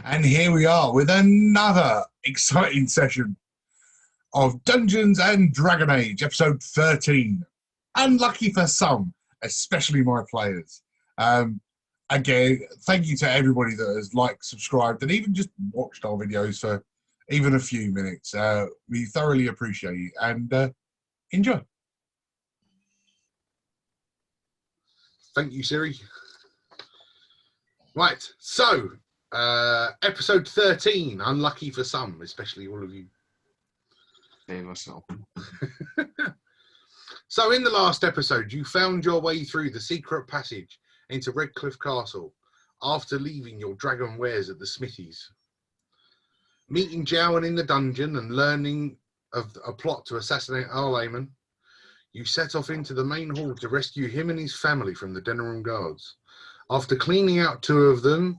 And here we are with another exciting session of Dungeons and Dragon Age, episode 13. Unlucky for some, especially my players. Again, thank you to everybody that has liked, subscribed, and even just watched our videos for even a few minutes. We thoroughly appreciate it, and enjoy. Thank you, Siri. Right, so episode 13, unlucky for some, especially all of you. So in the last episode, you found your way through the secret passage into Redcliffe Castle after leaving your dragon wares at the Smithies. Meeting Jowan in the dungeon and learning of a plot to assassinate Earl Aemon, you set off into the main hall to rescue him and his family from the Denerim guards. After cleaning out two of them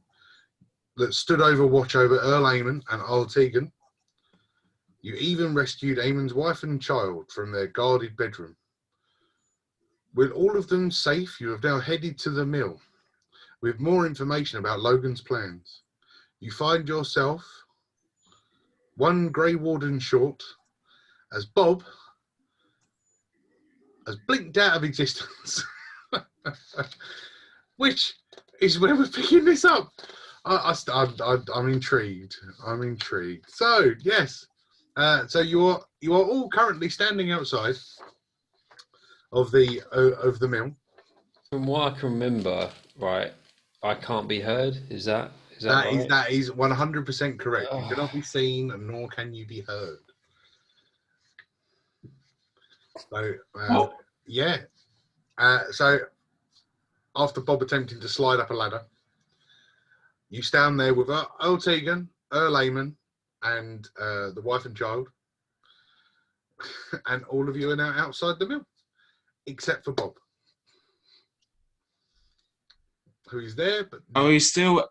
that stood over watch over Earl Aemon and Earl Tegan, you even rescued Aemon's wife and child from their guarded bedroom. With all of them safe, you have now headed to the mill with more information about Logan's plans. You find yourself one Grey Warden short as Bob has blinked out of existence. Which is where we're picking this up. I'm intrigued. I'm intrigued. So, yes. So you are all currently standing outside of the mill. From what I can remember, right, I can't be heard. Is that right? That is 100% correct. You cannot be seen, nor can you be heard. So yeah. So after Bob attempting to slide up a ladder, you stand there with Earl Tegan, Earl Aemon, and the wife and child, and all of you are now outside the mill, except for Bob, who is there. But are we still?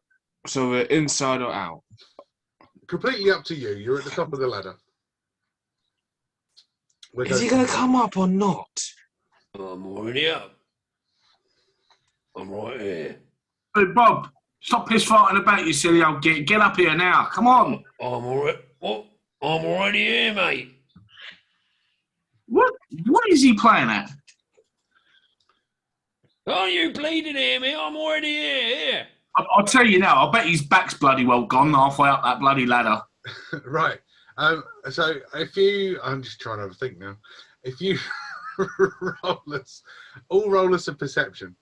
So we're inside or out? Completely up to you. You're at the top of the ladder. Is he going to come up or not? I'm already up. I'm right here. Hey, Bob, stop piss farting about, you silly old git. Get up here now. Come on. I'm already. What? I'm already here, mate. What is he playing at? Are you bleeding here, mate? I'm already here. I'll tell you now, I bet his back's bloody well gone halfway up that bloody ladder. Right. So if you, I'm just trying to think now. If you roll us a perception.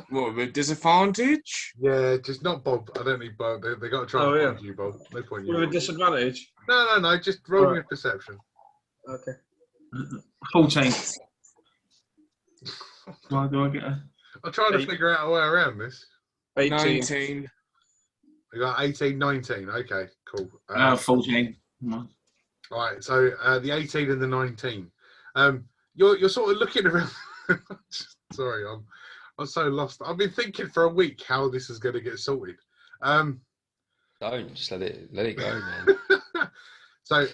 What, with disadvantage? Yeah, just not Bob. I don't need Bob. They got to try and point you, Bob. No point you. With a disadvantage? No. Just rolling a perception. Okay. 14. Why do I get a... I'm trying to figure out a way around this. 18. 19. You got 18, 19. Okay, cool. 14. Right, so the 18 and the 19. You're sort of looking around. Sorry, I'm so lost. I've been thinking for a week how this is going to get sorted. Don't just let it go, man. So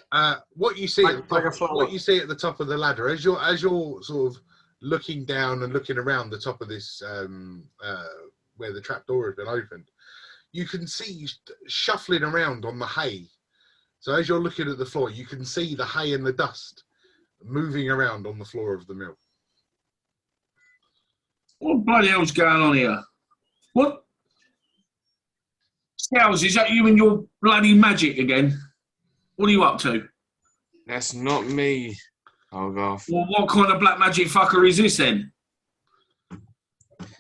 what you see at the top of the ladder, as you're sort of looking down and looking around the top of this where the trapdoor has been opened, you can see shuffling around on the hay. So as you're looking at the floor, you can see the hay and the dust moving around on the floor of the mill. What bloody hell's going on here? What? Scales, is that you and your bloody magic again? What are you up to? That's not me, Olgoth. Well, what kind of black magic fucker is this then?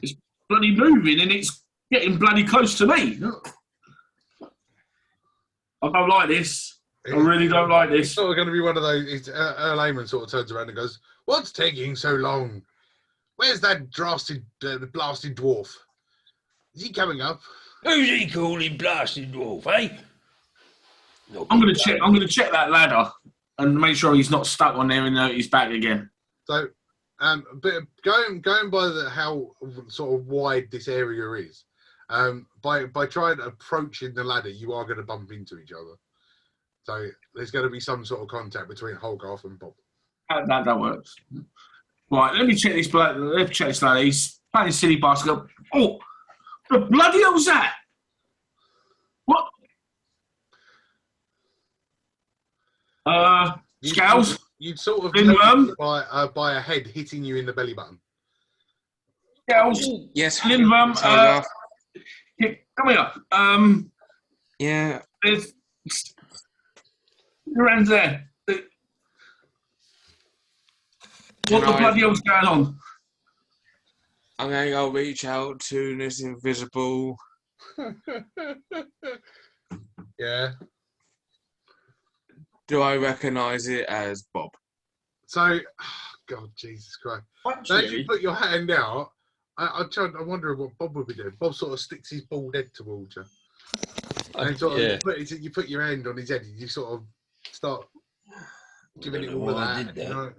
It's bloody moving and it's getting bloody close to me. I don't like this. I really don't like this. It's sort of going to be one of those. Earl Aemon sort of turns around and goes, "What's taking so long? Where's that blasted dwarf? Is he coming up?" Who's he calling blasted dwarf, eh? I'm going to check that ladder and make sure he's not stuck on there and he's back again. So, but going by how sort of wide this area is, by trying to approach in the ladder, you are going to bump into each other. So there's going to be some sort of contact between Holgarth and Bob. That works. Right, let me check this ladder. He's playing silly bastard. Oh, The bloody hell's that? What? Scales? You'd sort of Lindworm? by a head hitting you in the belly button. Scales? Yes. Lindworm? Telegraph. Come here. Yeah. There's around there. What the bloody hell's going on? I'm going to go reach out to this invisible. Yeah. Do I recognise it as Bob? So, God, Jesus Christ. As you Actually, put your hand out, I wonder what Bob would be doing. Bob sort of sticks his bald head towards you. And sort of you put your hand on his head and you sort of start giving it all of that. You know?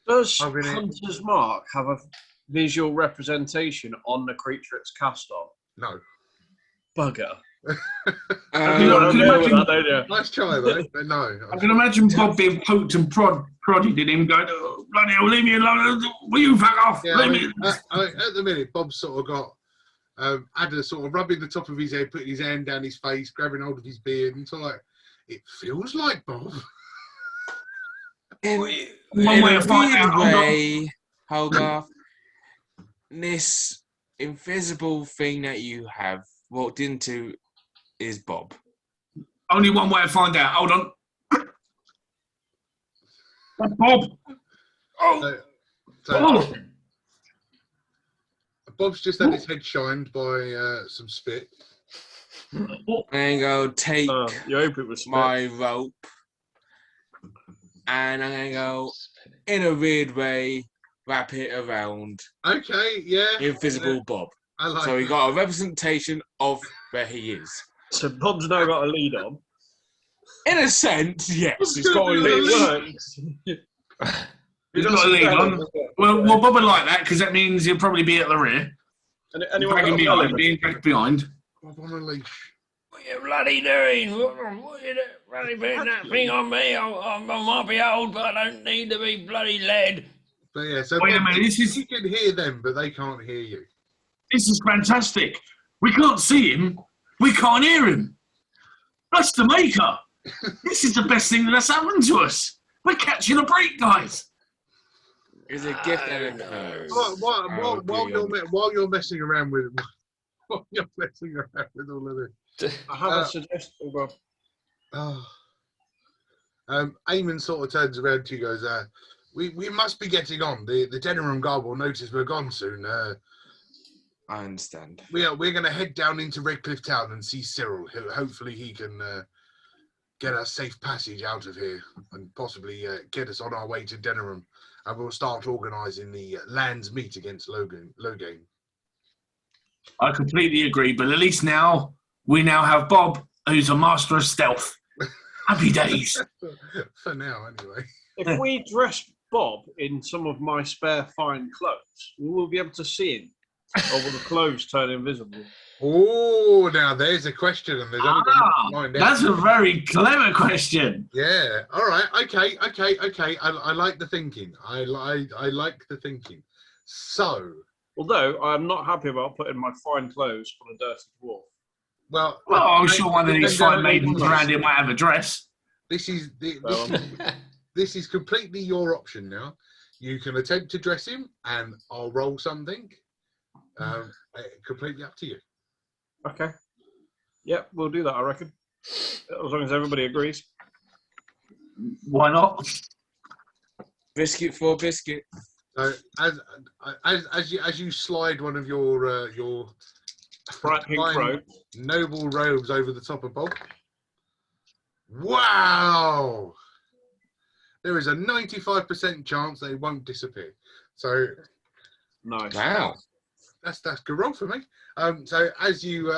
does I've been in- Hunter's Mark have a visual representation on the creature it's cast on? No. Bugger. You You know, don't can you know imagine- that, don't you? Nice try, though, but no. I can imagine Bob being poked and prodded at him, going, oh, bloody hell, leave me alone. Will you fuck off? Yeah, Leave me. at the minute, Bob's sort of got Ada sort of rubbing the top of his head, putting his hand down his face, grabbing hold of his beard, and sort of like, it feels like Bob. In One way a of finding weird out. way, Hogarth, this invisible thing that you have walked into is Bob. Only one way to find out. Hold on. That's Bob. So Oh. Bob's just had his head shined by some spit. I'm going to take You hope it was spit. my rope and I'm going to go, in a weird way, wrap it around Okay, yeah. invisible Bob. I like So we that. got a representation of where he is. So Bob's now got a lead on. In a sense, yes, he's got a It lead. works. He's got a lead on. Well, Bob would like that because that means he'll probably be at the rear. Anyone Dragging got a behind, belly? being dragged behind. Bob on a leash. What you bloody doing? What you bloody putting that thing on me? I might be old, but I don't need to be bloody led. But yeah, so Wait a Bob, minute, this is- you can hear them, but they can't hear you. This is fantastic. We can't see him. We can't hear him. That's the maker. This is the best thing that's happened to us. We're catching a break, guys. It's a gift and a curse. While you're messing around with all of this. I have a suggestion, Bob. Oh. Eamon sort of turns around to you and goes, we must be getting on. The Denham guard will notice we're gone soon. I understand. We're going to head down into Redcliffe Town and see Cyril. Hopefully he can get us safe passage out of here and possibly get us on our way to Denham. And we'll start organising the Land's Meet against Loghain. I completely agree, but at least now we now have Bob, who's a master of stealth. Happy days. For now, anyway. If we dress Bob in some of my spare fine clothes, we will be able to see him. Or will the clothes turn invisible? Oh, now there's a question, and there's only one line down. That's a very clever question. Yeah. All right. Okay. I like the thinking. I like the thinking. So, Although I'm not happy about putting my fine clothes on a dirty dwarf. well, I'm sure one of these fine then- maidens around here might have a dress. This is Well, this is completely your option now. You can attempt to dress him, and I'll roll something. Completely up to you. okay. Yep, we'll do that, I reckon. As long as everybody agrees. Why not? Biscuit for biscuit. So as you slide one of your Bright pink fine robe. noble robes over the top of Bob. Wow! There is a 95% chance they won't disappear. So Nice. Wow. that's good roll for me. So as you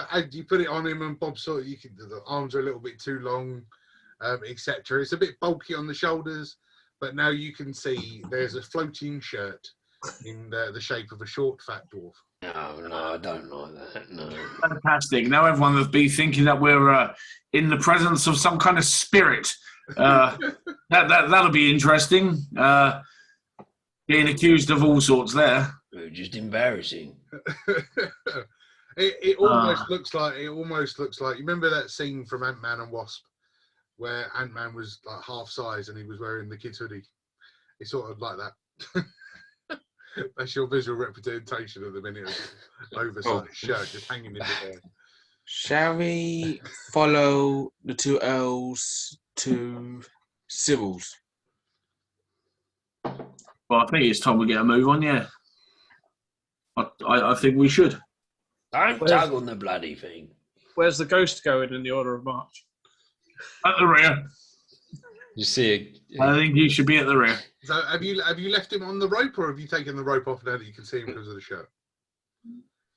put it on him and Bob sort of, the arms are a little bit too long, etc. It's a bit bulky on the shoulders, but now you can see there's a floating shirt in the shape of a short fat dwarf. No, I don't like that. No. Fantastic. Now everyone will be thinking that we're in the presence of some kind of spirit. That'll be interesting. Being accused of all sorts there. Just embarrassing. It almost looks like. You remember that scene from Ant-Man and Wasp, where Ant-Man was like half size and he was wearing the kid's hoodie. It's sort of like that. That's your visual representation of the minute of oversized shirt just hanging in the air. Shall we follow the two elves to Cyril's? Well, I think it's time we get a move on. Yeah, I think we should. Don't tug on the bloody thing. Where's the ghost going in the order of march? At the rear. You see, I think you should be at the rear. So have you left him on the rope, or have you taken the rope off now that you can see him because of the shirt?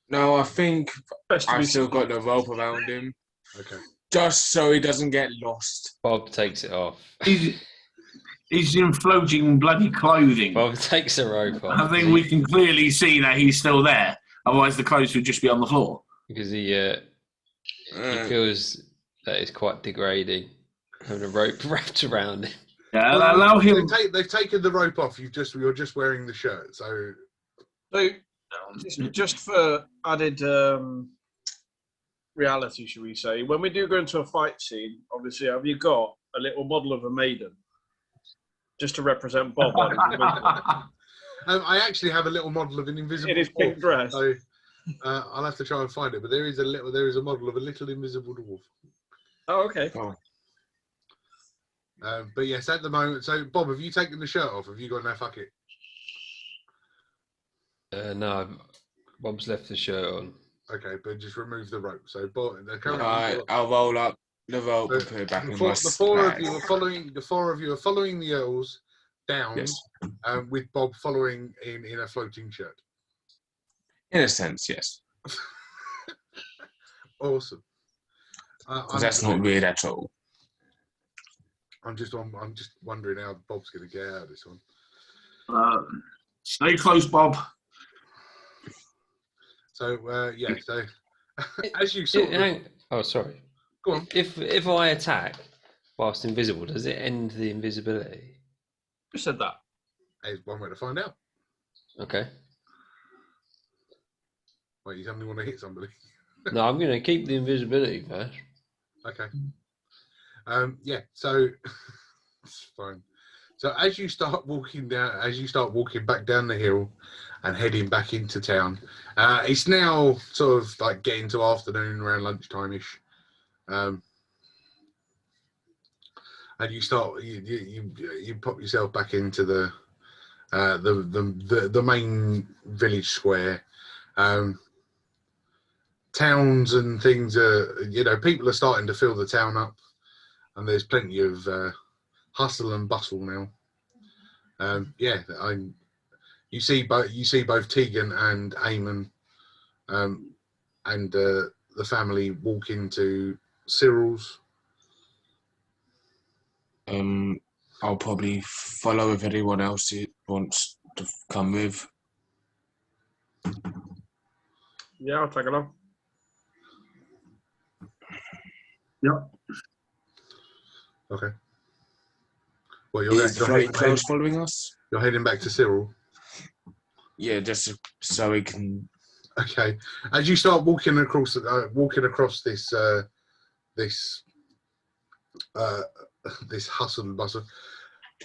No, I think Best to I've be still got the rope around him, Okay. just so he doesn't get lost. Bob takes it off. He's in floating bloody clothing. Bob takes the rope off. I think we can clearly see that he's still there. Otherwise, the clothes would just be on the floor. Because he feels that it's quite degrading having a rope wrapped around him. Yeah, allow him. They've taken the rope off. You're just wearing the shirt. So Just for added reality, should we say, when we do go into a fight scene, obviously, have you got a little model of a maiden? Just to represent Bob. I actually have a little model of an invisible In his dwarf, pink dress. So I'll have to try and find it. But there is a model of a little invisible dwarf. Oh, okay. But yes, at the moment. So Bob, have you taken the shirt off? Have you gone no fuck it? No, Bob's left the shirt on. Okay, but just remove the rope. So Bob, Alright, I'll roll up the rope and put it back in my the four of bag. you are following. The four of you are following the earls down, Yes. with Bob following in a floating shirt. In a sense, yes. Awesome. Because that's not weird at all. I'm just wondering how Bob's going to get out of this one. Stay close, Bob. So so as you saw, Oh, sorry. Go on. If I attack whilst invisible, does it end the invisibility? Who said that? There's one way to find out. Okay. Wait, you suddenly want to hit somebody? No, I'm going to keep the invisibility first. Okay. So it's fine. So as you start walking back down the hill and heading back into town, it's now sort of like getting to afternoon, around lunchtime-ish. And you start you pop yourself back into the main village square. Towns and things are, people are starting to fill the town up, and there's plenty of hustle and bustle now. You see both Tegan and Eamon, and the family walk into Cyril's. I'll probably follow if anyone else wants to come with. Yeah, I'll tag along. Yep. Okay. Well, you're Close following us? You're heading back to Cyril. Yeah, just so we can. Okay. As you start walking across this hustle and bustle,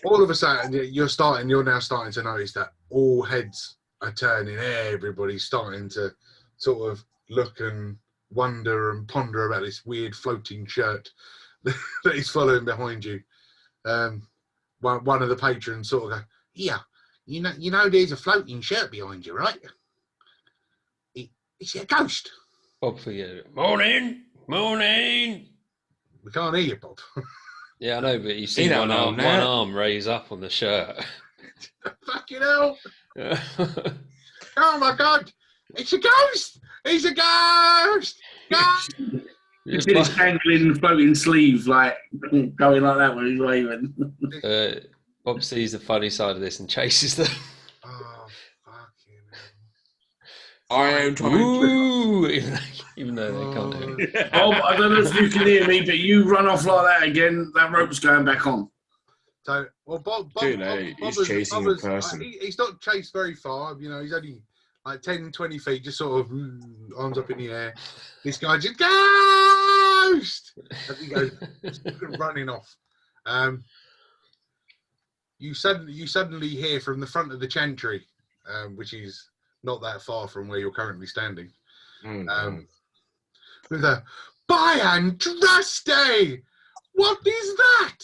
all of a sudden you're now starting to notice that all heads are turning. Everybody's starting to sort of look and wonder and ponder about this weird floating shirt that is following behind you. One of the patrons sort of go, "Yeah, you know, there's a floating shirt behind you, right? It's a ghost." Bob, forget it. Morning. We can't hear you, Bob. Yeah, I know, but you see You don't one know that. arm raise up on the shirt. Fucking hell! Oh my God! It's a ghost! It's a ghost! Ghost! You see his dangling floating sleeve, like going like that when he's waving. Bob sees the funny side of this and chases them. Oh, fucking I am trying. Ooh, even though they can't hear me. Bob, I don't know if you can hear me, but you run off like that again, that rope's going back on. So, well, Bob Too late. He's chasing a person. He's not chased very far. You know, he's only like 10, 20 feet, just sort of arms up in the air. This guy just ghost as he goes running off. You suddenly hear from the front of the chantry, which is not that far from where you're currently standing, with a "By Andraste! What is that?"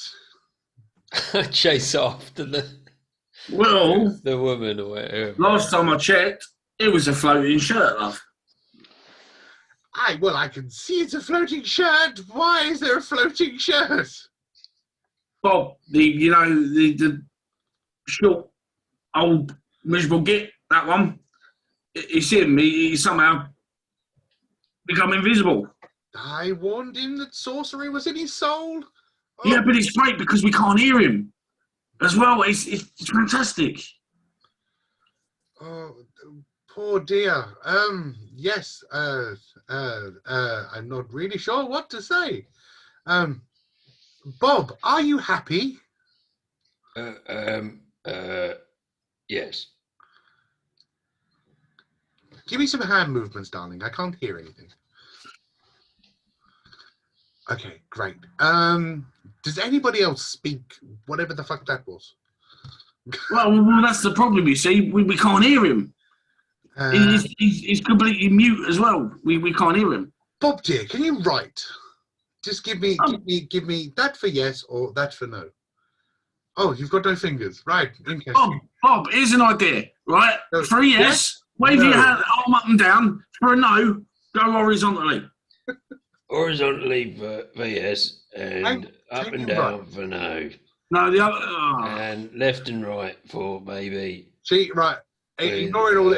Chase after Well, the woman or whatever. last time I checked, it was a floating shirt, love. Well, I can see it's a floating shirt. Why is there a floating shirt? Bob, the short, old, miserable git, that one. It's him. He somehow become invisible. I warned him that sorcery was in his soul. Oh. Yeah, but it's great because we can't hear him as well. It's fantastic. Oh, poor dear. Yes. I'm not really sure what to say. Bob, are you happy? Yes. Give me some hand movements, darling. I can't hear anything. Okay, great. Does anybody else speak whatever the fuck that was? Well, that's the problem. You see, we can't hear him. He's completely mute as well. We can't hear him. Bob, dear, can you write? Just give me that for yes or that for no. Oh, you've got no fingers, right? Okay. Bob, here's an idea, right? For a yes, wave your hand arm up and down. For a no, go horizontally. Horizontally for yes, and up and down for no. No, the other. Oh. And left and right for maybe. She right. Ignoring all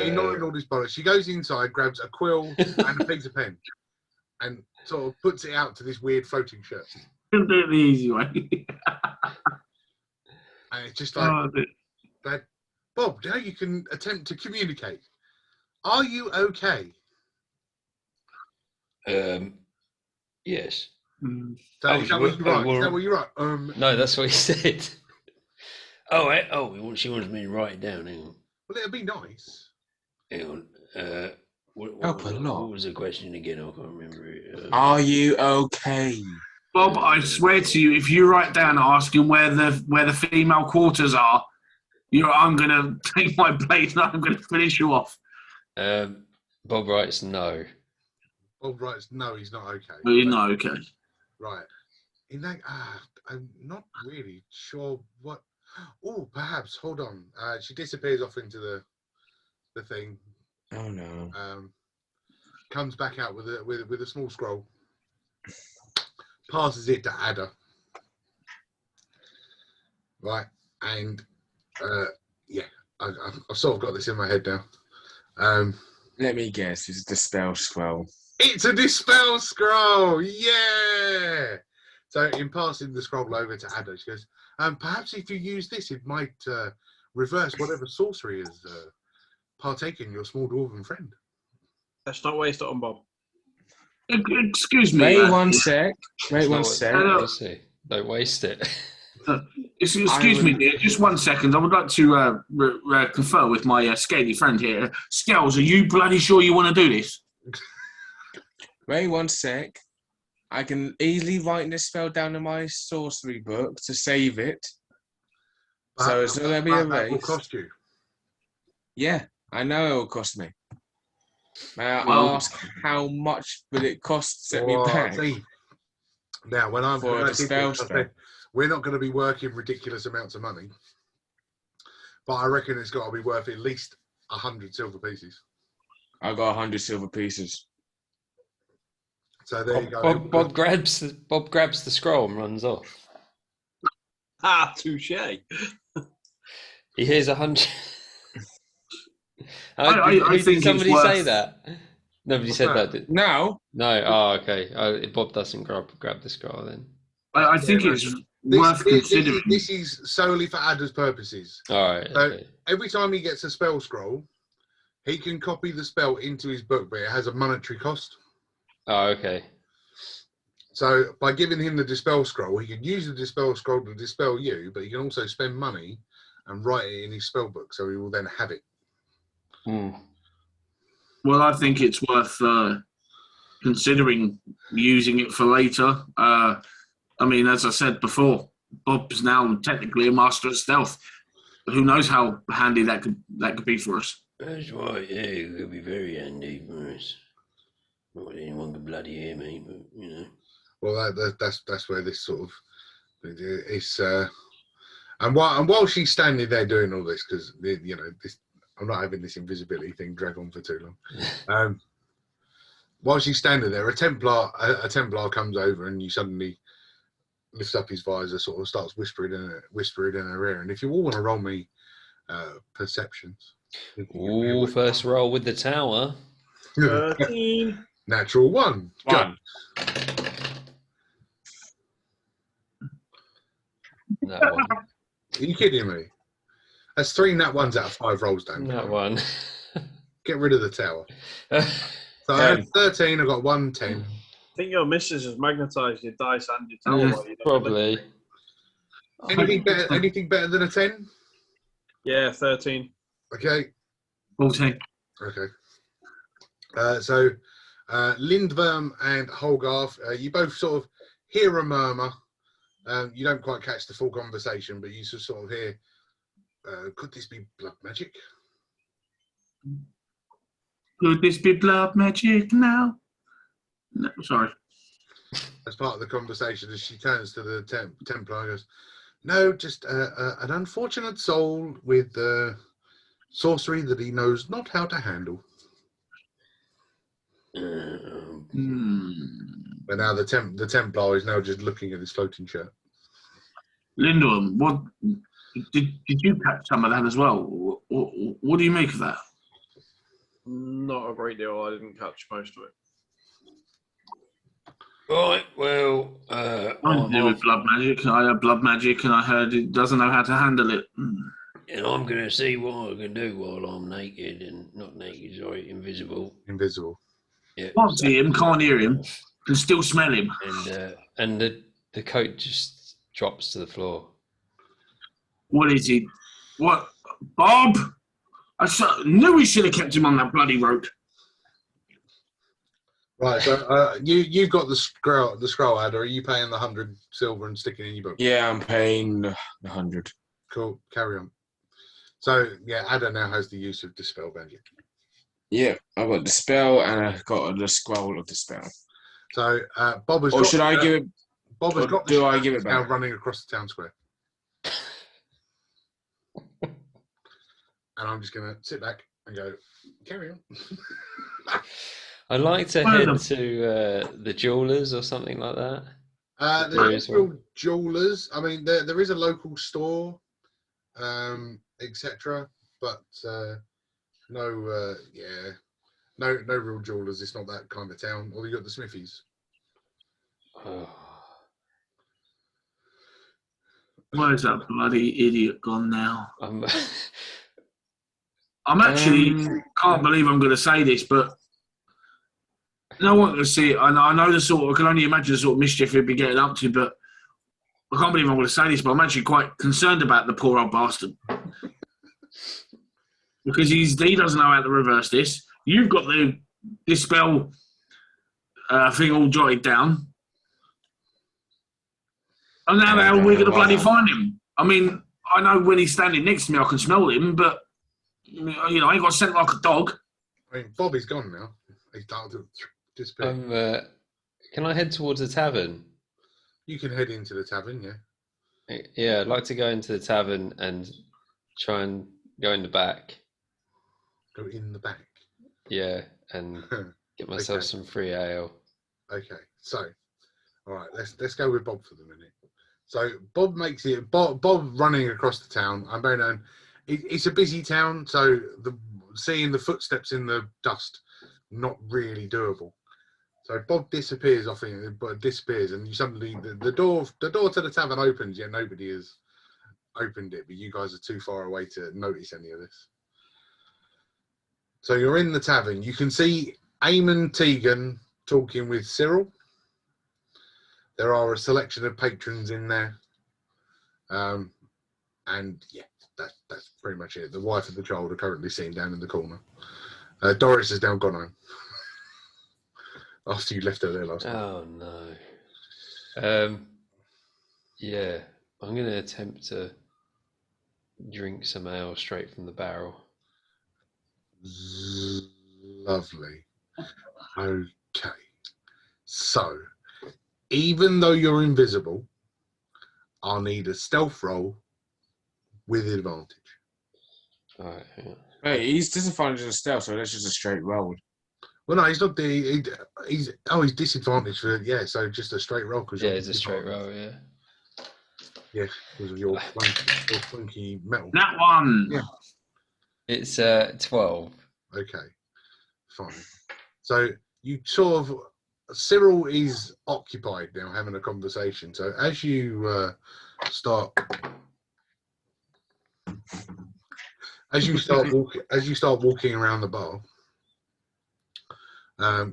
this bollocks, she goes inside, grabs a quill and a piece of pen, and sort of puts it out to this weird floating shirt. Do it the easy way. And it's just like that. Bob, now you can attempt to communicate. Are you okay? Yes. So is that what you write? Is that what you write? No, that's what he said. She wants me to write it down. Hang on. Well, it'll be nice. Hang on. What was the question again? I can't remember it. Are you okay? Bob, I swear to you, if you write down asking where the female quarters are, I'm gonna take my blade and I'm gonna finish you off. Bob writes no. Bob writes no, he's not okay. Well, you're not okay. Right. In that, I'm not really sure what. Oh, perhaps. Hold on. She disappears off into the thing. Oh no. Comes back out with a small scroll. Passes it to Ada. Right, and yeah, I've sort of got this in my head now. Let me guess. It's the spell scroll. It's a dispel scroll. Yeah. So in passing the scroll over to Ada, she goes, perhaps if you use this, it might reverse whatever sorcery has partaken your small dwarven friend. Let's not waste it on Bob. Excuse me. Wait one sec. Wait one sec. Don't waste it. Excuse me, dear. Just 1 second. I would like to confer with my scaly friend here. Scales, are you bloody sure you want to do this? Wait one sec. I can easily write this spell down in my sorcery book to save it. So it's not going to be erased. That will cost you. Yeah, I know it will cost me. May I ask how much will it cost to set me back? See, now, when I'm for the spell, we're not going to be working ridiculous amounts of money, but I reckon it's got to be worth at least 100 silver pieces. I got 100 silver pieces. So there you go. Bob grabs the scroll and runs off. Touche. He hears 100. I think somebody it's say that. Nobody said that. Did... No. No. Oh, okay. Bob doesn't grab the scroll then. I think it's worth considering. This is solely for Ada's purposes. All right. So Okay. every time he gets a spell scroll, he can copy the spell into his book, but it has a monetary cost. Oh, okay. So by giving him the dispel scroll, he can use the dispel scroll to dispel you, but he can also spend money and write it in his spell book, so he will then have it. Well, I think it's worth considering using it for later. I mean, as I said before, Bob's now technically a master of stealth. Who knows how handy that could be for us? That's right, yeah, it could be very handy for us. Not that anyone can bloody hear me, but, you know. Well, that's where this sort of it's. And while she's standing there doing all this, because you know this, I'm not having this invisibility thing drag on for too long. While she's standing there, a Templar comes over, and you suddenly lifts up his visor, sort of starts whispering in her ear. And if you all want to roll me perceptions, Ooh, first roll with the tower. 13. Natural 1. Go. That one. Are you kidding me? That's 3 nat 1s out of 5 rolls, Dan. That one. Get rid of the tower. So I had 13, I got 1 10. I think your missus has magnetised your dice and your tower. Yeah, while you don't probably. Anything better than a 10? Yeah, 13. Okay. 14. Okay. So Lindworm and Holgarth, you both sort of hear a murmur. You don't quite catch the full conversation, but you sort of hear, could this be blood magic? Could this be blood magic now? No, sorry. As part of the conversation, as she turns to the Templar and goes, no, just an unfortunate soul with sorcery that he knows not how to handle. But now the Templar is now just looking at his floating shirt. Lindworm, what did you catch some of that as well? What do you make of that? Not a great deal. I didn't catch most of it. Right, well, I don't do with blood magic. I have blood magic, and I heard it doesn't know how to handle it. and I'm going to see what I can do while I'm naked and not naked, sorry, invisible. Invisible. Yeah, Can't see him, can't hear him, can still smell him. And the coat just drops to the floor. What is he? What, Bob? Knew we should have kept him on that bloody road. Right, so you've got the scroll, Ad. Are you paying the 100 silver and sticking it in your book? Yeah, I'm paying 100. Cool, carry on. So, yeah, Ada now has the use of Dispel Magic. Yeah, I've got the spell and I've got the scroll of the spell. So, Bob has Or got... should I give it... Bob has got the do I give it now back? running across the town square. And I'm just going to sit back and go, carry on. I'd like to head to the jewelers or something like that. There is real jewelers. I mean, there is a local store, etc. But no real jewelers. It's not that kind of town. Or you got the Smithies. Oh. Where's that bloody idiot gone now? I'm actually can't believe I'm going to say this, but no one can see it. I know the sort of, I can only imagine the sort of mischief he'd be getting up to, but I can't believe I'm going to say this, but I'm actually quite concerned about the poor old bastard. Because he doesn't know how to reverse this. You've got the dispel thing all jotted down. And now how are we going to bloody find him? I mean, I know when he's standing next to me, I can smell him, but, you know, I ain't got scent like a dog. I mean, Bobby's gone now. He's started to disappear. can I head towards the tavern? You can head into the tavern, yeah. Yeah, I'd like to go into the tavern and try and go in the back. Go in the back. Yeah, and get myself some free ale. Okay, so, all right, let's go with Bob for the minute. So Bob makes it. Bob running across the town. I'm very known. It's a busy town, so seeing the footsteps in the dust, not really doable. So Bob disappears off, but disappears, and you suddenly the door to the tavern opens. Yet nobody has opened it, but you guys are too far away to notice any of this. So you're in the tavern. You can see Eamon Tegan talking with Cyril. There are a selection of patrons in there. And yeah, that's pretty much it. The wife and the child are currently sitting down in the corner. Doris has now gone home. After you left her there last night. Oh no. Yeah, I'm going to attempt to drink some ale straight from the barrel. Lovely. Okay. So, even though you're invisible, I'll need a stealth roll with advantage. All right. Hang on. Wait, he's disadvantaged on stealth, so that's just a straight roll. Well, no, he's not he's disadvantaged for, so just a straight roll. Yeah, it's a straight roll, yeah. Yeah, because of your funky metal. That one. Yeah. It's 12. Okay, fine. So you sort of, Cyril is occupied now having a conversation. So as you start walking around the bar,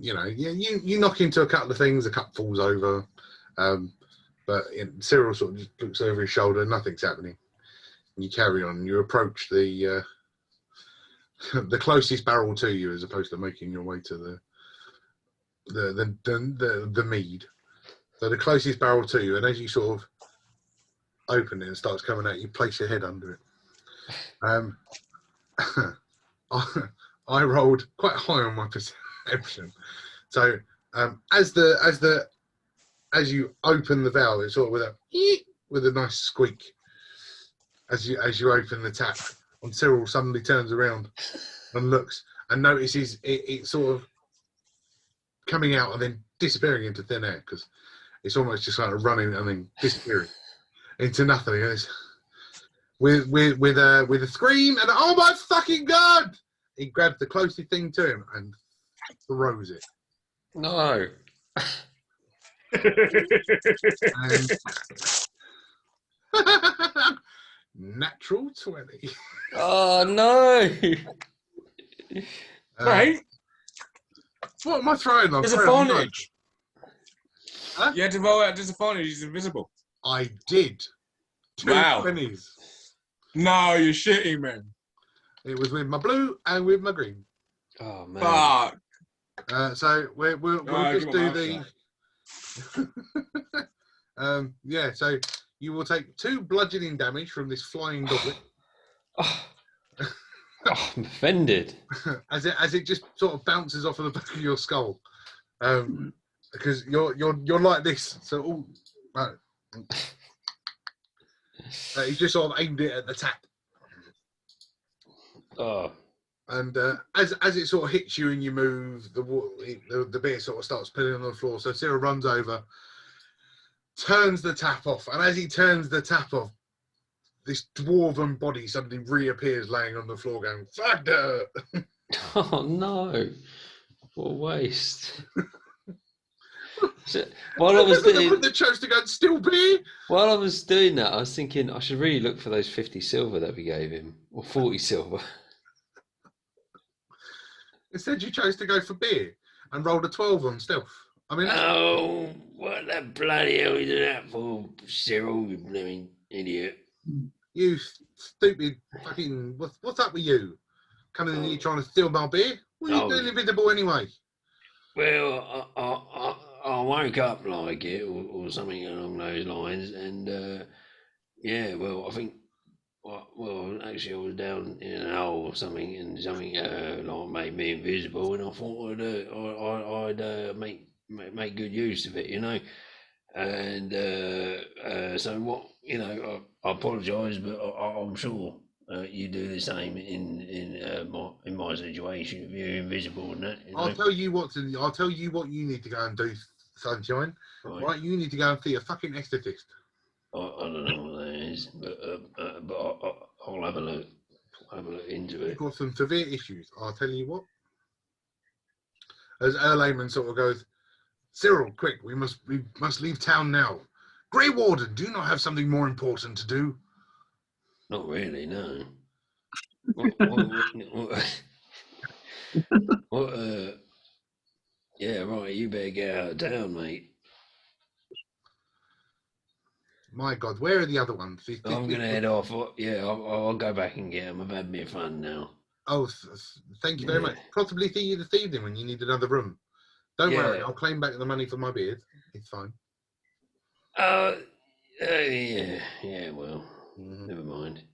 you knock into a couple of things. A cup falls over, but Cyril sort of just looks over his shoulder. Nothing's happening. And you carry on. You approach the closest barrel to you, as opposed to making your way to the mead. So the closest barrel to you, and as you sort of open it and starts coming out, you place your head under it. I rolled quite high on my perception. So as you open the valve, it's sort of with a nice squeak. As you open the tap, and Cyril suddenly turns around and looks and notices it sort of coming out and then disappearing into thin air, because it's almost just like running and then disappearing into nothing. And it's, with a scream and oh my fucking god! He grabs the closest thing to him and throws it. No. Natural 20. Oh no. Right. What am I throwing on? Disadvantage. Huh? You had to roll out disadvantage. He's invisible. I did. 2 Wow. pennies. No, you're shitting, man. It was with my blue and with my green. Oh man. Fuck. So we'll just do the. So you will take 2 bludgeoning damage from this flying goblet. I'm offended. as it just sort of bounces off of the back of your skull, because you're like this. So he just sort of aimed it at the tap. Oh. And as it sort of hits you and you move, the beer sort of starts spinning on the floor. So Cyril runs over, turns the tap off, and as he turns the tap off, this dwarven body suddenly reappears laying on the floor going, fuck her! Oh no. What a waste. So, while I was doing that chose to go and steal beer. While I was doing that, I was thinking I should really look for those 50 silver that we gave him, or 40 silver. Instead, you chose to go for beer and rolled a 12 on stealth. I mean, Oh, what the bloody hell is that for, Cyril, you blooming idiot? you stupid fucking... What's up with you? Coming in here trying to steal my beer? What are you doing invisible anyway? Well, I woke up like it, or something along those lines, and I think, actually, I was down in an hole or something, and something like made me invisible, and I thought I'd make good use of it, you know. And so what, you know, I apologise, but I'm sure you do the same in my situation if you're invisible and that. You know? I'll tell you what you need to go and do, Sunshine. Right, you need to go and see a fucking esthetist. I don't know what that is, but I'll have a look. I'll have a look into it. You've got some severe issues. I'll tell you what. As Earl Amon sort of goes, Cyril, quick, we must leave town now. Grey Warden, do you not have something more important to do? Not really, no. Yeah, right, you better get out of town, mate. My God, where are the other ones? I'm going to head off. Yeah, I'll go back and get them. I've had me fun now. Oh, thank you very much. Possibly see you this evening when you need another room. Don't worry, I'll claim back the money for my beard. It's fine. Yeah, well, never mind.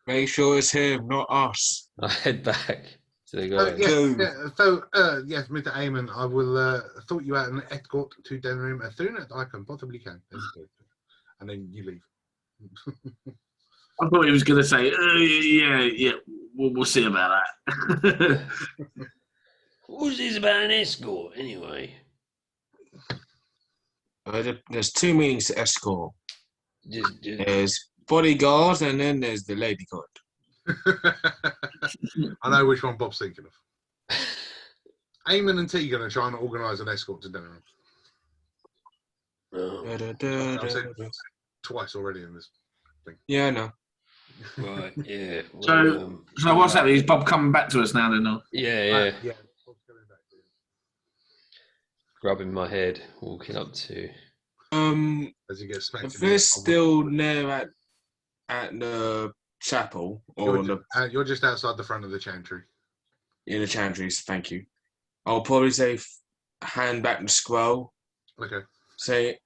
Make sure it's him, not us. I head back to the guys. Yes, Mr. Eamon, I will sort you out an escort to den room as soon as I can possibly can. And then you leave. I thought he was going to say, yeah, we'll see about that. What's this about an escort, anyway? There's two meanings to escort. Just There's bodyguard and then there's the lady guard. I know which one Bob's thinking of. Eamon and Tegan are trying to organise an escort to dinner. I've said twice already in this thing. Yeah, I know. Right, yeah. Well, so what's happening? Is Bob coming back to us now then? Or? Yeah. Yeah, Bob's coming back to you. Rubbing my head, walking up to. As he gets smacked. If they're still near at the chapel or you're just outside the front of the chantry. In the chantries, thank you. I'll probably say hand back the scroll. Okay. Saying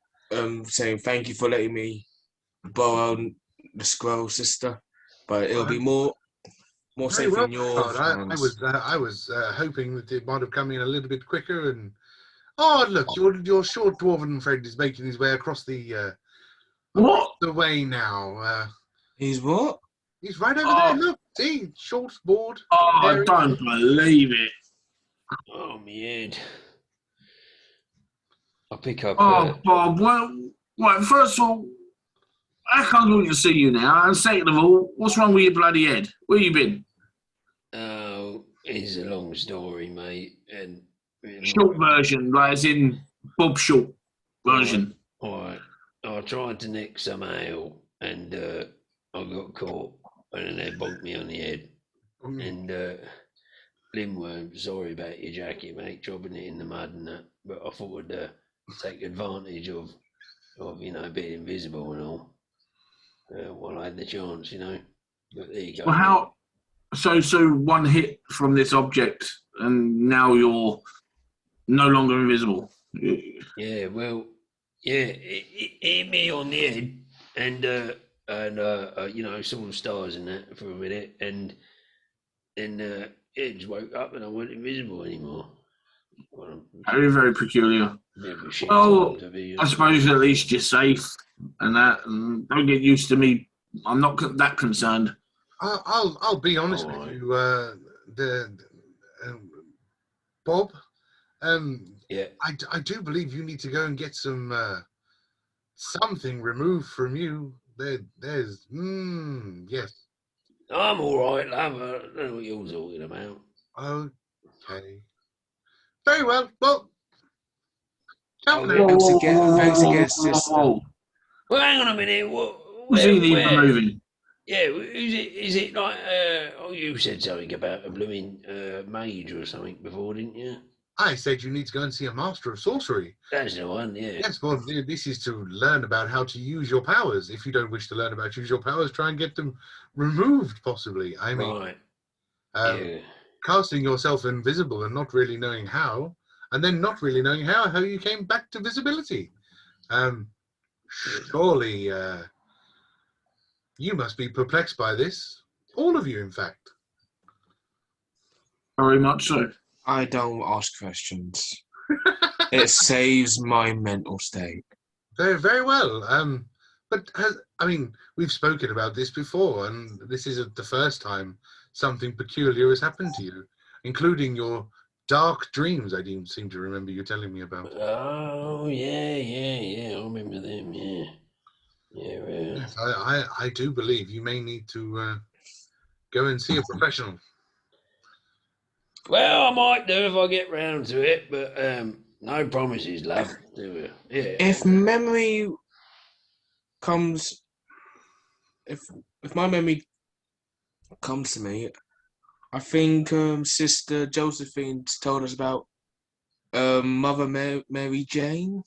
thank you for letting me borrow the scroll, sister. But it'll be more safe in your hands. I was hoping that it might have come in a little bit quicker. And look, your short dwarven friend is making his way across the way now. He's what? He's right over there. Look, see, short board. I don't believe it. Oh, my head. I'll pick up. Bob, well, first of all, I can't wait to see you now. And second of all, what's wrong with your bloody head? Where you been? Oh, it's a long story, mate. And Short version, like as in Bob Short version. All right. I tried to nick some ale and I got caught and then they bonked me on the head. And Limworm, sorry about your jacket, mate, dropping it in the mud and that. But I thought I'd take advantage of being invisible and all. While I had the chance, But there you go. Well, how? So one hit from this object, and now you're no longer invisible. Yeah, well, it hit me on the head, and saw the stars in that for a minute, and then it just woke up and I wasn't invisible anymore. Very, very peculiar. Well, I suppose at least you're safe and that, and don't get used to me. I'm not that concerned. I'll be honest with you, Bob. Yeah. I do believe you need to go and get some something removed from you. There's yes. I'm all right, love. I don't know what you're talking about. Okay. Very well. Well, thanks again, sister. Well, hang on a minute. What's he need removing? Yeah, is it like? You said something about a blooming mage or something before, didn't you? I said you need to go and see a master of sorcery. That's the one, yeah. Yes, well, this is to learn about how to use your powers. If you don't wish to learn about use your powers, try and get them removed, possibly. I mean, casting yourself invisible and not really knowing how, and then not really knowing how you came back to visibility. Surely, you must be perplexed by this. All of you, in fact. Very much so. I don't ask questions. It saves my mental state. Very, very well. But we've spoken about this before, and this isn't the first time something peculiar has happened to you, including your dark dreams. I didn't seem to remember you telling me about. Oh yeah. I remember them. Yeah. Yes, I do believe you may need to go and see a professional. Well, I might do if I get round to it, but no promises, love. Yeah. If memory comes, if my memory comes to me, I think Sister Josephine told us about Mother Mary Jane.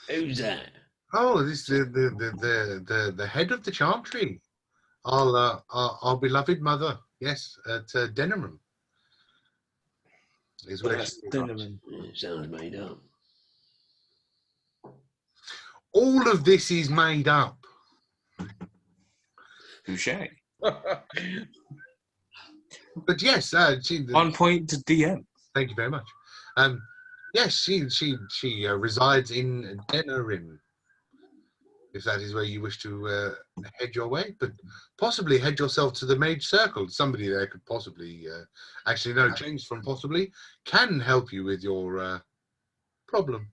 Who's that? Oh, this is the head of the chantry. our beloved mother, yes, at Denham is where Yes, she is. Denham. It sounds made up. All of this is made up. Touche. But yes, she, 1 point to DM. thank you very much. Yes, she resides in Denham, if that is where you wish to head your way. But possibly head yourself to the Mage Circle. Somebody there could possibly, actually no, change from possibly, can help you with your problem.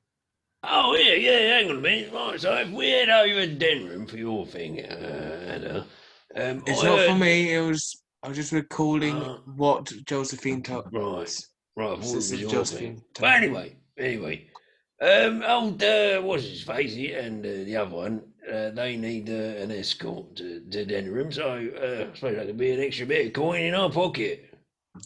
Oh, yeah, hang on a minute. Right, so if we head over to Denham for your thing, Anna, It's I not for heard- me. I was just recalling Uh, what Josephine told. Right, I thought it was Sister your Josephine thing. told But me. anyway, old, what's his face, and the other one, they need an escort to Denham, so I suppose that could be an extra bit of coin in our pocket. What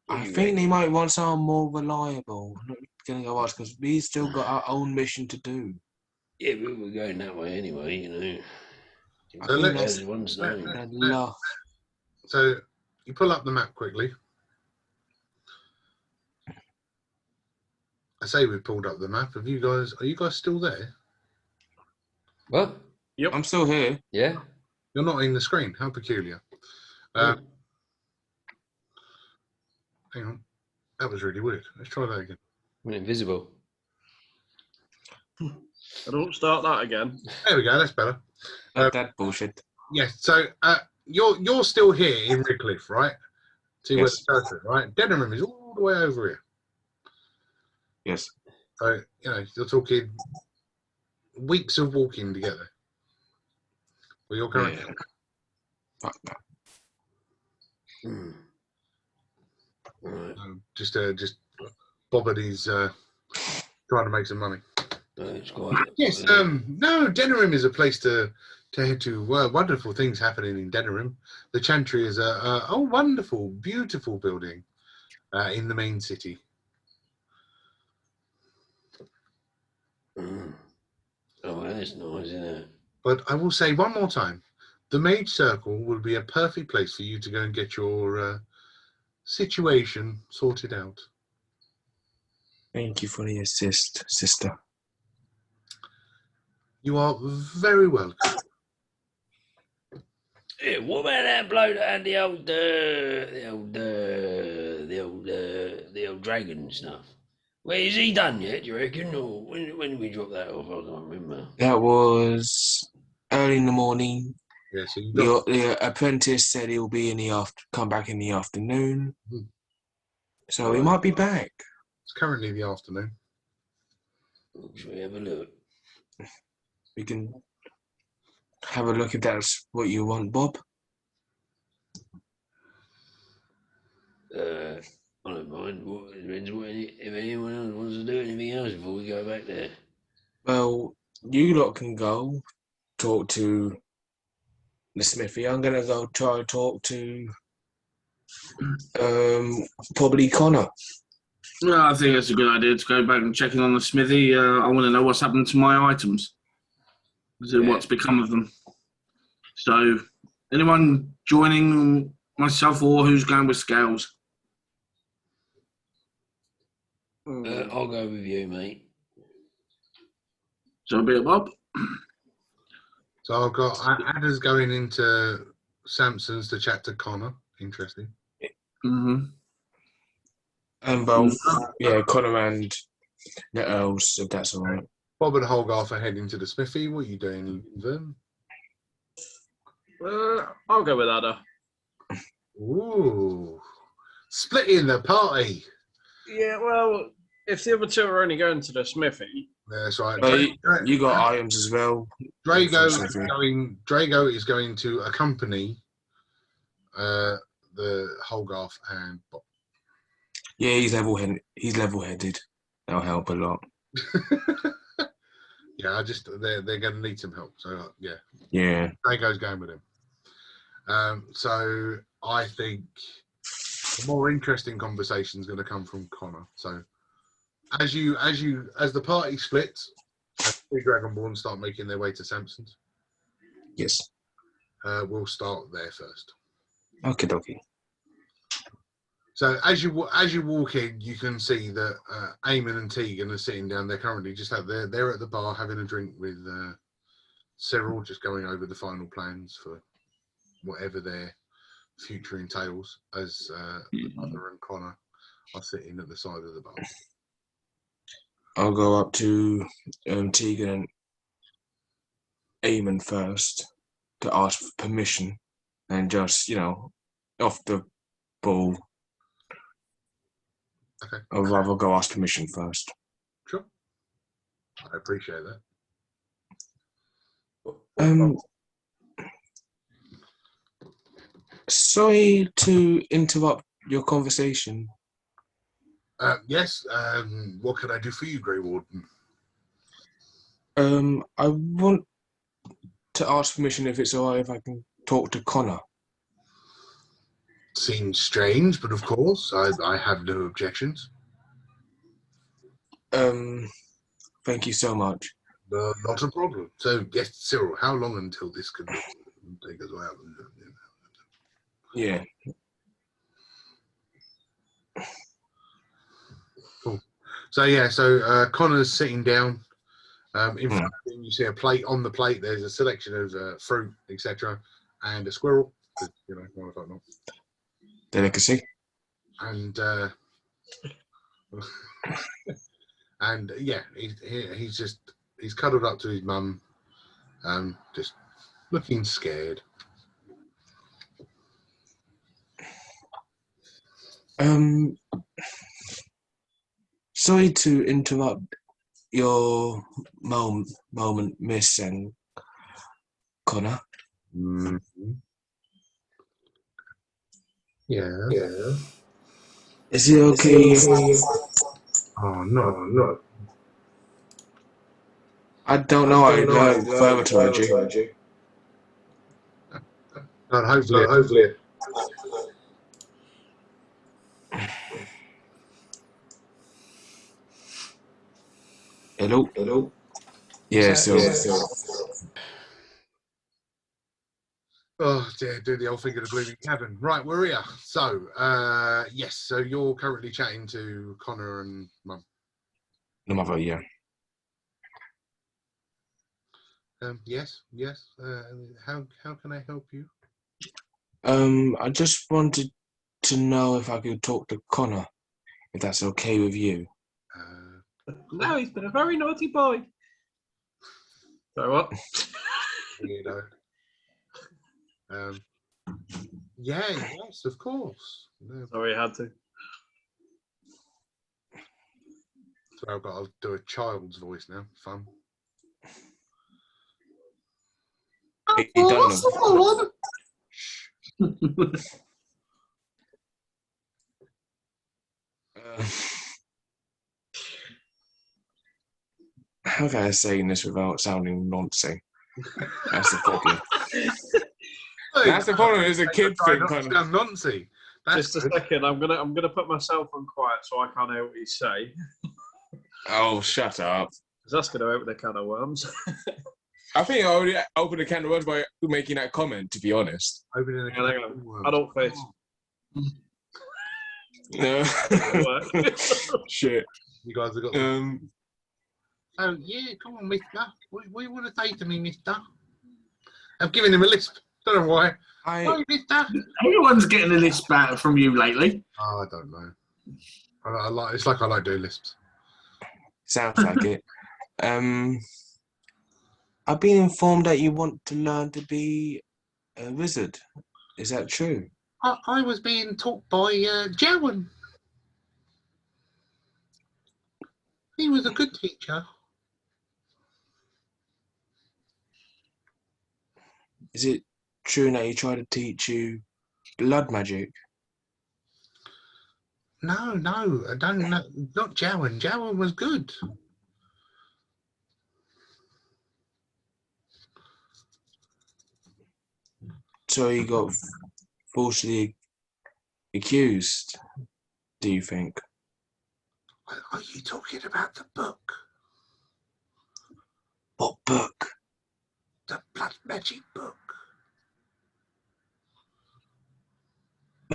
I do you think they reckon? might want someone more reliable. I'm not going to go ask because we still got our own mission to do. Yeah, we were going that way anyway, you know. I So think let's- that's One stone. love. So you pull up the map quickly. I say we pulled up the map. Are you guys still there? What? I'm still here. Yeah. You're not in the screen. How peculiar. Oh. Hang on. That was really weird. Let's try that again. Went invisible. I don't start that again. There we go. That's better. That bullshit. Yes. So you're still here in Redcliffe, right? See where the Yes. church is, right? Denham is all the way over here. Yes. So you're talking weeks of walking together. Well, you're currently. Yeah. Fuck that. Hmm. Right. Just Bob and he's trying to make some money. It's quite. Yes. No, Denham is a place to head to. Wonderful things happening in Denham. The Chantry is a wonderful, beautiful building in the main city. Mm. Oh, well, that's nice, isn't it? But I will say one more time, the Mage Circle will be a perfect place for you to go and get your situation sorted out. Thank you for the assist, sister. You are very welcome. Yeah, what about that bloke that had the old dragon stuff? Well, is he done yet, do you reckon? Or when did we drop that off? I can't remember. That was early in the morning. Yeah, so you got The apprentice said he'll be in the come back in the afternoon. Mhm. So he might be back. it's currently the afternoon. Shall we have a look? We can have a look if that's what you want, Bob. I don't mind. It depends if anyone else wants to do anything else before we go back there. Well, you lot can go talk to the Smithy. I'm gonna go try and talk to probably Connor. Well, I think it's a good idea to go back and check in on the Smithy. I want to know what's happened to my items. What's become of them. So, anyone joining myself or who's going with Scales? I'll go with you, mate. So, be it Bob. So I've got Ada's going into Samson's to chat to Connor. Interesting. Mm-hmm. And both, yeah, Connor and the Earls, if that's all right. Bob and Holgarth are heading to the Smithy. What are you doing, Vern? I'll go with Ada. Ooh, splitting the party. Yeah, well, if the other two are only going to the Smithy, That's right. Well, you got items as well. Drago Unfortunately. is going to accompany the Holgarth and Bob. Yeah, he's level-headed. That'll help a lot. Yeah, they're going to need some help. So yeah, Yeah. Drago's going with him. So I think the more interesting conversation is going to come from Connor. So as the party splits, the three Dragonborn start making their way to Samson's. Yes. we'll start there first. Okie dokie. So as you walk in, you can see that Eamon and Tegan are sitting down there currently. They're at the bar having a drink with Cyril, just going over the final plans for whatever their future entails. As Mother and Connor are sitting at the side of the bar. I'll go up to Tegan and Eamon first to ask for permission, and just, off the ball. Okay. I'd rather go ask permission first. Sure. I appreciate that. Sorry to interrupt your conversation. Yes. What can I do for you, Grey Warden? I want to ask permission, if it's alright, if I can talk to Connor. Seems strange, but of course, I have no objections. Thank you so much. Not a problem. So, yes, Cyril, how long until this could take us out? Yeah. Cool. So Connor's sitting down. In front of him, you see a plate. On the plate, there's a selection of fruit, etc., and a squirrel. Why the fuck not? Delicacy. And and yeah, he's cuddled up to his mum, just looking scared. Sorry to interrupt your moment, Miss and Connor. Mm-hmm. Yeah. Is it okay? Oh no. I don't know. I learned thermatology. But hopefully. Hello. Yeah, so. Oh dear, do the old thing of the blooming cabin. Right, we're here. So, yes, so you're currently chatting to Connor and Mum. The mother, yeah. Yes. How can I help you? I just wanted to know if I could talk to Connor, if that's okay with you. No, he's been a very naughty boy. So what? Weirdo. Yes, of course. No. Sorry, I had to. So I've got to do a child's voice now. Fun. You don't know. How can I say this without sounding nonsense? That's the problem. That's the problem. It's a kid thing. Kind of nonsense. Just a second. I'm gonna put myself on quiet so I can't hear what you say. Oh, shut up! Because that's gonna open a can of worms. I think I already opened a can of worms by making that comment. To be honest. Opening a can of worms. Adult face. No. Shit. You guys have got. Oh yeah, come on, Mister. What do you want to say to me, Mister? I've given him a lisp. Don't know why. Hi, Mister. Everyone's getting a lisp back from you lately. Oh, I don't know. It's like I like doing lisps. Sounds like it. I've been informed that you want to learn to be a wizard. Is that true? I was being taught by Jowan. He was a good teacher. Is it true that he tried to teach you blood magic? No, I don't know. Not Jowan. Jowan was good. So he got falsely accused, do you think? Are you talking about the book? What book? The blood magic book.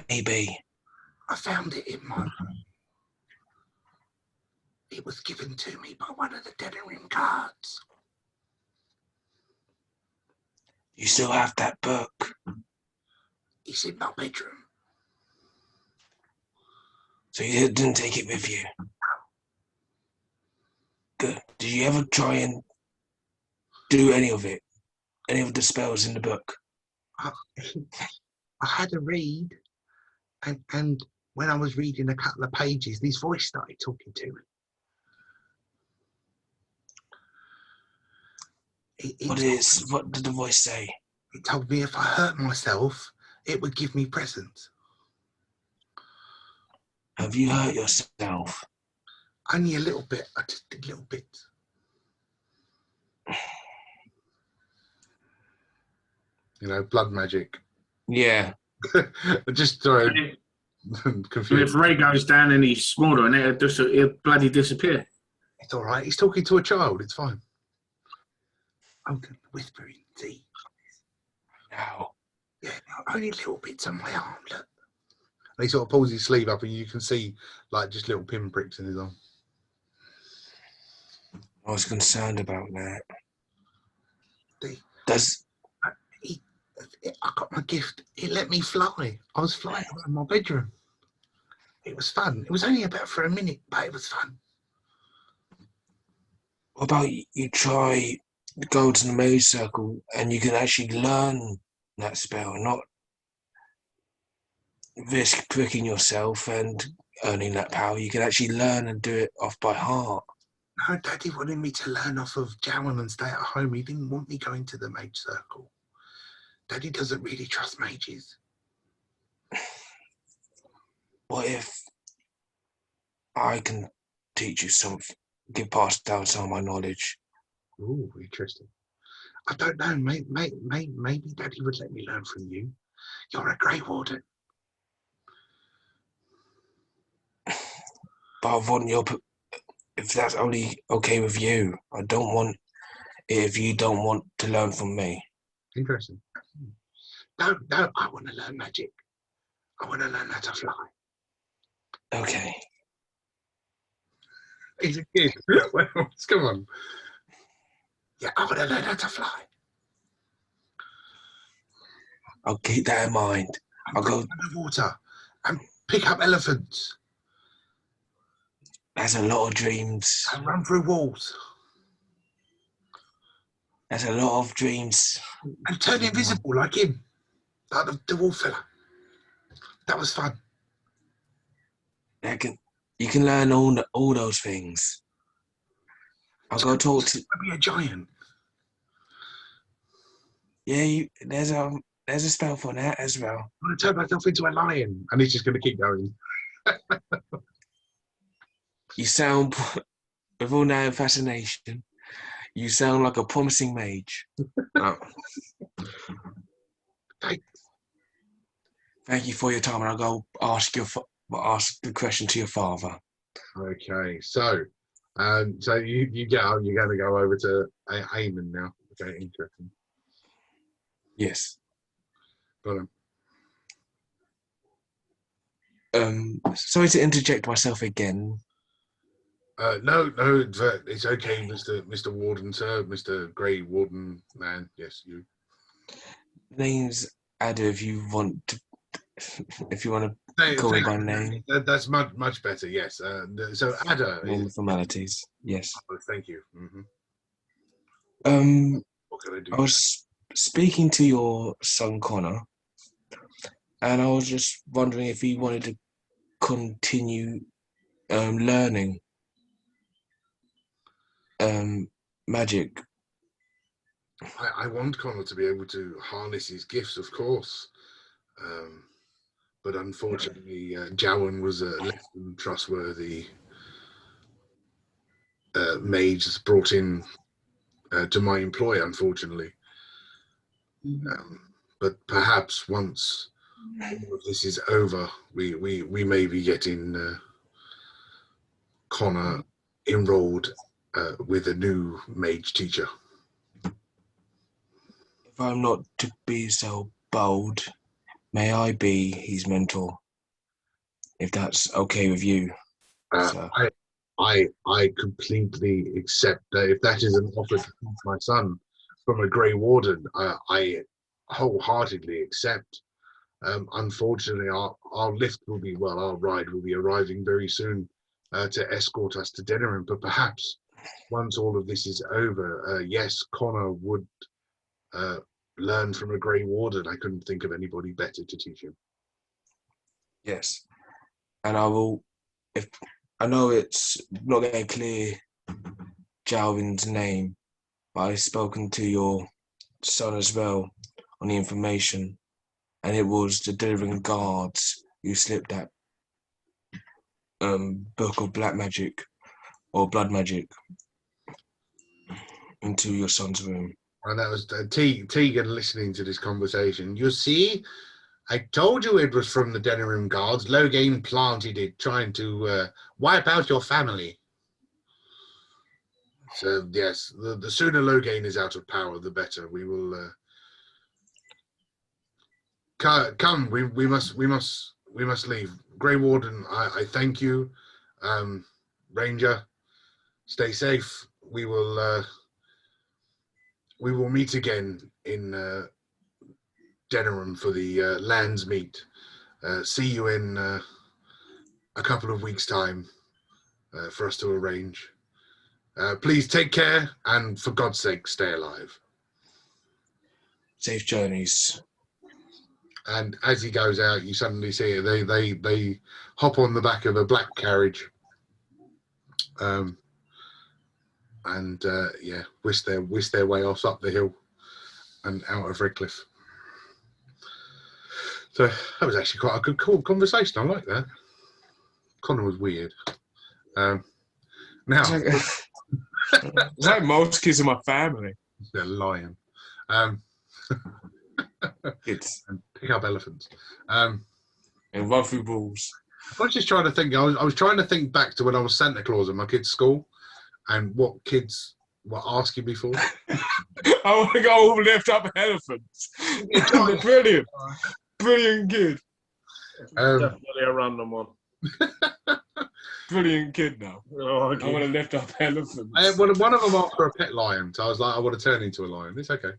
Maybe. I found it in my room. It was given to me by one of the Denerim guards. You still have that book? It's in my bedroom. So you didn't take it with you? Good. Did you ever try and do any of it? Any of the spells in the book? I had a read, and when I was reading a couple of pages, this voice started talking to me. What did the voice say? It told me if I hurt myself, it would give me presents. Have you hurt yourself? Only a little bit. I just did little bits. You know, blood magic. Yeah. Just And confused. if Ray goes down and he's smaller, and it'll bloody disappear. It's all right. He's talking to a child. It's fine. I'm whispering. See? Now. Yeah, only little bits on my arm. Look. And he sort of pulls his sleeve up, and you can see like just little pinpricks in his arm. I was concerned about that. I got my gift. It let me fly. I was flying around my bedroom. It was fun. It was only about for a minute, but it was fun. What about you try go to the mage circle and you can actually learn that spell, not risk pricking yourself and earning that power. You can actually learn and do it off by heart. No, Daddy wanted me to learn off of Jowan and stay at home. He didn't want me going to the mage circle. Daddy doesn't really trust mages. What if I can teach you something, pass down some of my knowledge? Ooh, interesting. I don't know. Maybe Daddy would let me learn from you. You're a Grey Warden. But I want your, if that's only okay with you. I don't want it if you don't want to learn from me. Interesting. No, I want to learn magic. I want to learn how to fly. Okay. He's a kid. Come on. Yeah, I want to learn how to fly. I'll keep that in mind. I'll go underwater and pick up elephants. That's a lot of dreams. And run through walls. That's a lot of dreams. And turn invisible like him. Like the wolf fella. That was fun. You can learn all those things. I'll go talk to. Be a giant. Yeah, there's a spell for that as well. I want to turn myself into a lion, and he's just going to keep going. You sound, with all that fascination, you sound like a promising mage. Oh. Thanks. Thank you for your time, and I'll go ask the question to your father. Okay, so you get up. You're going to go over to Eamon now. Okay, interesting. Yes. Got him. Sorry to interject myself again. No, it's okay, Mr. Warden, sir, Mr. Grey Warden man. Yes, you. Name's Ada. If you want to call me by name. That's much better. Yes. So Ada. All formalities. Yes. Oh, thank you. Mm-hmm. What can I do? I was speaking to your son Connor, and I was just wondering if he wanted to continue learning magic. I want Connor to be able to harness his gifts, of course, but unfortunately, Jowan was a less than trustworthy mage that's brought in to my employ, unfortunately. But perhaps once all of this is over, we may be getting Connor enrolled with a new mage teacher. If I'm not to be so bold, may I be his mentor? If that's okay with you, sir. I completely accept that. If that is an offer to teach my son from a Grey Warden, I wholeheartedly accept. Unfortunately, our lift will be, well, our ride will be arriving very soon to escort us to Denerim. But perhaps once all of this is over, yes, Connor would learn from a Grey Warden. I couldn't think of anybody better to teach him. Yes. And I will, if I know it's not very clear Jalvin's name, but I've spoken to your son as well on the information, and it was the delivering guards who slipped that book of black magic or blood magic into your son's room. And that was Tegan listening to this conversation. You see, I told you it was from the Denerim guards. Loghain planted it, trying to wipe out your family. So yes, the sooner Loghain is out of power, the better. We will come. We must leave. Grey Warden, I thank you. Ranger, stay safe. We will meet again in Denerim for the Lands meet. See you in a couple of weeks' time for us to arrange. Please take care, and for God's sake, stay alive. Safe journeys. And as he goes out, you suddenly see they hop on the back of a black carriage, and whisk their way off up the hill and out of Redcliffe. So that was actually quite a good conversation. I like that. Connor was weird. Now, It's like most kids in my family. they're lying. It's And pick up elephants. and run through balls. I was just trying to think. I was trying to think back to when I was Santa Claus at my kids' school, and what kids were asking me for. I want to go over lift up elephants. Brilliant. Brilliant kid. Definitely a random one. Brilliant kid now. Oh, I want to lift up elephants. One of them asked for a pet lion, so I was like, I want to turn into a lion. It's okay.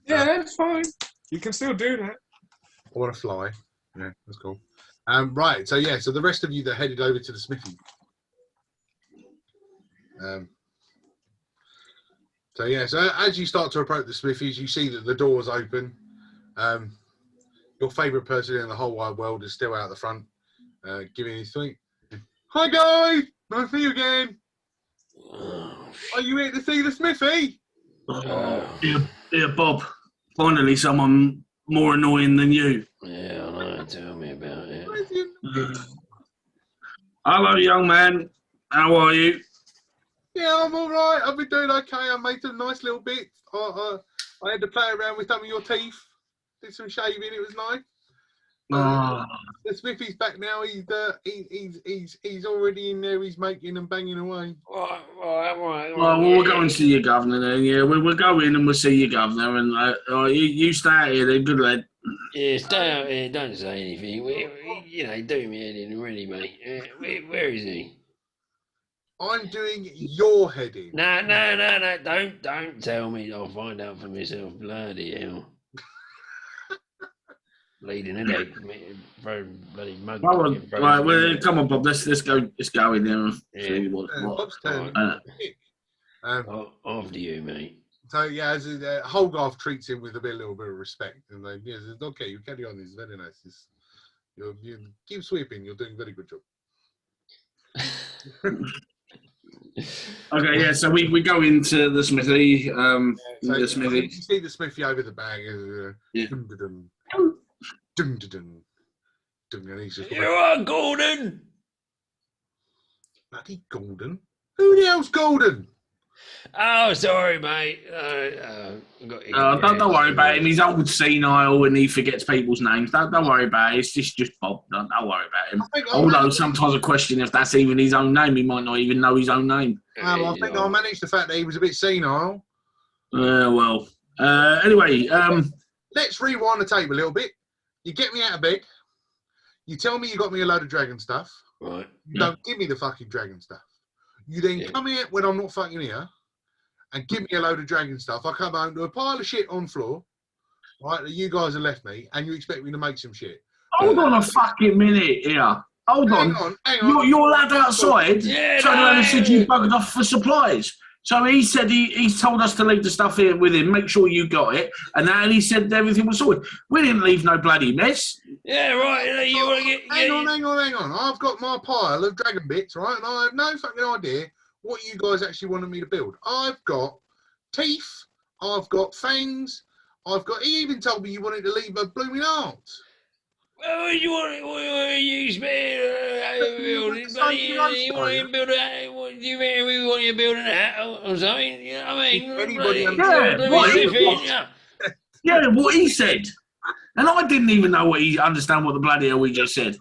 Yeah, it's fine. You can still do that. I want to fly. Yeah, that's cool. Right, so the rest of you that headed over to the smithy. So as you start to approach the smithies, you see that the doors open. Your favourite person in the whole wide world is still out the front, giving his tweet. Hi guys, nice to see you again. Are you here to see the smithy? Yeah, Bob. Finally, someone more annoying than you. Yeah, I know. Tell me about it. Hello, young man. How are you? Yeah, I'm all right. I've been doing okay. I made some nice little bits. I had to play around with some of your teeth. Did some shaving. It was nice. The smithy's back now. He's already in there. He's making and banging away. Right. Well, we'll go and see your governor then. Yeah, we'll go in and we'll see your governor. And you stay out here then. Good lad. Yeah, stay out here. Don't say anything. Do me head in already, mate. Where is he? I'm doing your head in. No. Don't tell me. I'll find out for myself. Bloody hell. Bleeding headache. Bloody mug. Right, well, come on, Bob. Let's go in there and see what. Bob's turn. After you, mate. So as Holgarth treats him with a little bit of respect, and says, "Okay, you carry on. This is very nice. You keep sweeping. You're doing a very good job." Okay, yeah. So we go into the smithy. You see the smithy over the bag. Dun, and he's just You are Gordon. Bloody Gordon. Who the hell's Gordon? Oh, sorry, mate. Don't worry about him. He's old, senile, and he forgets people's names. Don't worry about it. It's just Bob. Don't worry about him. Although sometimes I question if that's even his own name. He might not even know his own name. Well, I think I'll manage the fact that he was a bit senile. Anyway, let's rewind the tape a little bit. You get me out of bed. You tell me you got me a load of dragon stuff. Right. You don't give me the fucking dragon stuff. You then come here when I'm not fucking here and give me a load of dragon stuff. I come home to a pile of shit on the floor, right, that you guys have left me, and you expect me to make some shit. Hold on a fucking minute here. Hold on. Hang on. Your lad outside turned around and said you buggered off for supplies. So he said he's told us to leave the stuff here with him, make sure you got it, and then he said everything was sorted. We didn't leave no bloody mess. Yeah, right. You want to get... Hang on. I've got my pile of dragon bits, right, and I have no fucking idea what you guys actually wanted me to build. I've got teeth, I've got fangs, he even told me you wanted to leave a blooming heart. Well, you want to use me? You want to build a... Do you mean we want you building a hat or something? You know what I mean? Anybody Yeah, what he said. And I didn't even know understand what the bloody hell we just said.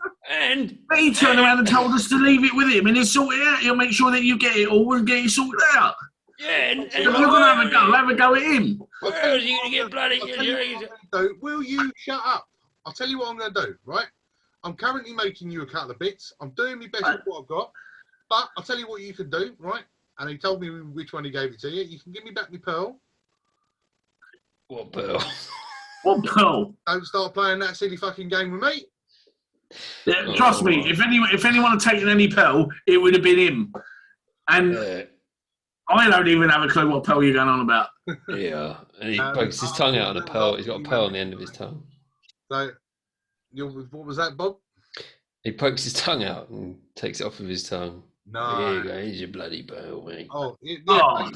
But he turned around and told us to leave it with him and he'll sort it out. He'll make sure that you get it all and get it sorted out. Yeah, and you're going to have a go at him. Where else are you going to get bloody... Will you shut up? I'll tell you what I'm going to do, right? I'm currently making you a couple of bits. I'm doing my best with what I've got. But I'll tell you what you can do, right? And he told me which one he gave it to you. You can give me back my pearl. What pearl? What pearl? Don't start playing that silly fucking game with me. Yeah, trust me, if anyone had taken any pearl, it would have been him. And I don't even have a clue what pearl you're going on about. Yeah, and he pokes his tongue out on a pearl. He's got a pearl on the end of his tongue. So, what was that, Bob? He pokes his tongue out and takes it off of his tongue. No. Here you go, here's your bloody pearl, mate.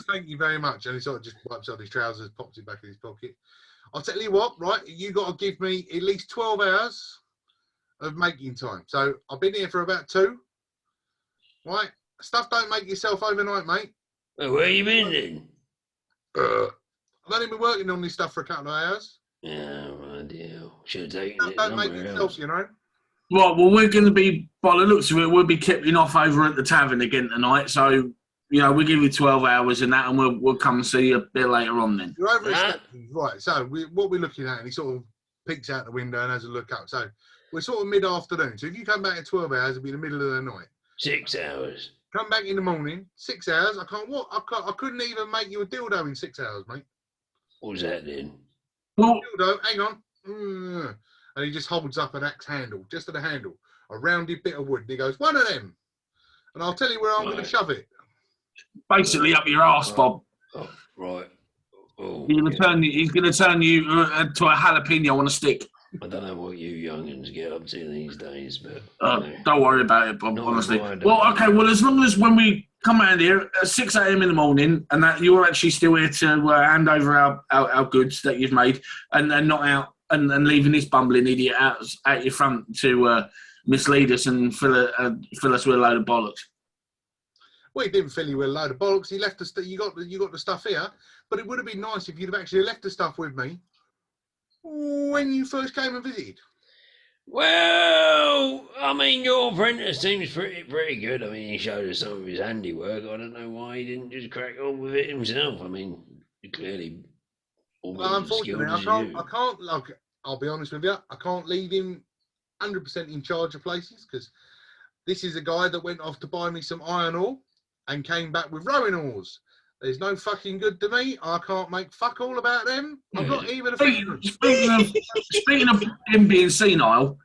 Thank you very much. And he sort of just wipes out his trousers, pops it back in his pocket. I'll tell you what, right? You got to give me at least 12 hours of making time. So I've been here for about 2. Right? Stuff don't make yourself overnight, mate. Well, where you been then? I've only been working on this stuff for a couple of hours. Yeah, right, dear. Should have taken Stuff it don't make somewhere yourself, else. you know. Right, well, we're going to be, by the looks of it, we'll be kicking off over at the tavern again tonight. So, we'll give you 12 hours and that, and we'll come and see you a bit later on then. You're over at Stephen's, right? So what we're looking at, and he sort of peeks out the window and has a look up. So we're sort of mid-afternoon. So if you come back at 12 hours, it'll be the middle of the night. 6 hours. Come back in the morning, 6 hours. I couldn't even make you a dildo in 6 hours, mate. What's that then? Well, Dildo, hang on. And he just holds up an axe handle, just at the handle, a rounded bit of wood. And he goes, one of them. And I'll tell you where I'm going to shove it. Basically up your arse, Bob. Oh, right. Oh, He's going to turn you to a jalapeno on a stick. I don't know what you youngins get up to these days, but... Don't worry about it, Bob, No, honestly. I don't. Well, okay, well, as long as when we come around here at 6 a.m. in the morning and that you're actually still here to hand over our goods that you've made and not out and leaving this bumbling idiot out your front to mislead us and fill us with a load of bollocks. Well, he didn't fill you with a load of bollocks. He left you got the stuff here, but it would have been nice if you'd have actually left the stuff with me when you first came and visited. Well, I mean, your apprentice seems pretty good. I mean, he showed us some of his handiwork. I don't know why he didn't just crack on with it himself. I mean, he clearly Well, unfortunately, I can't. Like, I'll be honest with you, I can't leave him 100% in charge of places because this is a guy that went off to buy me some iron ore and came back with rowing oars. There's no fucking good to me. I can't make fuck all about them. I'm not even a figure. Speaking of him being senile,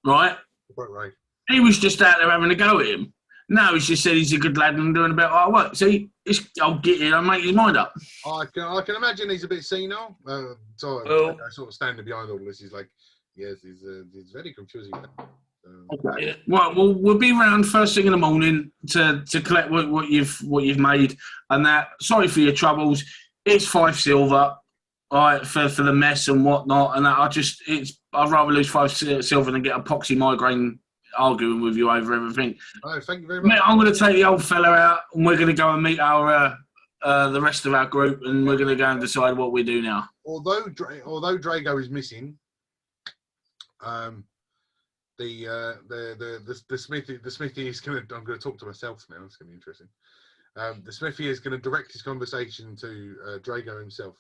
right? Right. He was just out there having a go at him. Now he's just said he's a good lad and doing about our work. See, I'll get it and make his mind up. I can imagine he's a bit senile. I sort of standing behind all this. He's like, yes, he's very confusing. Okay. Yeah. Well, we'll be around first thing in the morning to collect what you've made and that. Sorry for your troubles. It's 5 silver, all right, for the mess and whatnot. And that I'd rather lose 5 silver than get a poxy migraine arguing with you over everything. Oh, thank you very much. I'm going to take the old fella out and we're going to go and meet our the rest of our group and we're going to go and decide what we do now. Although Drago is missing, the Smithy is going to. I'm going to talk to myself now. It's going to be interesting. The Smithy is going to direct his conversation to Drago himself.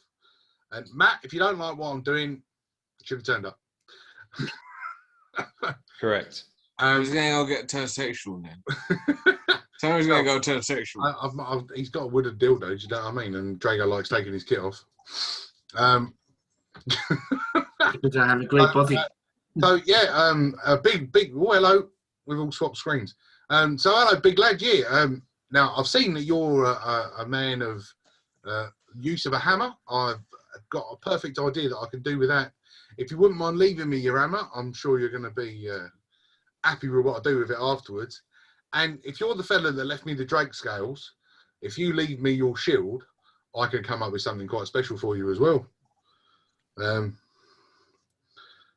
And Matt, if you don't like what I'm doing, you should have turned up. Correct. He's going to go get tersexual then. Someone's going to go tersexual. He's got a wooden dildo, do you know what I mean? And Drago likes taking his kit off. Because I have a great body. So yeah, a big. Oh, hello. We've all swapped screens. So hello, big lad. Yeah. Now I've seen that you're a man of use of a hammer. I've got a perfect idea that I can do with that. If you wouldn't mind leaving me your hammer, I'm sure you're going to be happy with what I do with it afterwards. And if you're the fella that left me the Drake scales, if you leave me your shield, I can come up with something quite special for you as well.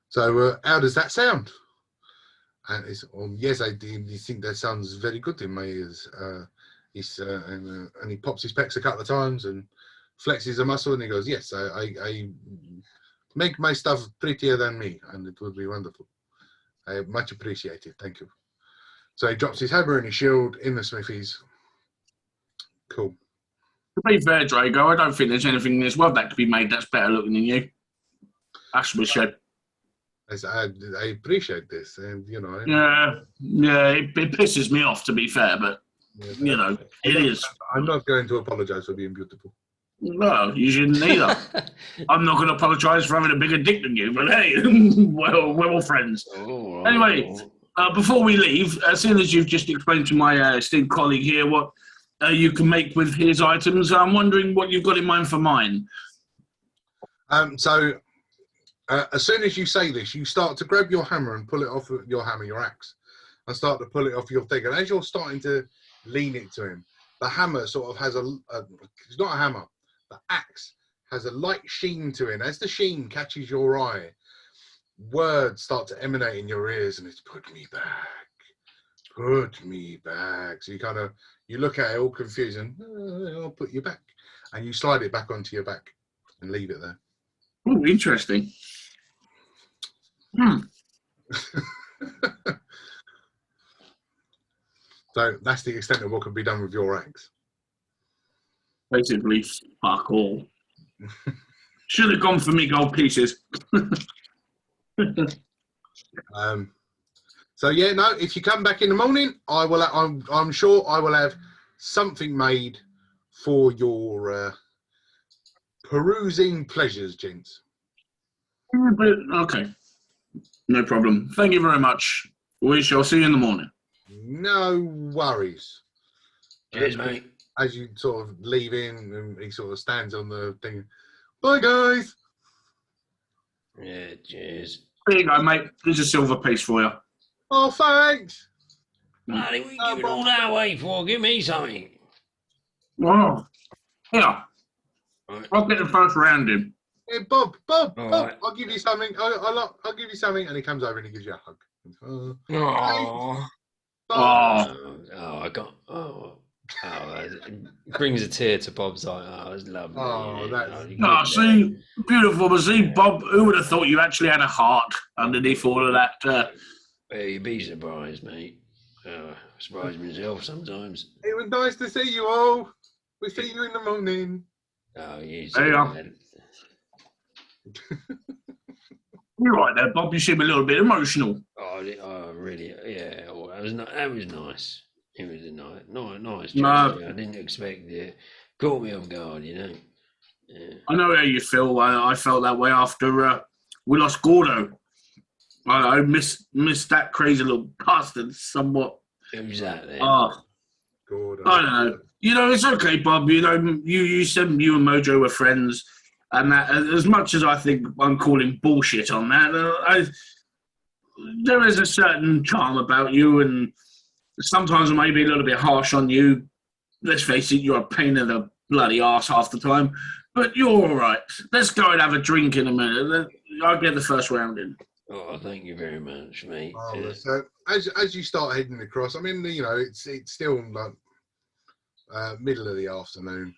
So how does that sound? And it's yes, I think that sounds very good in my ears. And he pops his pecs a couple of times and flexes a muscle, and he goes, yes, I make my stuff prettier than me, and it would be wonderful. I much appreciate it. Thank you. So he drops his hammer and his shield in the smithies. Cool. To be fair, Drago, I don't think there's anything in this world that could be made that's better looking than you. That's for sure. I appreciate this, and you know. Yeah, it pisses me off, to be fair, but you know, it is. I'm not going to apologise for being beautiful. No, you shouldn't either. I'm not going to apologise for having a bigger dick than you, but hey, well, we're all friends. Oh, Anyway, before we leave, as soon as you've just explained to my esteemed colleague here what you can make with his items, I'm wondering what you've got in mind for mine. So as soon as you say this, you start to grab your hammer and pull it off your hammer, your axe, and start to pull it off your thing. And as you're starting to lean it to him, the hammer sort of has it's not a hammer, the axe has a light sheen to it. As the sheen catches your eye, words start to emanate in your ears, and it's put me back. So you look at it all confused, and I'll put you back, and you slide it back onto your back and leave it there. Oh, interesting. So that's the extent of what can be done with your axe. Basically, fuck all. Should have gone for me gold pieces. So yeah, no. If you come back in the morning, I will. I'm sure I will have something made for your perusing pleasures, gents. Okay, no problem. Thank you very much. We shall see you in the morning. No worries. Cheers, mate. As you sort of leave in, and he sort of stands on the thing. Bye, guys. Yeah, cheers. There you go, mate. There's a silver piece for you. Oh, thanks. Bloody, we give it all that way for. Give me something. Oh, yeah. Right. I'll get the first round in. Hey, Bob, right. I'll give you something. I'll give you something, and he comes over and he gives you a hug. Aww. I got. It brings a tear to Bob's eye. Oh, it's lovely. Oh, Oh, see, beautiful. But see, Bob, who would have thought you actually had a heart underneath all of that? Well, you'd be surprised, mate. I surprise myself sometimes. It was nice to see you all. We'll see you in the morning. Oh, you There you are. You're right there, Bob. You seem a little bit emotional. Oh, really? Yeah. Well, that was nice. It was a nice. No. I didn't expect it. Caught me off guard, you know. Yeah. I know how you feel. I felt that way after we lost Gordo. I missed that crazy little bastard somewhat. Exactly. Good. I don't know. You know, it's okay, Bob. You know, you said you and Mojo were friends, and that, as much as I think I'm calling bullshit on that, there is a certain charm about you, and sometimes I may be a little bit harsh on you. Let's face it, you're a pain in the bloody arse half the time, but you're all right. Let's go and have a drink in a minute. I'll get the first round in. Oh, thank you very much, mate. So as you start heading across, I mean, you know, it's still like middle of the afternoon.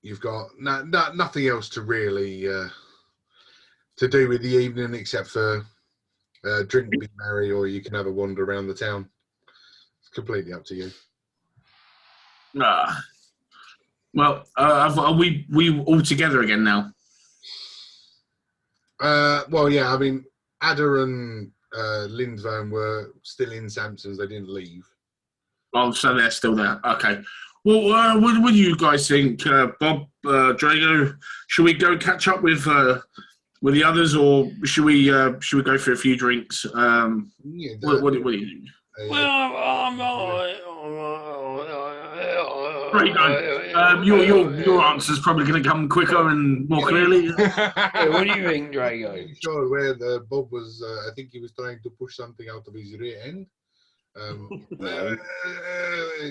You've got nothing else to really to do with the evening except for drink and be merry, or you can have a wander around the town. It's completely up to you. Well, are we all together again now? Well, yeah. I mean, Ada and Lindvern were still in Samson's. They didn't leave. Oh, so they're still there. Okay. Well, what do you guys think, Bob, Drago? Should we go catch up with the others, or should we go for a few drinks? Yeah, What do you think? Drago, your answer's probably going to come quicker and more clearly. What do you think, Drago? Sure, where Bob was, I think he was trying to push something out of his rear end.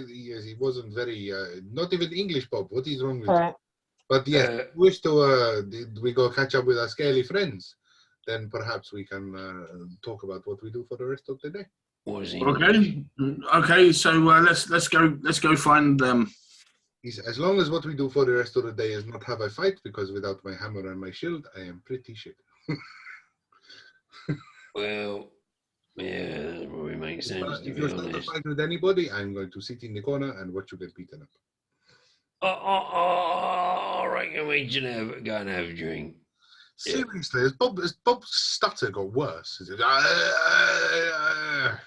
Yes, he wasn't very, not even English, Bob. What is wrong with you? But yeah, wish to we go catch up with our scaly friends, then perhaps we can talk about what we do for the rest of the day. Okay. So let's go find them. As long as what we do for the rest of the day is not have a fight, because without my hammer and my shield, I am pretty shit. Well, yeah, that probably makes sense, to If be you're not to honest. fight with anybody, I'm going to sit in the corner and watch you get beaten up. I reckon we should go and have a drink. Seriously, has Bob's stutter got worse? Is it?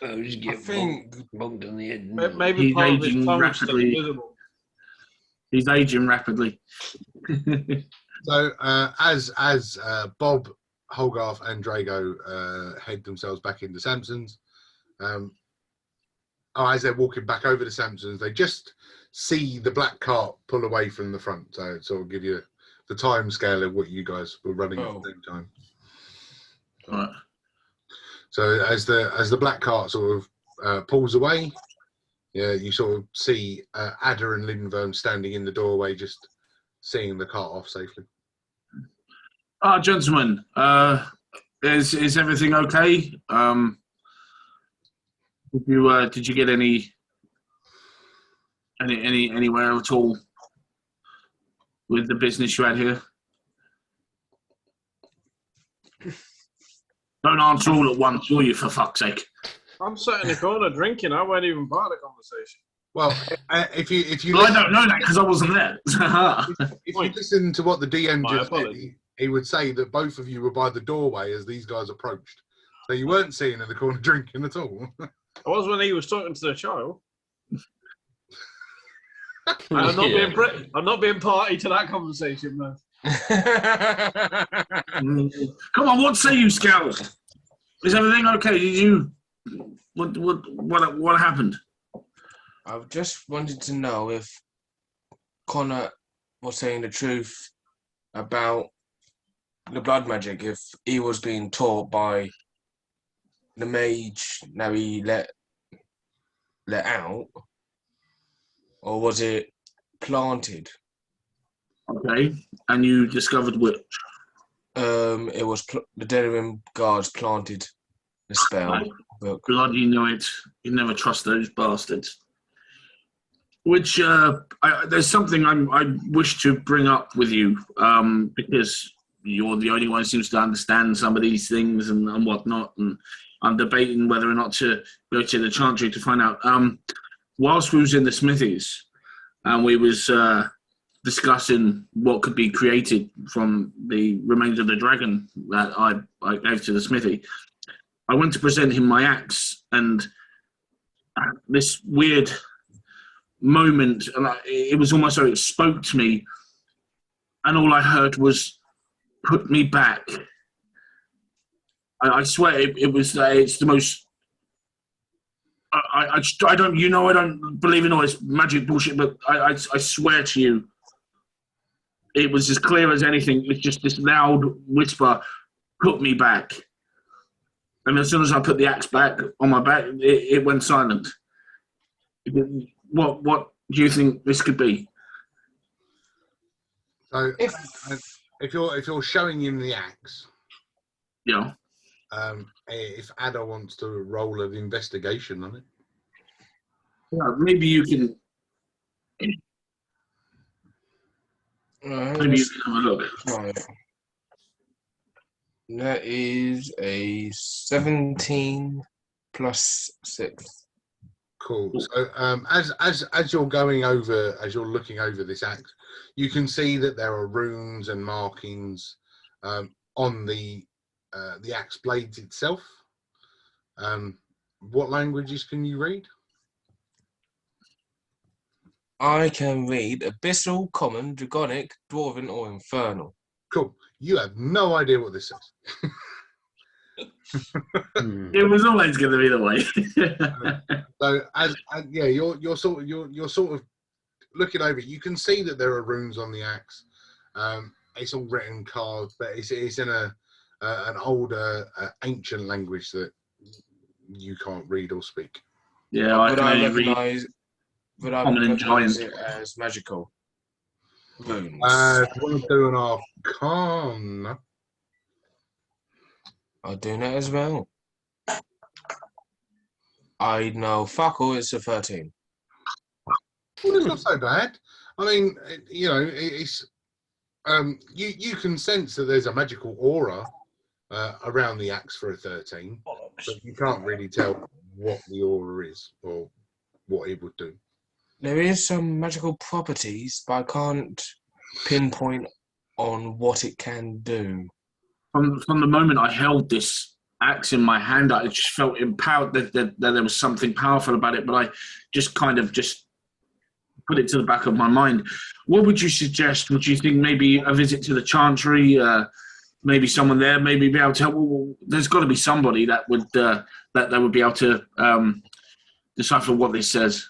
Well, just get bonked on the head. Maybe He's part of his aging tongue is still rapidly. invisible. He's aging rapidly. So as Bob, Hogarth, and Drago head themselves back into Samson's, as they're walking back over to Samson's, they just see the black cart pull away from the front. So it sort of give you the time scale of what you guys were running at the same time. Right. So as the black cart sort of pulls away, yeah, you sort of see Ada and Lindvern standing in the doorway, just seeing the cart off safely. Gentlemen, is everything okay? Did you get anywhere at all with the business you had here? Don't answer all at once, will you, for fuck's sake? I'm sat in the corner drinking. I wasn't even part of the conversation. Well, if you Well, I don't know that because I wasn't there. if you listen to what the DM My just said, apologies. he would say that both of you were by the doorway as these guys approached. So you weren't seen in the corner drinking at all. I was when he was talking to the child. I'm not being party to that conversation, man. Come on, what say you, Scout? Is everything okay? Did you? What happened? I just wanted to know if Connor was saying the truth about the blood magic, if he was being taught by the mage now he let out, or was it planted? Okay, and you discovered which? It was the Derrim guards planted the spell. But Bloody know it. You never trust those bastards. Which there's something I wish to bring up with you, because you're the only one who seems to understand some of these things and whatnot, and I'm debating whether or not to go to the Chantry to find out. Whilst we was in the Smithies, and we was discussing what could be created from the remains of the dragon that I gave to the Smithy, I went to present him my axe, and this weird moment, and it was almost like it spoke to me, and all I heard was, "Put me back." I swear it was. It's the most. I don't. You know, I don't believe in all this magic bullshit, but I swear to you, it was as clear as anything. It's just this loud whisper, "Put me back." And as soon as I put the axe back on my back, it went silent. What do you think this could be? So if you're showing him the axe, Yeah. if Ada wants to roll an investigation on it, Maybe you can. Maybe you can have a look. right. That is a 17 plus 6. cool. So as you're looking over this axe, you can see that there are runes and markings on the the axe blades itself. What languages can you read? I can read Abyssal, Common, Draconic, Dwarven, or Infernal. Cool. You have no idea what this says. It was always going to be the way. So, yeah, you're sort of looking over it. You can see that there are runes on the axe. It's all written carved, but it's in an older, ancient language that you can't read or speak. Yeah, I Would can I only read recognise? Would I Common and recognise Giant. it as magical runes? Want to do an Arcana? I'll do that as well. I know fuck all. It's a 13. Well, it's not so bad. I mean, you know, it's you can sense that there's a magical aura around the axe for a 13, but you can't really tell what the aura is or what it would do. There is some magical properties, but I can't pinpoint on what it can do. From the moment I held this axe in my hand, I just felt empowered that there was something powerful about it, but I just kind of just put it to the back of my mind. What would you suggest? Would you think maybe a visit to the Chantry, maybe someone there, maybe be able to help? Well, there's got to be somebody that would be able to decipher what this says.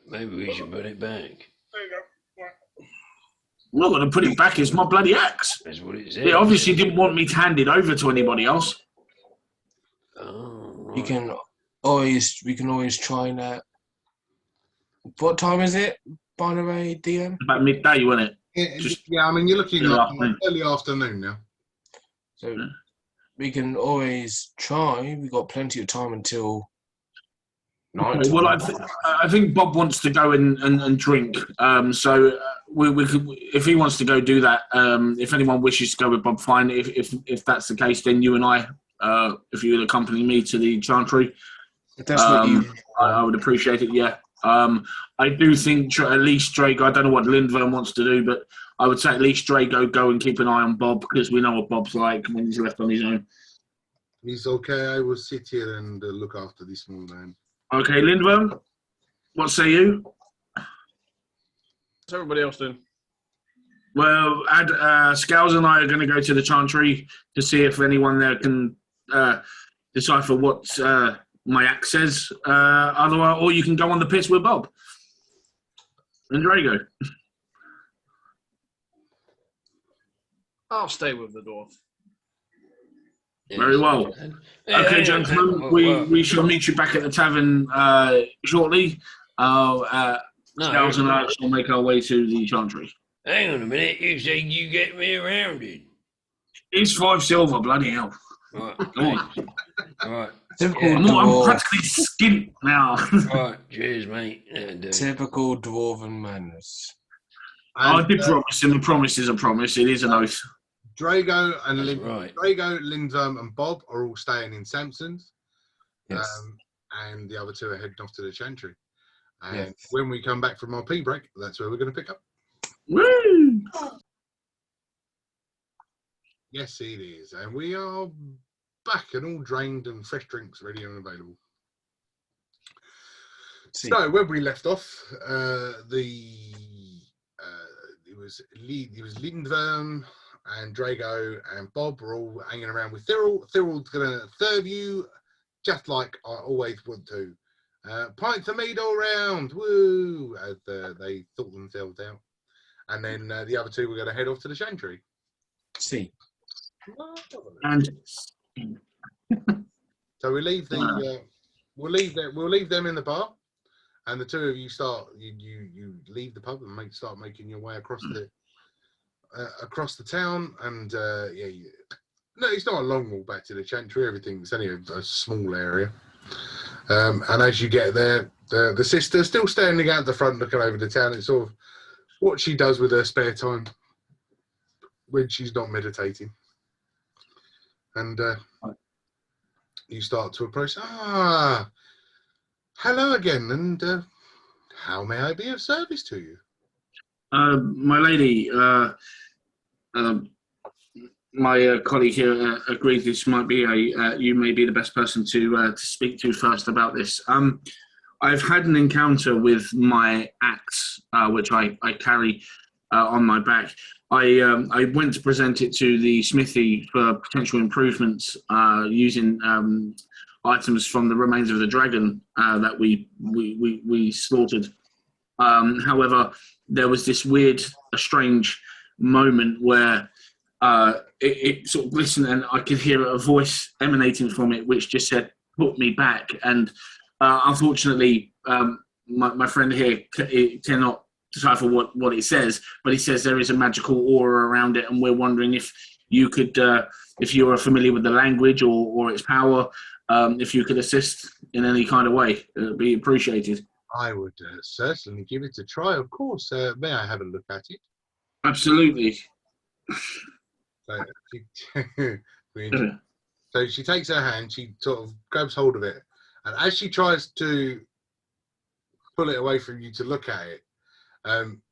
Maybe we should put it back. I'm not going to put it back. It's my bloody axe. That's what it says. They obviously didn't want me to hand it over to anybody else. Oh, right. We can always try that. What time is it, by the way, DM? About midday, wasn't it? Yeah, I mean, you're looking at afternoon. early afternoon now. So we can always try. We've got plenty of time until night. Okay, well, I think Bob wants to go and drink. So we could, if he wants to go do that, if anyone wishes to go with Bob, fine. If that's the case, then you and I, if you would accompany me to the Chantry, If that's what you... I would appreciate it. Yeah. I do think at least Drago, I don't know what Lindvern wants to do, but I would say at least Drago go and keep an eye on Bob, because we know what Bob's like when he's left on his own. He's okay. I will sit here and look after this small man. Okay, Lindvern, what say you? What's everybody else doing? Well, Scowls and I are going to go to the Chantry to see if anyone there can decipher what my axe says. Otherwise, or you can go on the piss with Bob and Drago. I'll stay with the dwarf. Very well. Okay, gentlemen, we shall meet you back at the tavern shortly. Scowls and I shall make our way to the Chantry. Hang on a minute. You said you get me around it. It's 5 silver, bloody hell. Right. Go on. All right. I'm practically skint now. All right. Cheers, mate. And, Typical dwarven manners. I did promise, and the promise is a promise. It is an oath. Drago and right. Lindworm and Bob are all staying in Sampson's. Yes. And the other two are heading off to the Chantry. And Yes. when we come back from our pee break, that's where we're going to pick up. Woo! Yes, it is. And we are back and all drained and fresh drinks ready and available. So where we left off, it was Lindworm and Drago and Bob were all hanging around with Thyril. Thyril's going to serve you just like I always would to. Pints of mead all round, woo! As they thought themselves out. And then the other two were going to head off to the Chantry. See. And So we leave we'll leave them in the bar, and the two of you you leave the pub and start making your way across the town. And no, it's not a long walk back to the Chantry. Everything's only a small area. And as you get there, the sister's still standing out the front looking over the town. It's sort of what she does with her spare time when she's not meditating. And you start to approach. Hello again. And how may I be of service to you? my lady, my colleague here agreed this might be you may be the best person to speak to first about this. I've had an encounter with my axe, which I carry on my back. I went to present it to the Smithy for potential improvements using items from the remains of the dragon that we slaughtered. However, there was this weird, strange moment where it sort of glistened, and I could hear a voice emanating from it, which just said, "Put me back." And unfortunately, my friend here cannot decipher what it says, but he says there is a magical aura around it, and we're wondering if you could, if you are familiar with the language or its power, if you could assist in any kind of way, it'd be appreciated. I would certainly give it a try, of course. May I have a look at it? Absolutely. So she takes her hand, she sort of grabs hold of it, and as she tries to pull it away from you to look at it,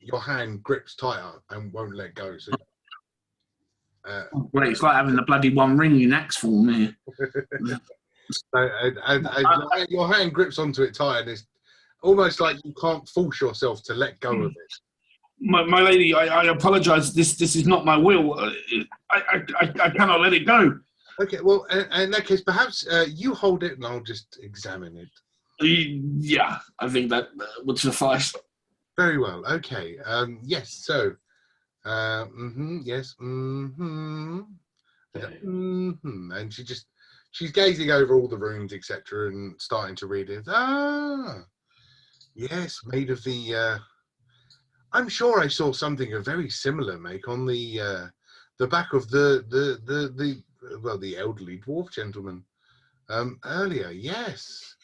your hand grips tighter and won't let go. So, Great, it's like having the bloody One Ring in axe form here. Your hand grips onto it tight, and it's almost like you can't force yourself to let go of it. My lady, I apologise. This is not my will. I cannot let it go. Okay, well, in that case, perhaps you hold it and I'll just examine it. Yeah, I think that would suffice. Very well. Okay. Yes. So. Yes. And she's gazing over all the rooms, etc., and starting to read it. Yes, made of the. I'm sure I saw something a very similar make on the back of the elderly dwarf gentleman earlier. Yes,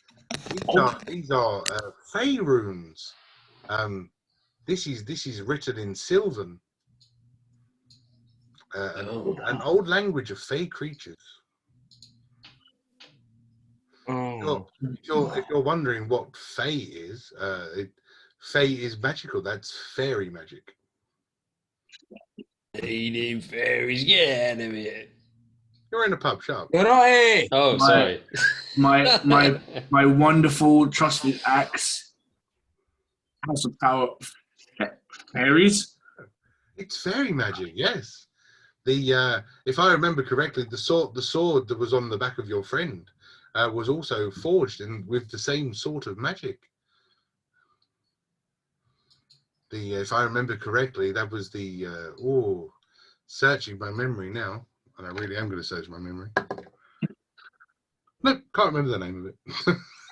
these are Fey runes. This is written in Sylvan, an old language of Fey creatures. If you're wondering what Fey is, Fey is magical. That's fairy magic. Eating fairies, get out of here. You're in a pub shop. Oh, sorry. My wonderful trusted axe has the power of fairies. It's fairy magic, yes. The if I remember correctly, the sword that was on the back of your friend was also forged with the same sort of magic. If I remember correctly, that was the searching my memory now, and I really am going to search my memory. No, can't remember the name of it.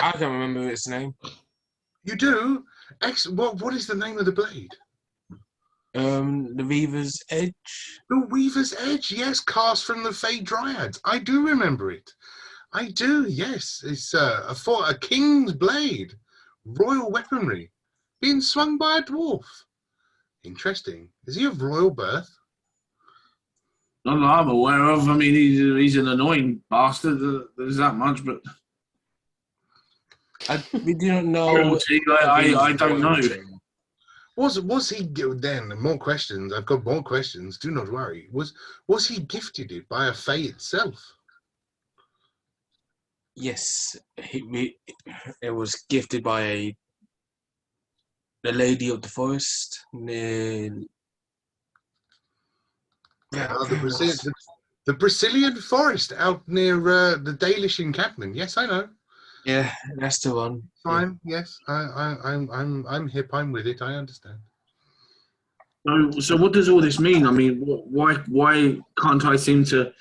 I can't remember its name. You do? What is the name of the blade? The Weaver's Edge. The Weaver's Edge, yes, cast from the Fey Dryads. I do remember it. I do, yes. It's a king's blade, royal weaponry, being swung by a dwarf. Interesting. Is he of royal birth? Not that I'm aware of. I mean, he's an annoying bastard. There's that much, but we do not know. I don't know. Was he then? More questions. I've got more questions. Do not worry. Was he gifted it by a Fey itself? Yes, it was gifted by the Lady of the Forest. The Brazilian forest out near the Dalish encampment. Yes, I know. Yeah, that's the one. Fine. Yeah. Yes, I'm hip. I'm with it. I understand. So what does all this mean? I mean, why can't I seem to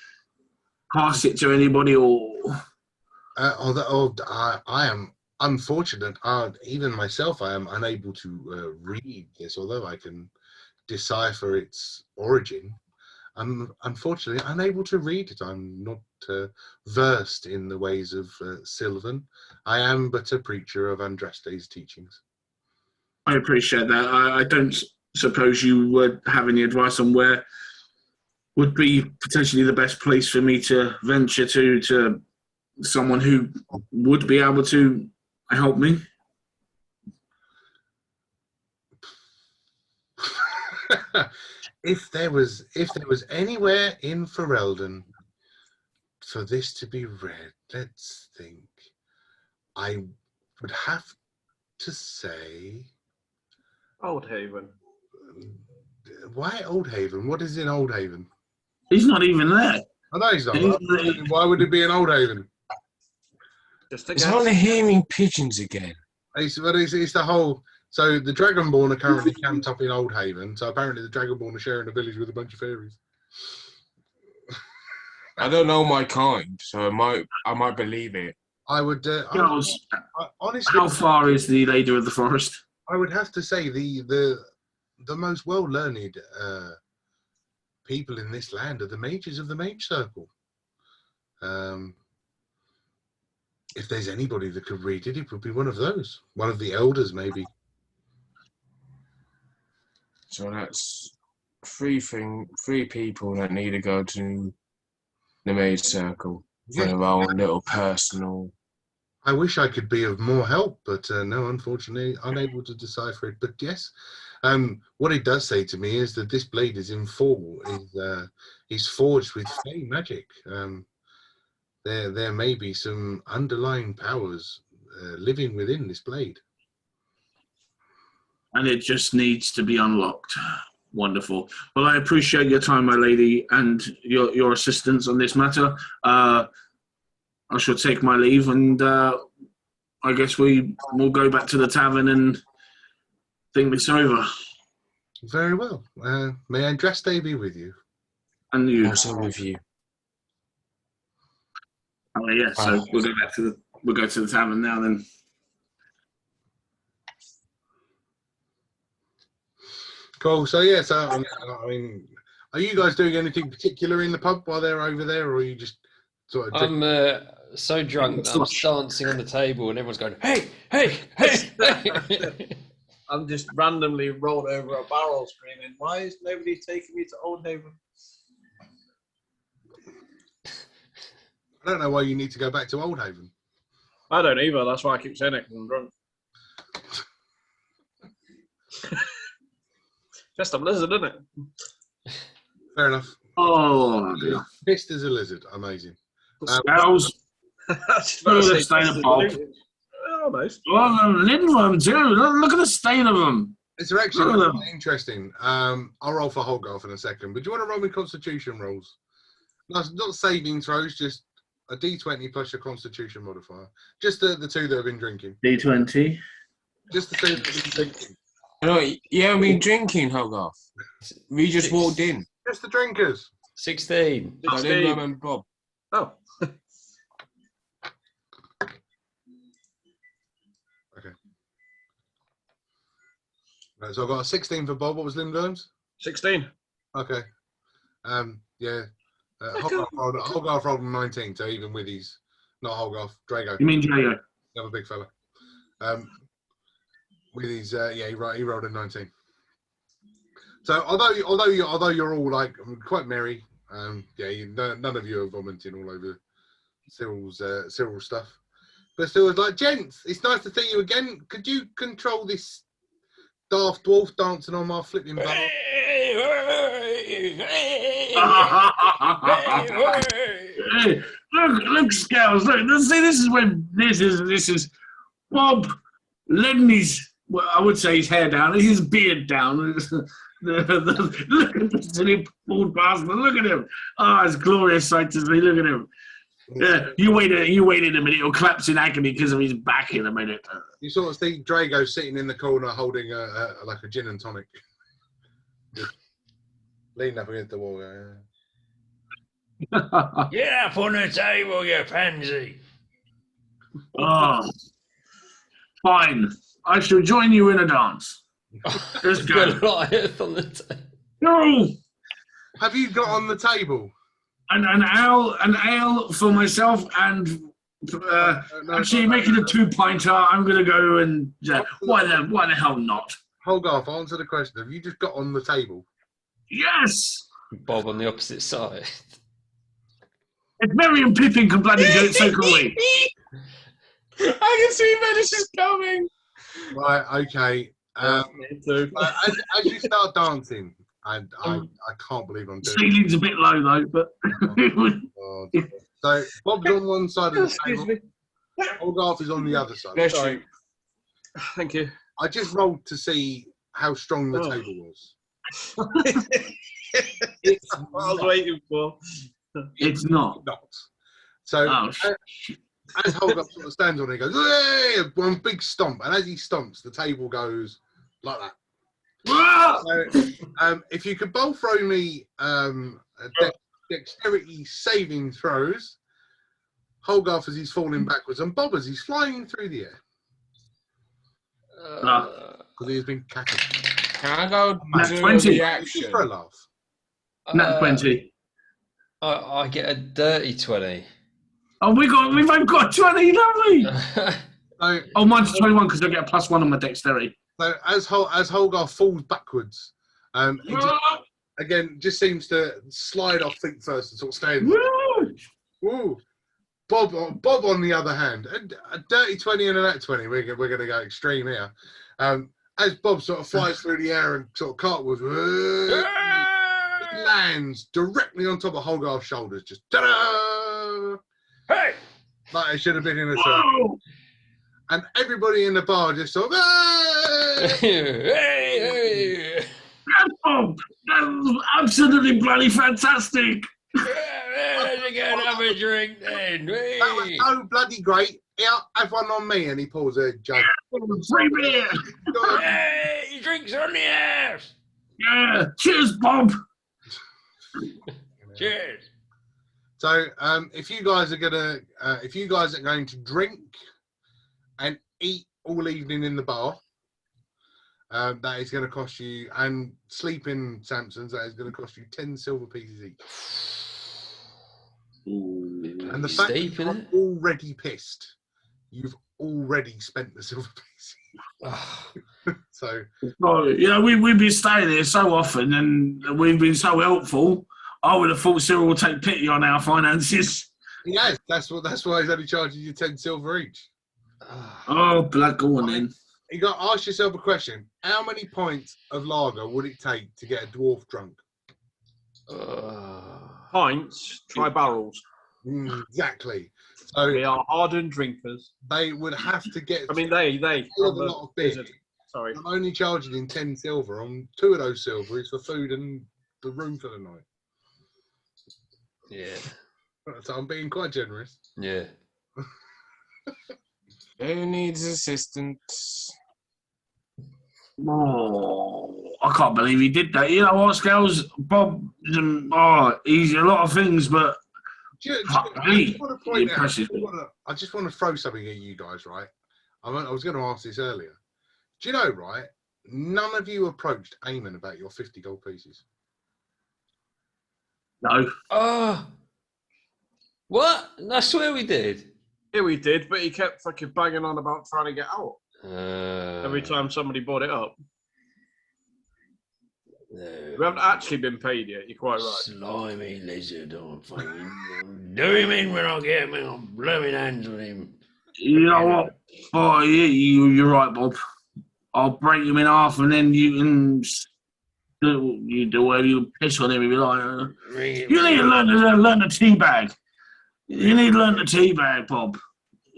pass it to anybody? Or I am unfortunate. Even myself, I am unable to read this, although I can decipher its origin. I'm unfortunately unable to read it. I'm not versed in the ways of Sylvan. I am but a preacher of Andraste's teachings. I appreciate that. I don't suppose you would have any advice on where would be potentially the best place for me to venture to someone who would be able to help me? if there was anywhere in Ferelden for this to be read, let's think. I would have to say, Oldhaven. why Oldhaven? What is in Oldhaven? He's not even there. I know he's not. Why would it be in Oldhaven? Just a It's guess. only hearing pigeons again. It's the whole. So the Dragonborn are currently camped up in Oldhaven. So apparently the Dragonborn are sharing a village with a bunch of fairies. I don't know my kind, so I might believe it. I would. Charles, Honestly, how far is the Lady of the Forest? I would have to say the most well-learned people in this land are the mages of the Mage Circle. If there's anybody that could read it, it would be one of those. One of the elders, maybe. So that's three people that need to go to the Mage Circle for their own little personal. I wish I could be of more help, but no, unfortunately, unable to decipher it. But yes, what it does say to me is that this blade is is forged with fey magic. There may be some underlying powers living within this blade. And it just needs to be unlocked. Wonderful. Well, I appreciate your time, my lady, and your assistance on this matter. I shall take my leave, and I guess we will go back to the tavern and think this over. Very well. May Andraste be with you. And you. Also with you. Oh, yeah, so we'll go to the tavern now then. Cool. So yeah. So I mean, are you guys doing anything particular in the pub while they're over there, or are you just sort of? I'm so drunk that I'm dancing on the table and everyone's going, hey, hey, hey, hey. I'm just randomly rolled over a barrel screaming, why is nobody taking me to Oldhaven? I don't know why you need to go back to Oldhaven. I don't either. That's why I keep saying it, because I'm drunk. Just a lizard, isn't it? Fair enough. Oh, dear. Pissed as a lizard. Amazing. Smells. The stain of Bob. Almost. Oh, the lindworm too. Look at the stain of them. It's actually quite interesting. I'll roll for Holgarth in a second, but do you want to roll me Constitution rolls? No, not saving throws, just a D20 plus your Constitution modifier. Just the two that have been drinking. D20. Just the two that have been drinking. No, you haven't been drinking, Hogarth. We just walked in. Just the drinkers. 16. I didn't remember Bob. Oh. Okay. Right, so I've got a 16 for Bob. What was Lindworm's? 16. Okay. Yeah. Holgarth rolled a 19, so even with his, not Holgarth, Drago. You mean Drago? Another big fella. With his, he rolled a 19. So although you're all like quite merry, none of you are vomiting all over Cyril's stuff. But still, it's like, gents, it's nice to see you again. Could you control this daft dwarf dancing on my flipping barrel? Hey, look, Scales, look. See, this is Bob letting his, well, I would say his hair down, his beard down. Look at this silly bald bastard. Look at him. Oh, it's a glorious sight to see. Look at him. Yeah, you wait a minute. He'll collapse in agony because of his back in a minute. You sort of see Drago sitting in the corner holding like a gin and tonic. Just leaning up against the wall. Get up on the table, you pansy. Oh, fine. I shall join you in a dance. Let's go. Goliath on the table. No. Have you got on the table? An ale for myself, and actually making a 2-pinter. I'm going to go and why the hell not? Holgarth, answer the question. Have you just got on the table? Yes. Bob on the opposite side. If Merry and Pippin can bloody do it, so can we. I can see where this is going. Right. Okay. As you start dancing, And I can't believe I'm doing Ceiling's a bit low though, but it. So Bob's on one side of the Excuse table. me. Hogarth is on the other side. Bless Sorry. you. Thank you. I just rolled to see how strong the table was. It's what I was waiting for. it's not. Not. So Oh, as Hogarth sort of stands on it, he goes, "Hey!" One big stomp, and as he stomps, the table goes like that. So, if you could both throw me dexterity saving throws, Hogarth as he's falling backwards, and Bob as he's flying through the air because he has been catching. Can I go Nat do 20. a reaction? Just for a laugh. Nat 20. I get a dirty 20. Oh, we've both got 20, lovely. So, Oh, mine's 21 because I get a +1 on my dexterity. so as Hogarth falls backwards, he just seems to slide off feet first and sort of stay in. Woo. Bob on the other hand, a dirty 20 and a nat 20. We're going to go extreme here. As Bob sort of flies through the air and sort of cartwheels, he lands directly on top of Hogarth's shoulders. Just ta-da! Hey! Like it should have been in a circle. And everybody in the bar just sort of, Hey! Bob, that's absolutely bloody fantastic. Let's go and have a drink then. that was so bloody great. Yeah, have one on me. And he pulls a jug. Free beer. Hey, drinks on the house. Yeah. Cheers, Bob. Cheers. So, if you guys are going to drink and eat all evening in the bar, that is going to cost you, and sleep in Samson's, that is going to cost you 10 silver pieces each. And the fact that Steep, you're innit? already pissed, you've already spent the silver pieces. So, Oh, you know, we've been staying here so often and we've been so helpful. I would have thought Cyril would take pity on our finances. yeah, that's why he's only charging you 10 silver each. Oh, blood, go on then. You got to ask yourself a question. How many pints of lager would it take to get a dwarf drunk? Pints, try barrels. Exactly. So They are hardened drinkers. they would have to get I mean, they. a lot of beer. Sorry. I'm only charging in 10 silver. On 2 of those silver is for food and the room for the night. Yeah. So I'm being quite generous. Yeah. Who needs assistance? Oh, I can't believe he did that. You know what, Scales? Bob, he's a lot of things, but I just want to throw something at you guys, right? I was going to ask this earlier. Do you know, right? None of you approached Eamon about your 50 gold pieces. no. What? I swear we did. Yeah, we did, but he kept fucking banging on about trying to get out every Uh, time somebody brought it up. no. We haven't actually been paid yet. You're quite right. Slimy lizard. I'll do him in when I get him and I'll blow my hands on him. You know what? Oh, yeah, you're right, Bob. I'll break him in half and then you can do whatever you piss on him if you like. You need to learn to teabag. You need to learn to teabag, Bob.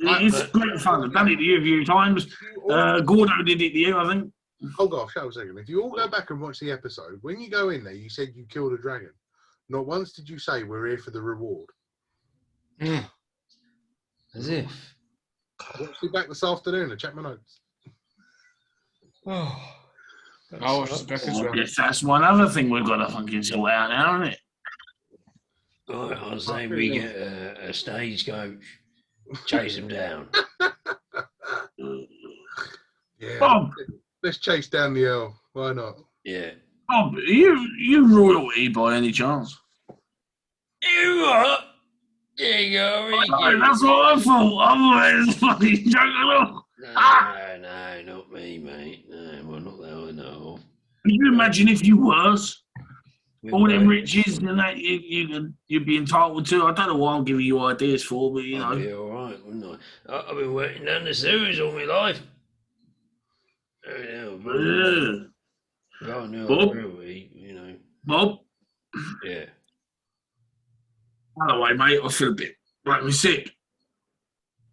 It's great fun. I've done it to you a few times. Gordo did it to you, I think. Oh gosh, hold a second. If you all go back and watch the episode, when you go in there, you said you killed a dragon. Not once did you say we're here for the reward. As if. Watch me back this afternoon and check my notes. Oh. I'll watch this back as well. Yes, that's one other thing we've got to fucking sort out now, isn't it? Right, I'll say we get a stagecoach, chase him down. Yeah. Bob, Let's chase down the Earl. Why not? Yeah. Bob, are you royalty by any chance? You what? There you go. Oh, that's what I thought. Otherwise, fucking joking. No, not me, mate. No, well, not that I know of. Can you imagine if you was? All them riches and that you'd be entitled to. I don't know what I'm giving you ideas for, but you know. I'd be all right, wouldn't I? I've been working down the sewers all my life. Oh, yeah, Yeah. God, no, Bob? really, you know. Bob. Yeah. By the way, mate, I feel a bit like we're sick.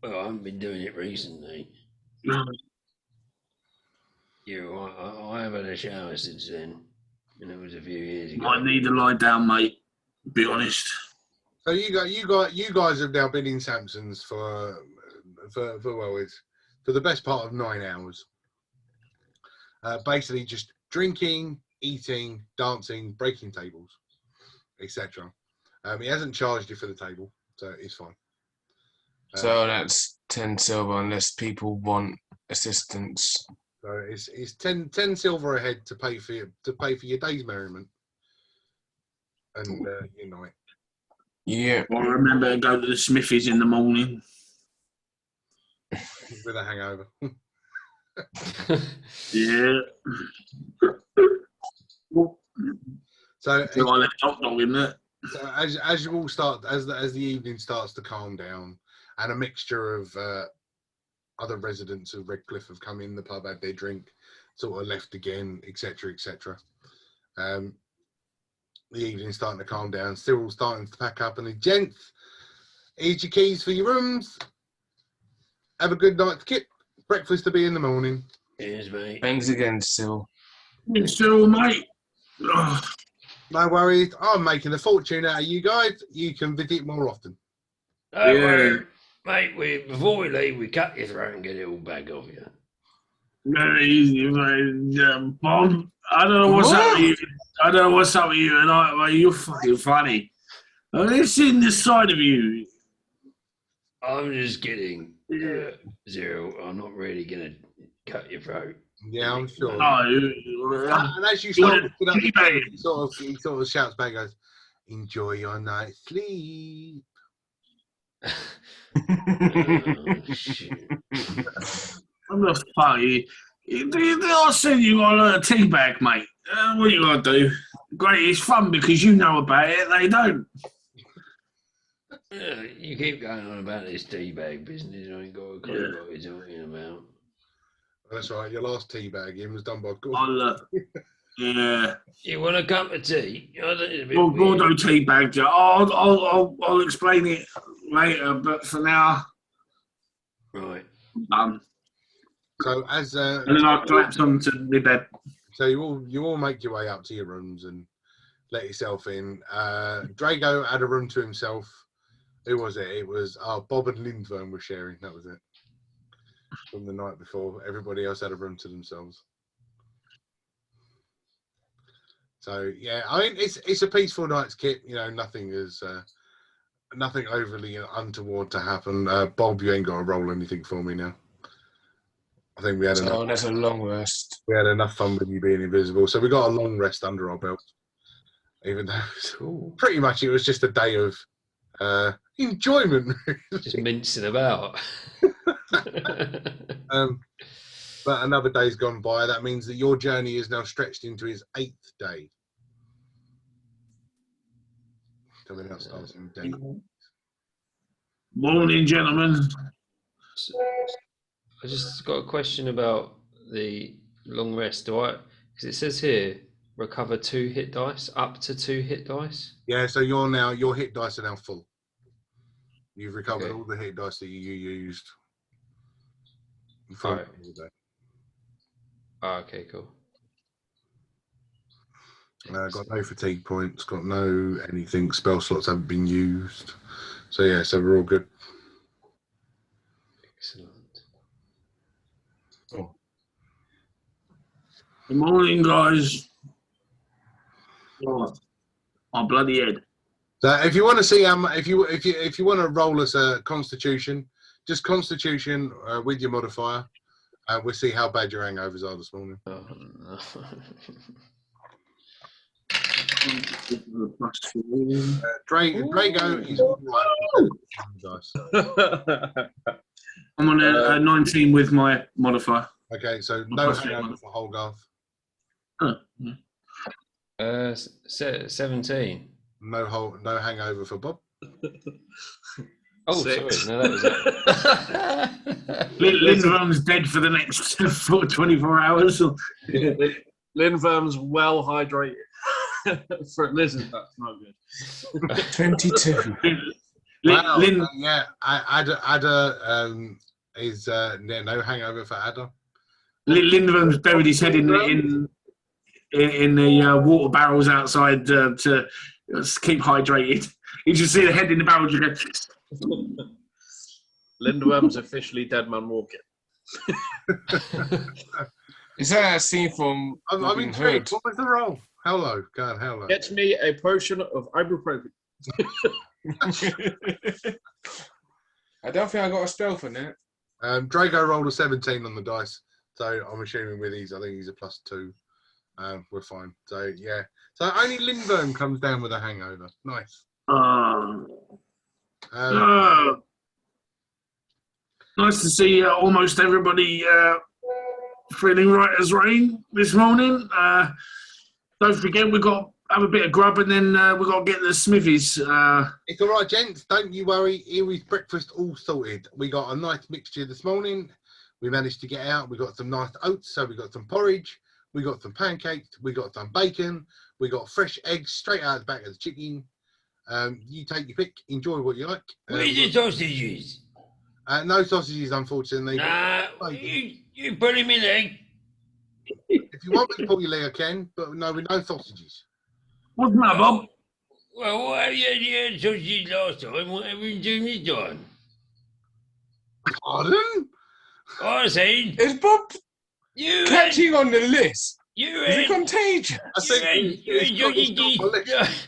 Well, I haven't been doing it recently. Yeah, I have had a shower since then, and it was a few years ago. Might need to lie down, mate. Be honest. So you guys have now been in Samson's for the best part of 9 hours. Basically, just drinking, eating, dancing, breaking tables, etc. He hasn't charged you for the table, so it's fine. So that's 10 silver unless people want assistance. So it's 10 silver ahead to pay for your day's merriment and your night. Yeah. I remember to go to the Smithy's in the morning. With a hangover. Yeah. So I left hot dog in there. So as you all start, as the evening starts to calm down, and a mixture of other residents of Redcliffe have come in the pub, had their drink, sort of left again, etc., etc. The evening's starting to calm down. Cyril's starting to pack up, and the gents, here's your keys for your rooms. Have a good night, Kip. Breakfast to be in the morning. Cheers, mate. Thanks again, Sil. It's still, mate. Oh, No worries. I'm making a fortune out of you guys. You can visit more often. Don't Yeah. worry, mate. Before we leave, we cut your throat and get it all back off you. very easy, mate. Bob, I don't know what's up with you. I don't know what's up with you, and mate, you're fucking funny. Let's see this side of you. I'm just kidding. Zero, I'm not really going to cut your throat. Yeah, I'm sure. Oh, And as you start looking up, teabag. he sort of shouts back, goes, "Enjoy your night's sleep." Oh, shit. I'm the fuck I said you got to learn a teabag, mate. What you got to do? Great, it's fun because you know about it. They don't. You keep going on about this teabag business. I ain't got a clue what you're talking about. That's right. Your last teabagging was done by I'll, yeah. You want a cup of tea? I think it's a bit Well, weird. Gordo teabagged you. I'll explain it later, but for now, Right. done. So as And then I collapsed onto my bed. so you all make your way up to your rooms and let yourself in. Drago had a room to himself. Who was it? It was Bob and Lindvern were sharing. That was it. From the night before, everybody else had a room to themselves. So yeah, I mean it's a peaceful night's kit. You know, nothing overly untoward to happen. Bob, you ain't got to roll anything for me now. I think we had enough. That's a long rest. We had enough fun with you being invisible, so we got a long rest under our belt. Even though pretty much it was just a day of enjoyment. Just mincing about. But another day's gone by. That means that your journey is now stretched into his 8th day. Coming out starts in day. Morning, gentlemen. I just got a question about the long rest. Because it says here, recover 2 hit dice, up to 2 hit dice. Yeah, so your hit dice are now full. You've recovered Okay. all the hit dice that you used. Alright. Oh, okay, cool. Got no fatigue points, got no anything. Spell slots haven't been used. So yeah, so we're all good. Excellent. Good morning, guys. Oh, my bloody head. So if you want to see if you want to roll us a Constitution, just Constitution with your modifier. We'll see how bad your hangovers are this morning. Oh, no. Drago is all right. I'm on a 19 with my modifier. Okay, so no hangover for Holgarth. Huh. 17. No hangover for Bob. Oh, 6. sorry. No, that was it. Lindworm's dead for the next 24 hours. Lindworm's well hydrated. For a lizard, that's no good. 22. Wow. Lynn, Yeah, Adder is no hangover for Adder. Lindworm's buried his head in the water barrels outside to keep hydrated. You just see the head in the barrel. You go. Lindworm's officially dead man walking. Is that a scene from I'm Robin intrigued. Hood? What was the role? Hello, God, hello. Get me a potion of ibuprofen. I don't think I got a spell for that. Drago rolled a 17 on the dice, so I'm assuming with these, I think he's a +2. We're fine. So yeah. So only Lindworm comes down with a hangover. Nice. Nice to see almost everybody feeling right as rain this morning. Don't forget, we've got to have a bit of grub and then we've got to get the Smithies. It's all right, gents. Don't you worry. Here is breakfast all sorted. We got a nice mixture this morning. We managed to get out. We got some nice oats. So we got some porridge. We got some pancakes. We got some bacon. We got fresh eggs straight out of the back of the chicken. You take your pick. Enjoy what you like. Where's the sausages? No sausages, unfortunately. Nah, you put him in egg. If you want me to pull your leg, I can. But no, with no sausages. What's the matter, Bob? Well, what have you had sausages last time? What have you doing this time? Pardon? I said, Is Bob you catching on the list? You Is it had, contagious? I think it's got my list.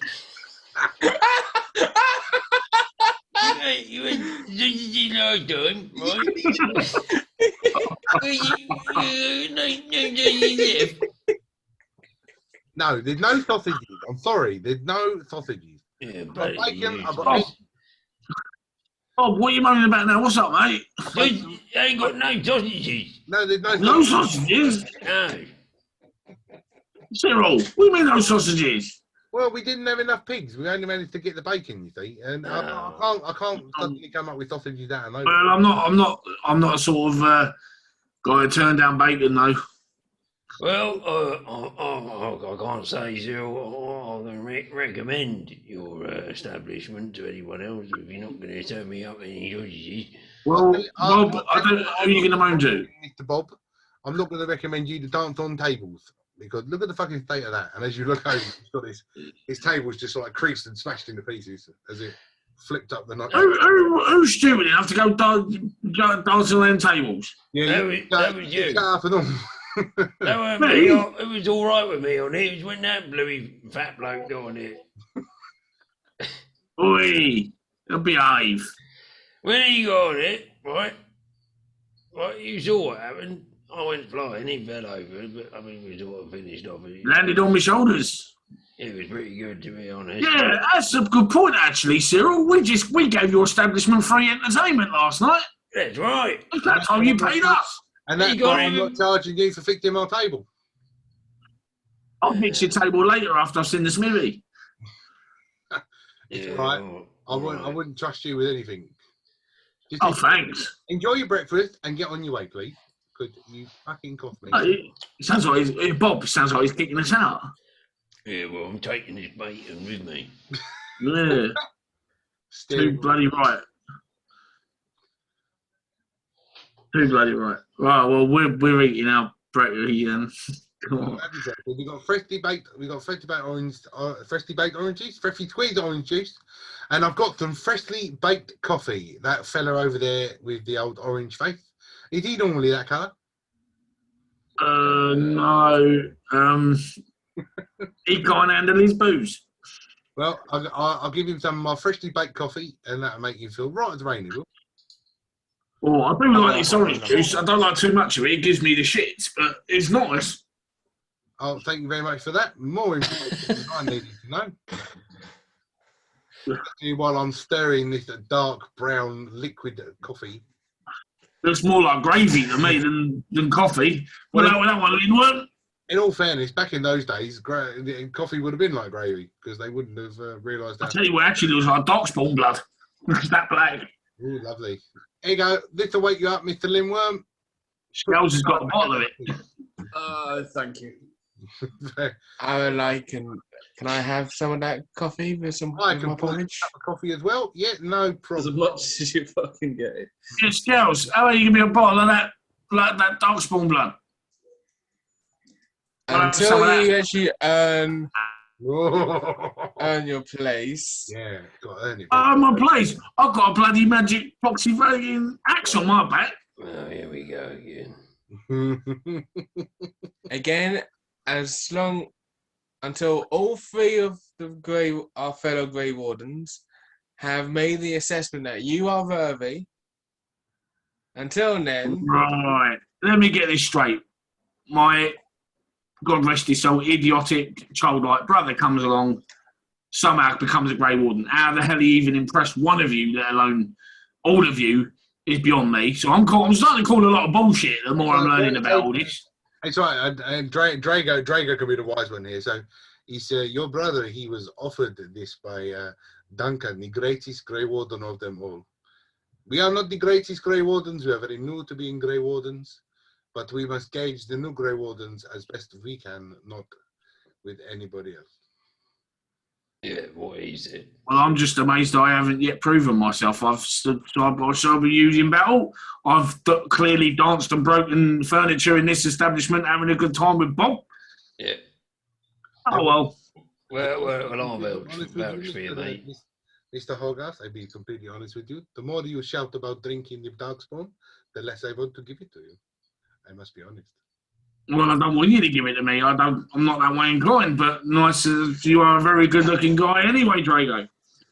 You had sausages last time, right? No, there's no sausages. I'm sorry, there's no sausages. Yeah, I've got bacon, I've got Oh. eggs. Bob, what are you moaning about now? What's up, mate? I ain't got no sausages. No, there's no No sausages. sausages? No. Cyril, what do you mean no sausages? Well, we didn't have enough pigs. We only managed to get the bacon, you see, and I can't suddenly come up with sausages out of nowhere. Well, I'm not a sort of guy to turn down bacon though. Well, I can't say, Cyril. I'm going to recommend your establishment to anyone else if you're not going to turn me up any sausages. Well, Bob, I don't. Who are you going to moan to? Mr. Bob, I'm not going to recommend you to dance on tables because look at the fucking state of that. And as you look over, it's got his table's just like creased and smashed into pieces as it flipped up the night. Who's stupid enough to go dancing on them tables? Yeah, That was you. Shut up and all. That weren't Me? me. It was all right with me on it. It was when that bluey fat bloke doing it. Oi, behave. When he got it, right, you saw what happened. I went flying, he fell over, but I mean, we sort of finished off. Landed on my shoulders. It was pretty good, to be honest. Yeah, that's a good point, actually, Cyril. We gave your establishment free entertainment last night. That's right. That's how you paid us. And that's You got why I'm him. not charging you for fixing my table. I'll fix your table later after I've seen the Smithy. Yeah, right. I right. wouldn't trust you with anything. Just Oh, thanks. enjoy your breakfast and get on your way, please. Could you fucking cough me? It sounds like Bob sounds like he's kicking us out. Yeah, well, I'm taking this bacon with me. Yeah, too bloody right. Too bloody right. Right, well, we're eating our breakfast then. Come on. We got freshly baked orange, freshly baked orange juice, freshly squeezed orange juice, and I've got some freshly baked coffee. That fella over there with the old orange face. Is he normally that colour? No. He can't handle his booze. Well, I'll give him some of my freshly baked coffee, and that'll make him feel right as rain. It will. Oh, I do like this orange juice. I don't like too much of it. It gives me the shits, but it's nice. Oh, thank you very much for that. More information than I needed to know. Especially while I'm stirring this dark brown liquid coffee. Looks more like gravy to me than coffee. Well, that one didn't work. In all fairness, back in those days, coffee would have been like gravy because they wouldn't have realised I that. tell you what, actually, it was like dog spawn blood. It's that black. Ooh, lovely. Here you go. This will wake you up, Mr. Limworm. Shells has got a bottle of it. Thank you. I would like, and can I have some of that coffee with some I with can my put a porridge? cup of coffee as well. Yeah, no As problem. much as you fucking get it. Yes, girls, how are you giving me a bottle of that, like that darkspawn blood? I'll have some Until of that. you actually earn yeah, your place. got to earn it. Oh, my place. I've got a bloody magic proxy fucking axe on my back. Oh, here we go again. Again, until all three of our fellow Grey Wardens have made the assessment that you are worthy. Until then, Right. Let me get this straight. My, God rest his soul, idiotic, childlike brother comes along, somehow becomes a Grey Warden. How the hell he even impressed one of you, let alone all of you, is beyond me. So I'm starting to call a lot of bullshit the more I'm learning about all this. It's right, and Drago can be the wise one here. So he's your brother. He was offered this by Duncan, the greatest Grey Warden of them all. We are not the greatest Grey Wardens. We are very new to being Grey Wardens, but we must gauge the new Grey Wardens as best we can, not with anybody else. Yeah, what is it? Well, I'm just amazed I haven't yet proven myself. I've stood side by side with you in battle. I've clearly danced and broken furniture in this establishment, having a good time with Bob. Yeah. Oh, well. Well, I'll Honest with vouch for you, Mr. mate. Mr. Hogarth, I'll be completely honest with you. The more you shout about drinking the darkspawn, the less I want to give it to you. I must be honest. Well, I don't want you to give it to me. I'm not that way inclined, but nice as you are a very good-looking guy anyway, Drago.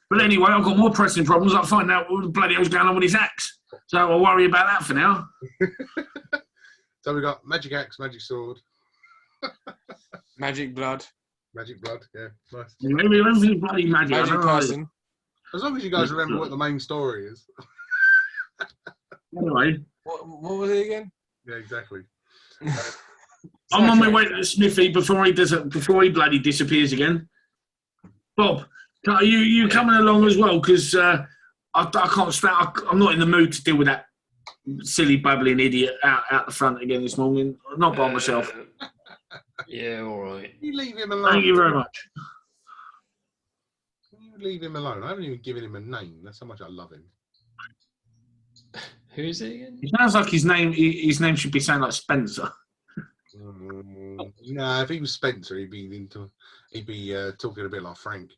But anyway, I've got more pressing problems. I'll find out what the bloody hell's going on with his axe. So I'll worry about that for now. So we got magic axe, magic sword, magic blood, magic blood. Yeah, nice. Maybe everything's bloody magic. I magic don't know. person. As long as you guys remember what the main story is. Anyway, What was it again? Yeah, exactly. I'm on my way to the Smithy before he bloody disappears again. Bob, you coming along as well? Because I can't stand. I'm not in the mood to deal with that silly babbling idiot out the front again this morning. Not by myself. Yeah, all right. You leave him alone. Thank you very much. You leave him alone. I haven't even given him a name. That's how much I love him. Who is it again? It sounds like his name should be sound like Spencer. No, if he was Spencer, he'd be talking a bit like Frank.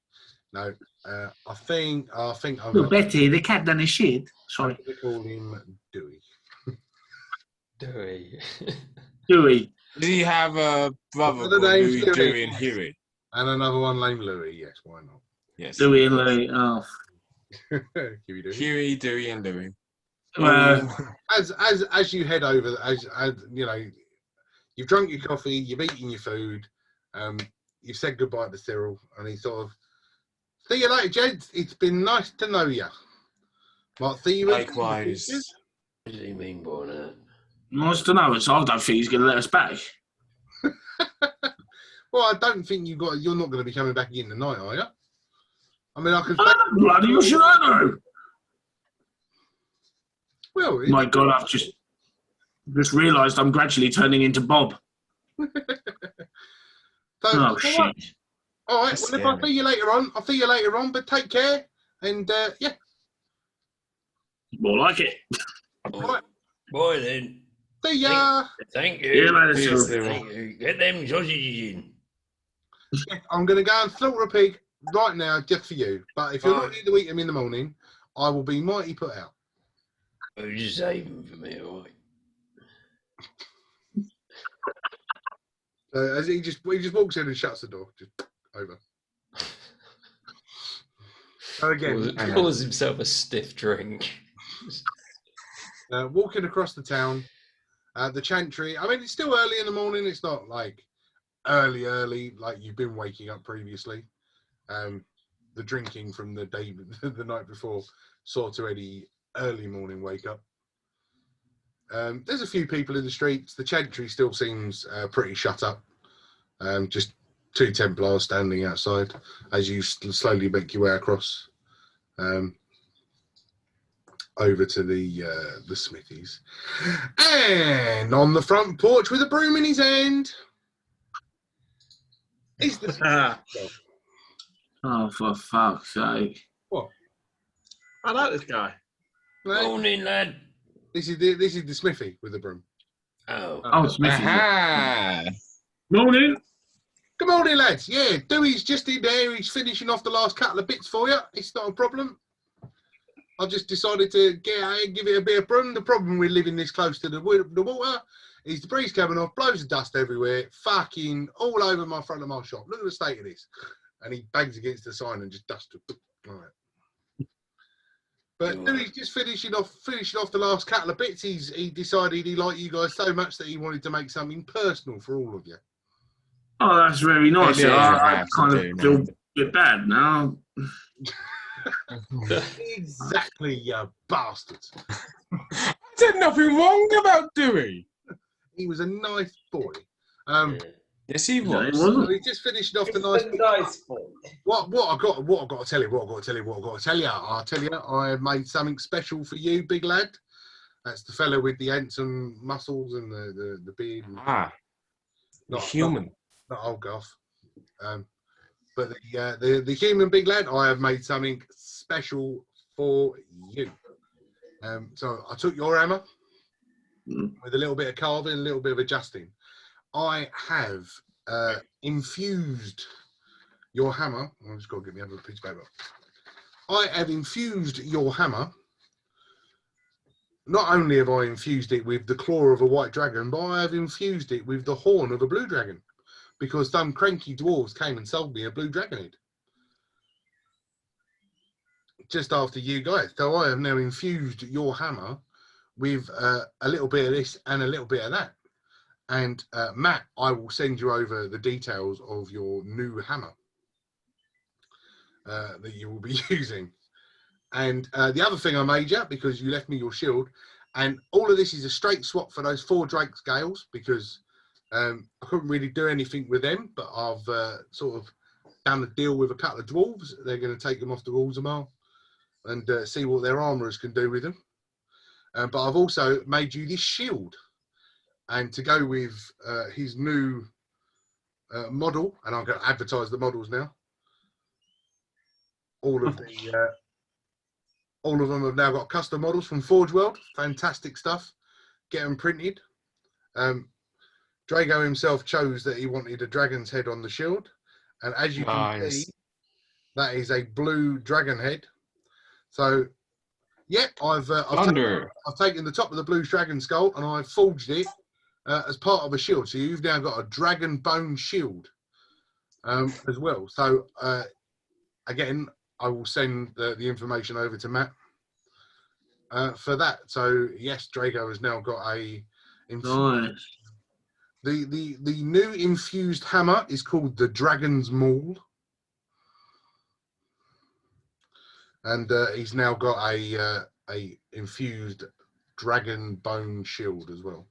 No, I think I'm Look, Betty, the cat done his shit. Sorry. going to call him Dewey. Dewey. Dewey. Did he have a brother Other called names, Louis, Dewey. Dewey, and Huey? And another one named Louis. Yes, why not? Yes. Dewey and Louie. Oh. Huey Dewey. Huey, Dewey, and Louis. As you head over, as you know, you've drunk your coffee, you've eaten your food, you've said goodbye to Cyril, and he sort of, see you later, gents. It's been nice to know you. Like, see you Likewise. What does he mean by that? Nice to know. So I don't think he's going to let us back. Well, I don't think you're not going to be coming back again tonight, are you? I mean, I can. Bloody, what should I know? Well, My God, I've just realised I'm gradually turning into Bob. Oh, shit. All right. That's Well, if I see you later on, I'll see you later on. But take care, and yeah. More like it. Right. Boy, then. See ya. Thank See you you. later, Cheers, Cyril. Cyril. Thank you. Get them sausages in. I'm going to go and slaughter a pig right now just for you. But if you're not here to eat them in the morning, I will be mighty put out. Oh, you just save them for me, all right? As he just walks in and shuts the door, just over. So again, Pours himself a stiff drink. walking across the town, the chantry. I mean, it's still early in the morning. It's not like early like you've been waking up previously. The drinking from the day, the night before, saw to any early morning wake up. There's a few people in the streets. The chantry still seems pretty shut up. Just 2 Templars standing outside as you slowly make your way across over to the smithies. And on the front porch with a broom in his hand, He's the Oh, for fuck's sake. what? I like this guy. No, Morning, lad. this is the Smithy with the broom. Oh. Oh, Smithy. Aha! Morning. Good morning, lads. Yeah, Dewey's just in there. He's finishing off the last couple of bits for you. It's not a problem. I've just decided to get out and give it a bit of broom. The problem with living this close to the water is the breeze coming off, blows the dust everywhere, fucking all over my front of my shop. Look at the state of this. And he bangs against the sign and just dust it. Right. But Dewey's just finishing off the last couple of bits. He decided he liked you guys so much that he wanted to make something personal for all of you. Oh, that's very nice. Maybe I I kind have of to do feel now. a bit bad now. Exactly, you bastards. I said nothing wrong about Dewey. He was a nice boy. Yes, he It was. So wasn't. he just finished off the nice. What I got to tell you. I'll tell you. I have made something special for you, big lad. That's the fellow with the handsome muscles and the beard. And Ah, the human. not old Goff. But the human big lad, I have made something special for you. So I took your hammer with a little bit of carving, a little bit of adjusting. I have infused your hammer. I've just got to get me another piece of paper. I have infused your hammer. Not only have I infused it with the claw of a white dragon, but I have infused it with the horn of a blue dragon. Because some cranky dwarves came and sold me a blue dragon head. Just after you guys. So I have now infused your hammer with a little bit of this and a little bit of that. And Matt, I will send you over the details of your new hammer that you will be using. And the other thing I made you, because you left me your shield, and all of this is a straight swap for those 4 Drake scales, because I couldn't really do anything with them, but I've sort of done a deal with a couple of dwarves. They're going to take them off to Walsamar and see what their armourers can do with them. But I've also made you this shield. And to go with his new model, and I'm going to advertise the models now. All of them have now got custom models from Forge World. Fantastic stuff. Get them printed. Drago himself chose that he wanted a dragon's head on the shield, and as you can see, that is a blue dragon head. So, yeah, I've taken the top of the blue dragon skull and I've forged it as part of a shield. So you've now got a dragon bone shield as well. So again, I will send the information over to Matt for that. So yes, Drago has now got a Nice. the new infused hammer is called the Dragon's Maul, and he's now got a infused dragon bone shield as well.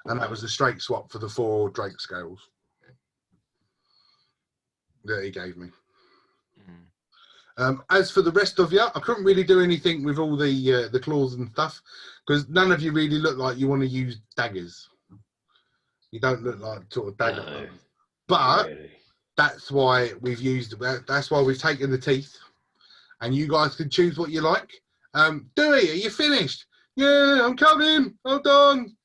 And that was a straight swap for the 4 Drake scales that he gave me. As for the rest of you, I couldn't really do anything with all the claws and stuff because none of you really look like you want to use daggers. You don't look like sort of dagger. No, But really. that's why we've taken the teeth, and you guys can choose what you like. Dewey, are you finished? Yeah, I'm coming. I'm done.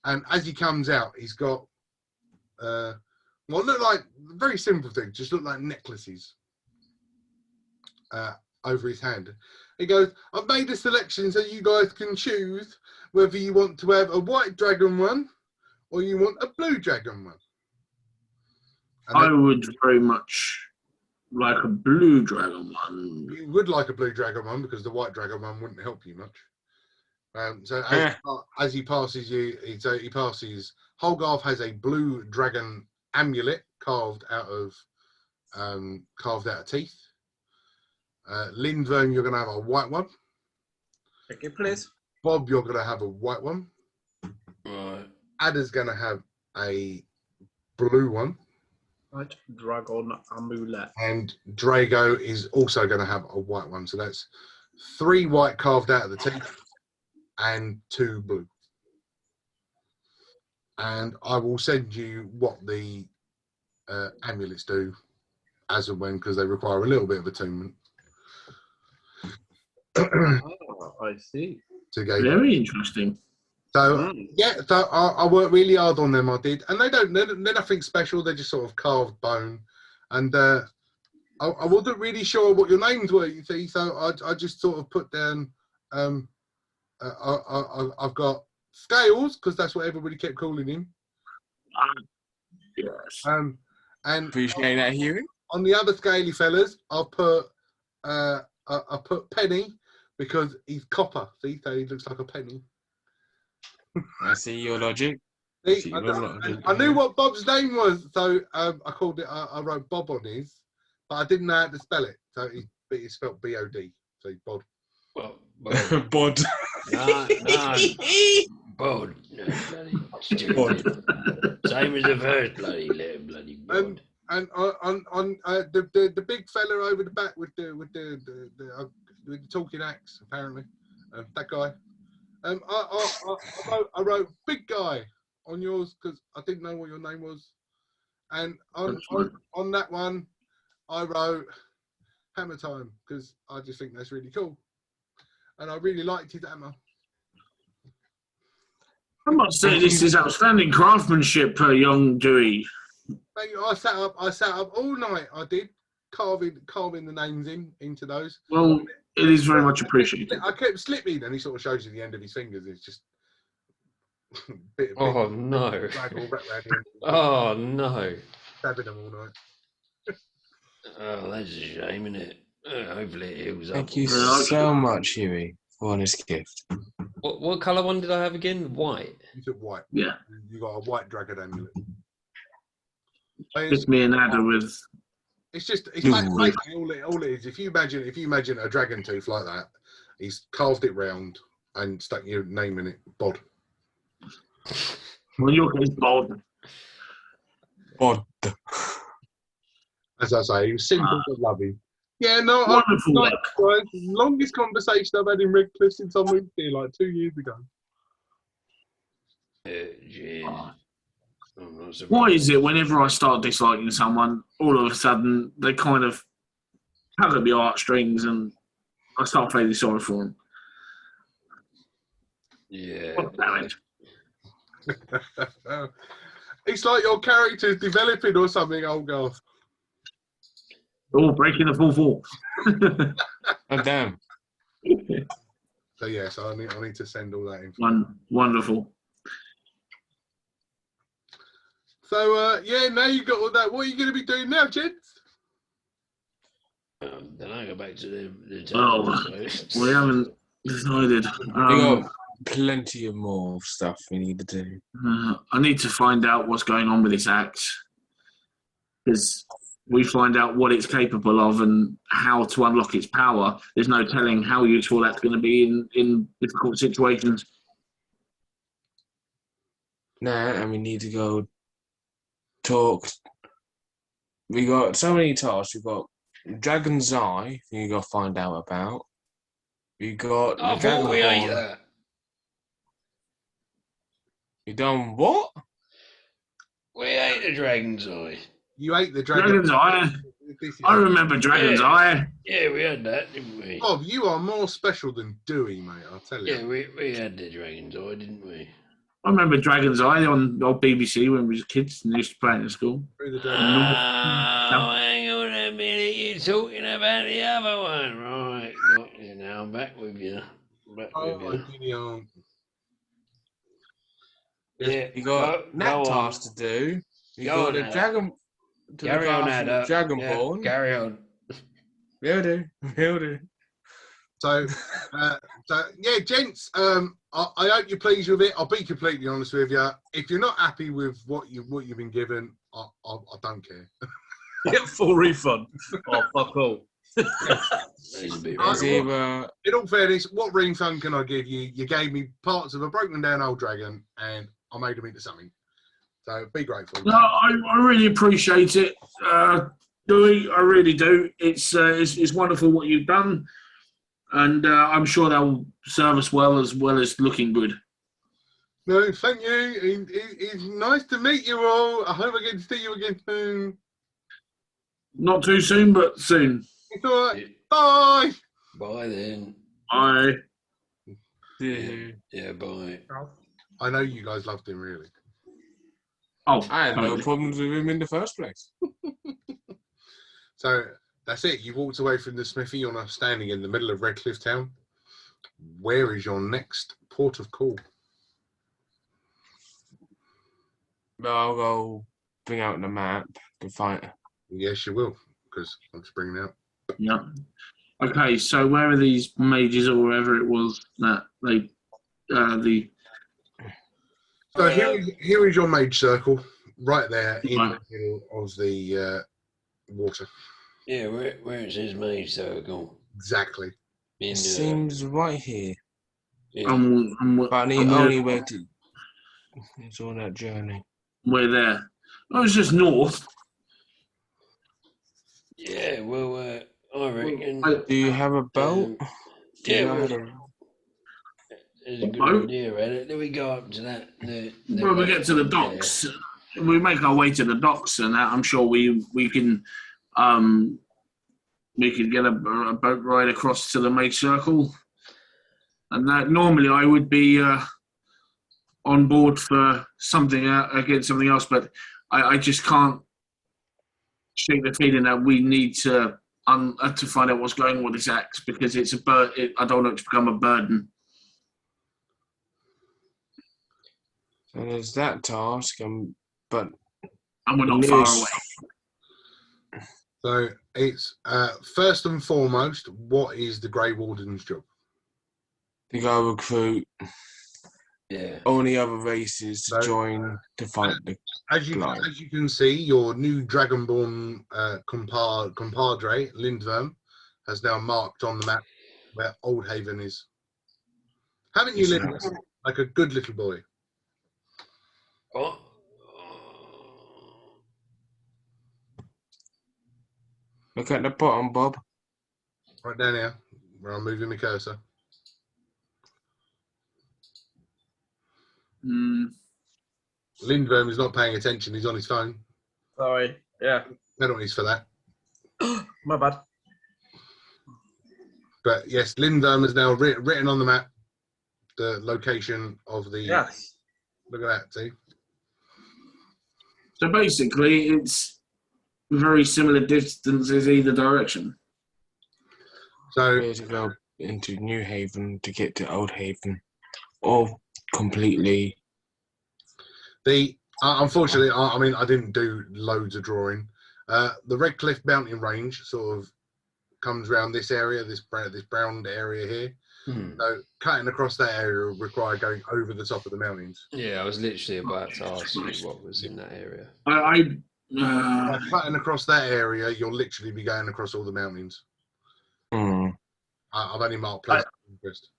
And as he comes out, he's got what look like very simple things, just look like necklaces over his hand. He goes, I've made a selection so you guys can choose whether you want to have a white dragon one or you want a blue dragon one. And I would very much like a blue dragon one. you would like a blue dragon one because the white dragon one wouldn't help you much. So as he passes you, he passes. Holgarth has a blue dragon amulet carved out of teeth. Lindvern, you're going to have a white one. Thank you, please. Bob, you're going to have a white one. Right. Ada's going to have a blue one. Right, dragon amulet. And Drago is also going to have a white one. So that's 3 white carved out of the teeth and 2 blue. and I will send you what the amulets do as and when, because they require a little bit of attunement. Oh, I see. To go. Very interesting. So yeah, so I worked really hard on them. I did, and they're nothing special. They're just sort of carved bone, and I wasn't really sure what your names were. You see, so I just sort of put down. I've got Scales, because that's what everybody kept calling him. Yes. And Appreciate that, Huey. on the other scaly fellas, I put Penny, because he's copper. See, so he looks like a penny. I see your logic. See, I knew what Bob's name was, so I called it. I wrote Bob on his, but I didn't know how to spell it. So it's spelled B-O-D. So Bod. Well, Bod. no, Bod. No, bloody stupid. Same as the first bloody letter, bloody Bod. And on the big fella over the back with the talking axe, apparently, that guy. I wrote big guy on yours because I didn't know what your name was, and on that one I wrote hammer time because I just think that's really cool, and I really liked his hammer. I must say this is outstanding craftsmanship, young Dewey. Thank you. I sat up all night. I did carving the names into those. Well, it is very much appreciated. I kept slipping, and he sort of shows you the end of his fingers. It's just bit Oh no! drag all back round him, Oh no! stabbing them all night. Oh, that's a shame, isn't it? Hopefully it heals up. Thank you so much, Huey, for this gift. What colour one did I have again? White. You took white. Yeah. You got a white dragon amulet. Just me and Ada with. It's basically all it is. If you imagine a dragon tooth like that, he's carved it round and stuck your name in it, Bod. Well, your case, Bod. Bod. As I say, he was simple but loving. Yeah, no, Wonderful work. Longest conversation I've had in Redcliffe since I moved here, like 2 years ago. Jeez. I'm not surprised. Why is it whenever I start disliking someone, all of a sudden they kind of tug at my heartstrings and I start feeling sorry for them? Yeah. What damn it. It's like your character's developing or something, old girl. Oh, breaking the full four. Oh, damn. So yes, I need to send all that in. Wonderful. So yeah, now you got all that. What are you going to be doing now, gents? Then I go back to the Well, we haven't decided. We got plenty of more stuff we need to do. I need to find out what's going on with this axe. Because we find out what it's capable of and how to unlock its power. There's no telling how useful that's going to be in difficult situations. Nah, and we need to go talk. We got so many tasks. We got Dragon's Eye. You got to find out about. We got. I thought we ate that. You done what? We ate the dragon's eye. You ate the dragon. Dragon's Eye. I remember Dragon's Eye. Yeah, we had that, didn't we? Bob, you are more special than Dewey, mate. I'll tell you. Yeah, we had the dragon's eye, didn't we? I remember Dragon's Eye on old BBC when we were kids and used to play it at school. Through the Oh, dragon. hang on a minute. You're talking about the other one. Right. Got you now. I'm back with you. Oh, my guinea aunt. Yeah. You got go tasks to do. You Go got on, the Ada. dragon. To Carry on, look after Ada. the Dragonborn. Yeah, carry on. Will do. Will do. So yeah, gents. I hope you're pleased with it. I'll be completely honest with you. If you're not happy with what you've been given, I don't care. Get full refund. Oh, fuck all. It's a bit It's rough. either In all fairness, what refund can I give you? You gave me parts of a broken down old dragon, and I made them into something. So be grateful. No, I really appreciate it, Dewey. I really do. It's wonderful what you've done, and I'm sure that will serve us well as looking good. No, thank you. It's nice to meet you all. I hope I get to see you again soon. Not too soon, but soon. It's all right. Bye. Bye then. Bye. Yeah, bye. I know you guys loved him, really. Oh, I had no totally. problems with him in the first place. So that's it. You walked away from the smithy. You're now standing in the middle of Redcliffe town. Where is your next port of call? But I'll go bring out the map to find. Yes, you will, because I'm just bringing it out. Yeah. Okay, so where are these mages or wherever it was that they, So here is your mage circle, right there in Right. the middle of the water. Yeah, where is his mage circle? Exactly. In, It seems right here. But the only way to. It's on that journey. We're there. Oh, it's just north. yeah, well, I reckon. Do you have a boat? Do you Yeah, know how well, to- there's a good Boat? idea at it. Then we go up to that. Well, we get to the docks. We make our way to the docks, and that I'm sure we can get a boat ride across to the mage circle. And that normally I would be on board for something against something else, but I just can't shake the feeling that we need to find out what's going on with this axe, because it's a I don't want it to become a burden. So there's that task, but And we're not far nearest- away. So it's first and foremost, what is the Grey Warden's job? to go recruit Yeah. all the other races to So- join to fight the As you can see, your new Dragonborn compadre, Lindworm, has now marked on the map where Oldhaven is. Haven't you, Yes, Lindworm? Like a good little boy. What? Look at the bottom, Bob. Right down here, where I'm moving my cursor. Lindworm is not paying attention. He's on his phone. Sorry. Yeah. Penalties for that. My bad. But yes, Lindworm is now written on the map the location of the. Yes. Look at that, see? So basically, it's very similar distances either direction. So We're to go into New Haven to get to Oldhaven, or completely. unfortunately, I mean, I didn't do loads of drawing. The Redcliffe mountain range sort of comes around this area, this brown area here. So cutting across that area would require going over the top of the mountains. Yeah, I was literally about to ask you what was in that area. By cutting across that area, you'll literally be going across all the mountains. Mm. I've only marked places of interest.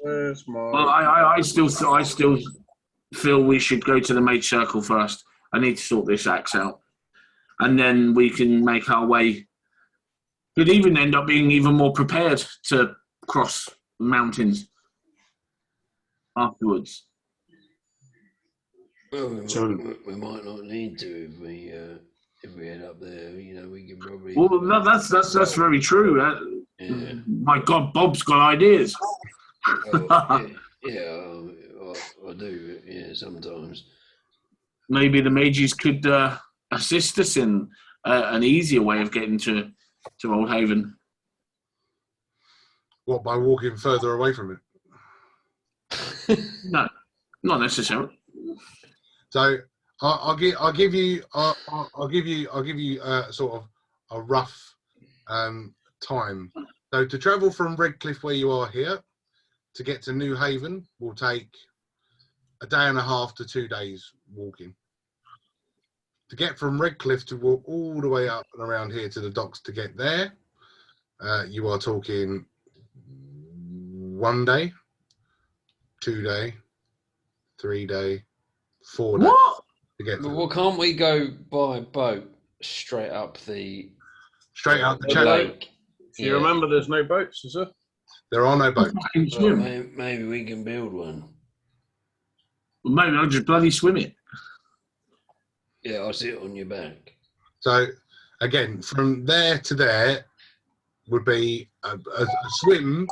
Where's my? Well, I still feel we should go to the mage circle first. I need to sort this axe out, and then we can make our way. Could even end up being even more prepared to cross mountains afterwards. Well, So- we might not need to if we head up there. You know, we can probably. Well, no, that's very true. Yeah. My God, Bob's got ideas. Well, yeah, I do. Yeah, sometimes. Maybe the mages could assist us in an easier way of getting to Oldhaven. What, by walking further away from it? No, not necessarily. So I'll give you sort of a rough time. So to travel from Redcliffe, where you are here, to get to New Haven will take a day and a half to 2 days walking. To get from Redcliffe to walk all the way up and around here to the docks to get there, you are talking 1 day, 2 day, 3 day, 4 days What? to get But there. well, can't we go by boat straight up the Straight up the Okay. channel. lake? If you remember, there's no boats, is there? There are no I'll boats. fucking Well, swim. maybe we can build one. Well, maybe I'll just bloody swim it. Yeah, I'll sit on your back. So again, from there to there would be a swim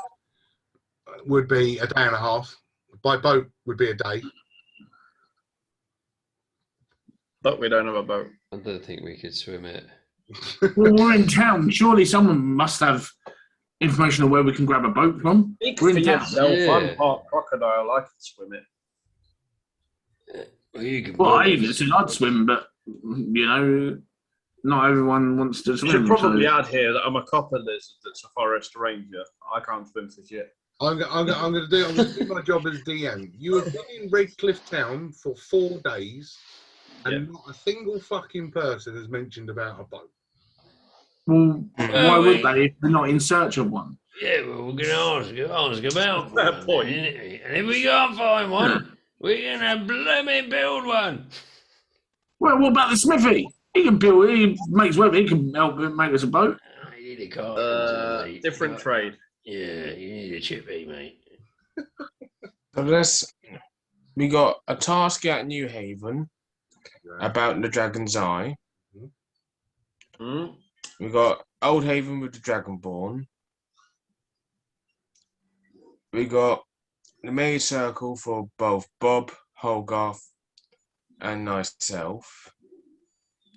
would be a day and a half. By boat would be a day. But we don't have a boat. I don't think we could swim it. Well, we're in town. Surely someone must have information on where we can grab a boat from. Speak We're for in town. yourself. Yeah. I'm part crocodile. I can swim it. Well, you can Well, I build even us. said I'd swim, but you know, not everyone wants to You swim. should probably so- add here that I'm a copper lizard that's a forest ranger. I can't swim for shit. I'm going to do my job as DM. You have been in Redcliffe Town for 4 days, and not a single fucking person has mentioned about a boat. Well, why Well, would they if they're not in search of one? Yeah, well, we're going to ask about Fair one, point. innit? And if we can't find one, we're going to blooming build one. Well, what about the Smithy? He can build. He makes web. He can help make us a boat. You need a carpenter, mate. Different trade. Yeah, you need a chippy, mate. So we got a task at New Haven about the Dragon's Eye. Hmm? We got Old Haven with the Dragonborn. We got the Maid Circle for both Bob, Hogarth, and myself.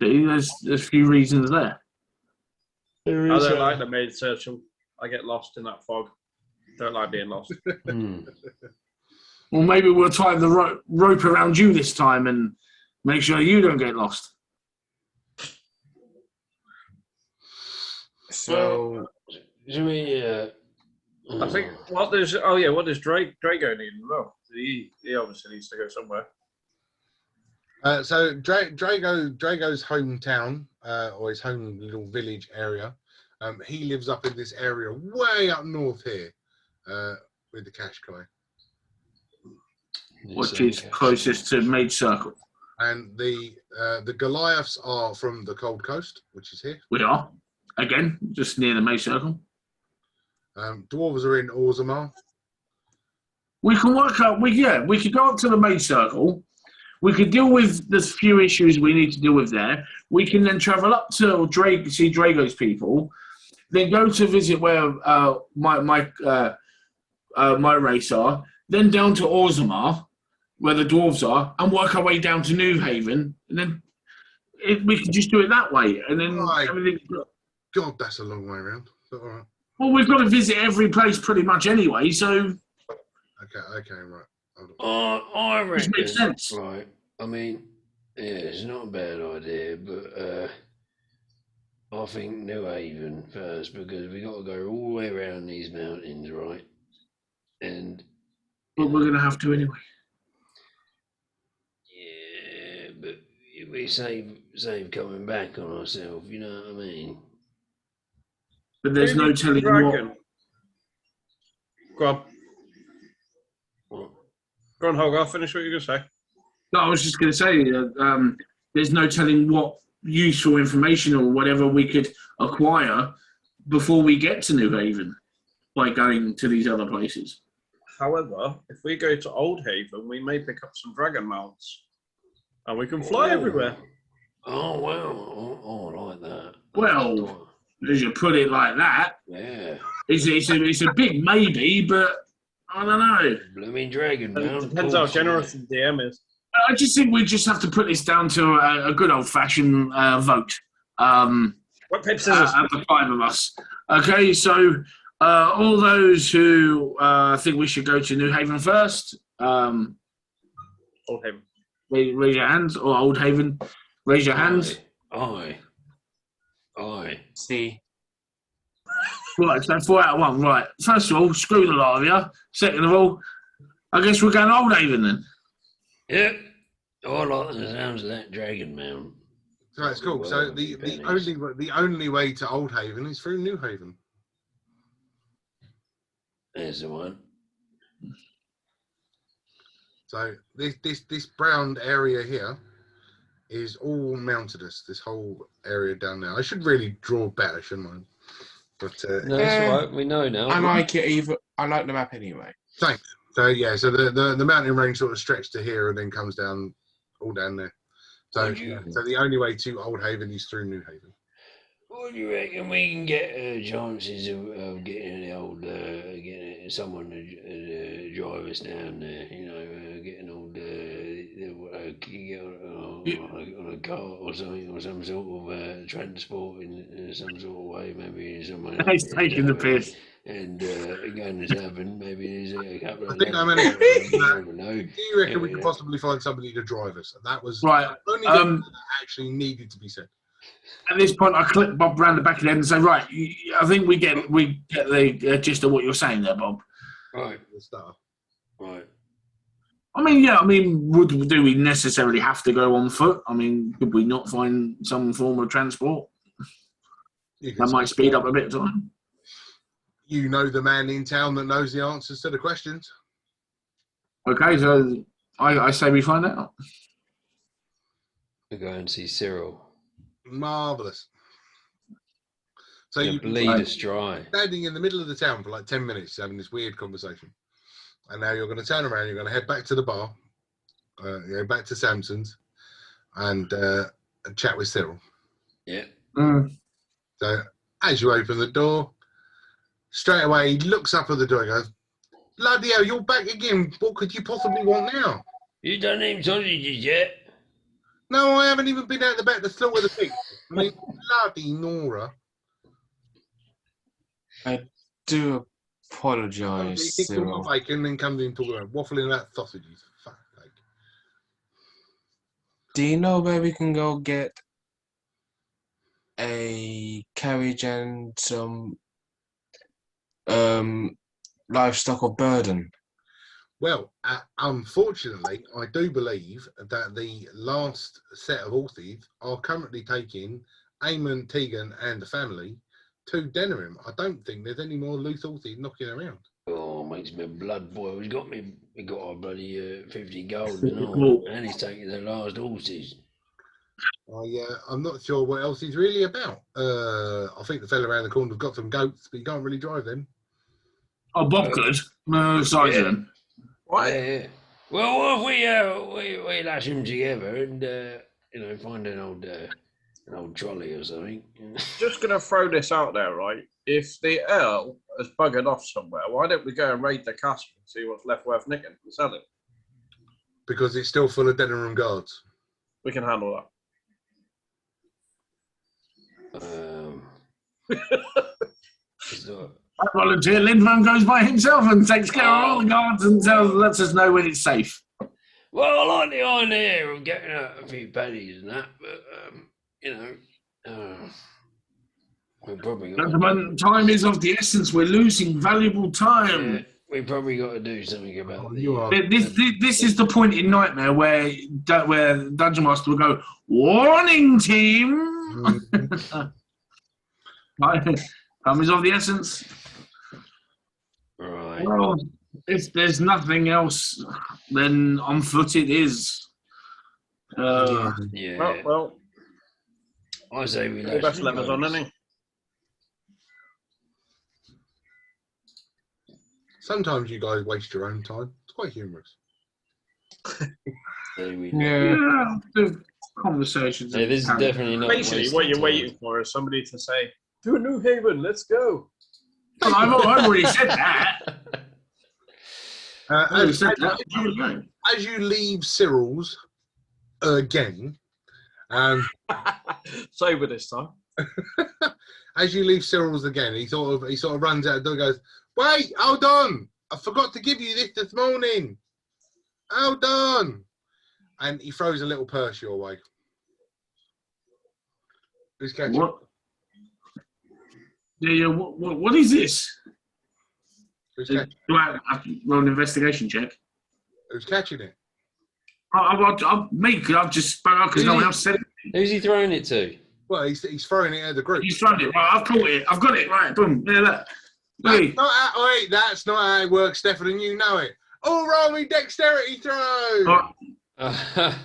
See, there's a few reasons there. I don't like the maid circle. I get lost in that fog. Don't like being lost. Well, maybe we'll tie the rope around you this time and make sure you don't get lost. So Should we, I think what does Drago need as well? He obviously needs to go somewhere. So Drago's hometown, or his home little village area, he lives up in this area way up north here, with the Kashkai. Which is closest to Maid Circle. And the Goliaths are from the Cold Coast, which is here. We are. Again, just near the Maid Circle. Dwarves are in Orzammar. We can work out, we could go up to the Maid Circle. We could deal with the few issues we need to deal with there. We can then travel up to see Drago's people, then go to visit where my race are, then down to Orzammar, where the dwarves are, and work our way down to New Haven, and then we can just do it that way. And then everything. God, that's a long way around. Is that all right? Well, we've got to visit every place pretty much anyway, so. Okay, right. I Which reckon. makes sense. Right. I mean, yeah, it's not a bad idea, but I think New Haven first because we got to go all the way around these mountains, right? And But we're going to have to anyway. yeah, but we save coming back on ourselves. You know what I mean? But there's no telling what. Go on. Go on, Hogarth. Finish what you're going to say. No, I was just going to say, there's no telling what useful information or whatever we could acquire before we get to New Haven by going to these other places. However, if we go to Old Haven, we may pick up some dragon mounts. And we can fly everywhere. Oh, wow. Oh, I like that. Well, as you put it like that, Yeah. it's a big maybe, but I don't know. Blooming dragon And mount. it depends how generous the DM is. I just think we just have to put this down to a good old-fashioned vote. What paper scissors? Out of the 5 of us. Okay, so all those who think we should go to New Haven first, Old Haven. raise your hands, or Old Haven, raise your hands. Aye. see, Right, so 4 out of 1. Right, first of all, screw the lot of you. Second of all, I guess we're going to Old Haven then. Yep. I like the sounds of that dragon mount. So it's cool. So the only way to Old Haven is through New Haven. There's the one. So this brown area here is all mountainous. This whole area down there. I should really draw better, shouldn't I? But No, that's all right. We know now. I like it either. I like the map anyway. thanks. So yeah, so the mountain range sort of stretched to here and then comes down all down there. So so the only way to Old Haven is through New Haven. What do you reckon we can get chances of getting the old, getting someone to drive us down there? You know, getting old, get on a cart or something, or some sort of transport in some sort of way. Maybe someone. He's taking the piss. And going to Tavern, maybe there's a couple of. I think I lads managed. you never know. Do you reckon we could possibly find somebody to drive us? And that was Right. the only thing that actually needed to be said. At this point, I clip Bob round the back of the head and say, "Right, I think we get the gist of what you're saying there, Bob." Right. The start. Right. I mean, yeah. I mean, do we necessarily have to go on foot? I mean, could we not find some form of transport that might speed up a bit of time? You know the man in town that knows the answers to the questions. Okay, so I say we find out. We go and see Cyril. Marvellous. So You you bleed us dry. standing in the middle of the town for like 10 minutes having this weird conversation. And now you're going to turn around, you're going to head back to the bar, back to Samson's and chat with Cyril. Yeah. So as you open the door, straight away he looks up at the door and goes, "Bloody hell, you're back again. What could you possibly want now?" You done them sausages yet? "No, I haven't even been out the back to slaughter the pig." I mean, bloody Nora. I do apologise, He thinks Cyril. about bacon and then comes in talking about waffling about sausages. Fuck sake. Do you know where we can go get a carriage and some livestock or burden? Well, unfortunately, I do believe that the last set of horses are currently taking Eamon, Tegan, and the family to Denham. I don't think there's any more loose horses knocking around. Oh, makes my blood boil. He got a bloody 50 gold and all, and he's taking the last horses. I'm not sure what else he's really about. I think the fella around the corner's got some goats, but he can't really drive them. Oh, Bob could. Besides Yeah. them. Yeah. Well, what if we lash them together and find an old trolley or something? Just going to throw this out there, right? If the Earl has buggered off somewhere, why don't we go and raid the castle and see what's left worth nicking and selling? Because it's still full of Denham guards. We can handle that. It's not. I volunteer. Lindman goes by himself and takes care of all the guards and lets us know when it's safe. Well, I like the idea of getting a few pennies and that, but we probably got. Gentlemen, time is of the essence. We're losing valuable time. Yeah, we probably got to do something about This is the point in Nightmare where Dungeon Master will go, "Warning, team." Time is of the essence. Right. Well, if there's nothing else, then on foot it is. Yeah. Well, I say we the best levers on, isn't he? Sometimes you guys waste your own time. It's quite humorous. Yeah, the conversations. Yeah, this is definitely not. Basically, what you're waiting for is somebody to say, "To New Haven, let's go." Well, I've already said that. As you leave Cyril's again, sober this time. as you leave Cyril's again, he sort of runs out the door and goes, "Wait, hold on! I forgot to give you this morning. Hold on!" And he throws a little purse your way. Who's catching? What? Yeah. What is this? Who's Do catching? I have to roll an investigation check? Who's catching it? Me, because I've just spoke out because no one else said it. Who's he throwing it to? Well, he's throwing it at the group. He's thrown it. Right, I've caught it. I've got it. Right, boom. Yeah, look. Hey. That's not how it works, Stefan, and you know it. Oh, roll me dexterity throw. What am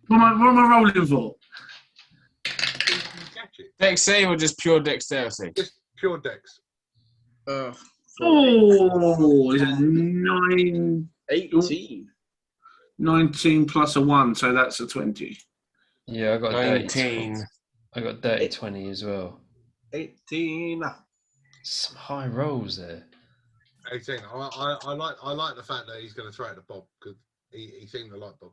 I rolling for? Catch it. Dexterity or just pure dexterity? Pure Dex. Uh, Oh, is it 18. 19 plus a 1, so that's a 20. Yeah, I got 19. I got dirty 20 as well. 18. Some high rolls there. 18. I like the fact that he's going to throw it to Bob because he seemed to like Bob.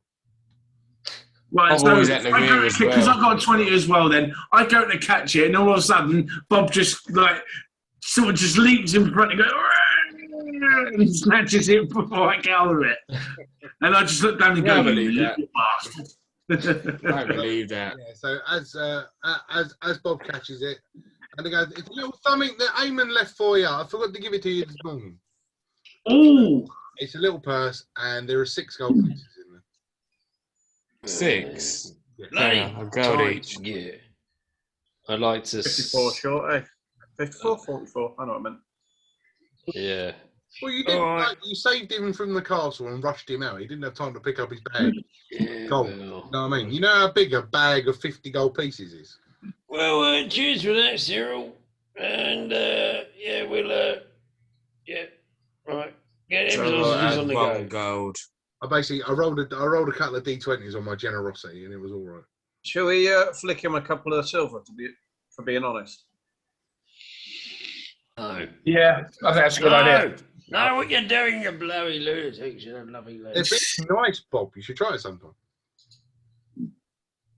Right, I've so always at the rear as because well. I got a 20 as well. Then I go to catch it, and all of a sudden Bob just sort of just leaps in front and goes and snatches it before I get out of it. And I just look down and Yeah, I go, believe "You that. little bastard." I believe that. Yeah. So as Bob catches it, and he goes, "It's a little something that Eamon left for you. I forgot to give it to you this morning." Oh, It's a little purse, and there are 6 gold pieces in there. 6. Bloody Yeah, a gold tight each. gear. I'd like to. 54 short, eh? 54, 44. I know what I meant. Yeah. Well, you didn't. All right. Like, you saved him from the castle and rushed him out. He didn't have time to pick up his bag. Yeah, Gold. You know what I mean? You know how big a bag of 50 gold pieces is? Well, cheers for that, Cyril. And yeah, we'll yeah, right. Get them So sausages I on had the 1 go. gold. I rolled a couple of d20s on my generosity, and it was all right. Shall we flick him a couple of silver for being honest? No. yeah, I think that's a good idea. No, what you're doing, you bloody lunatics, you lovely lady. It's nice, Bob. You should try it sometime.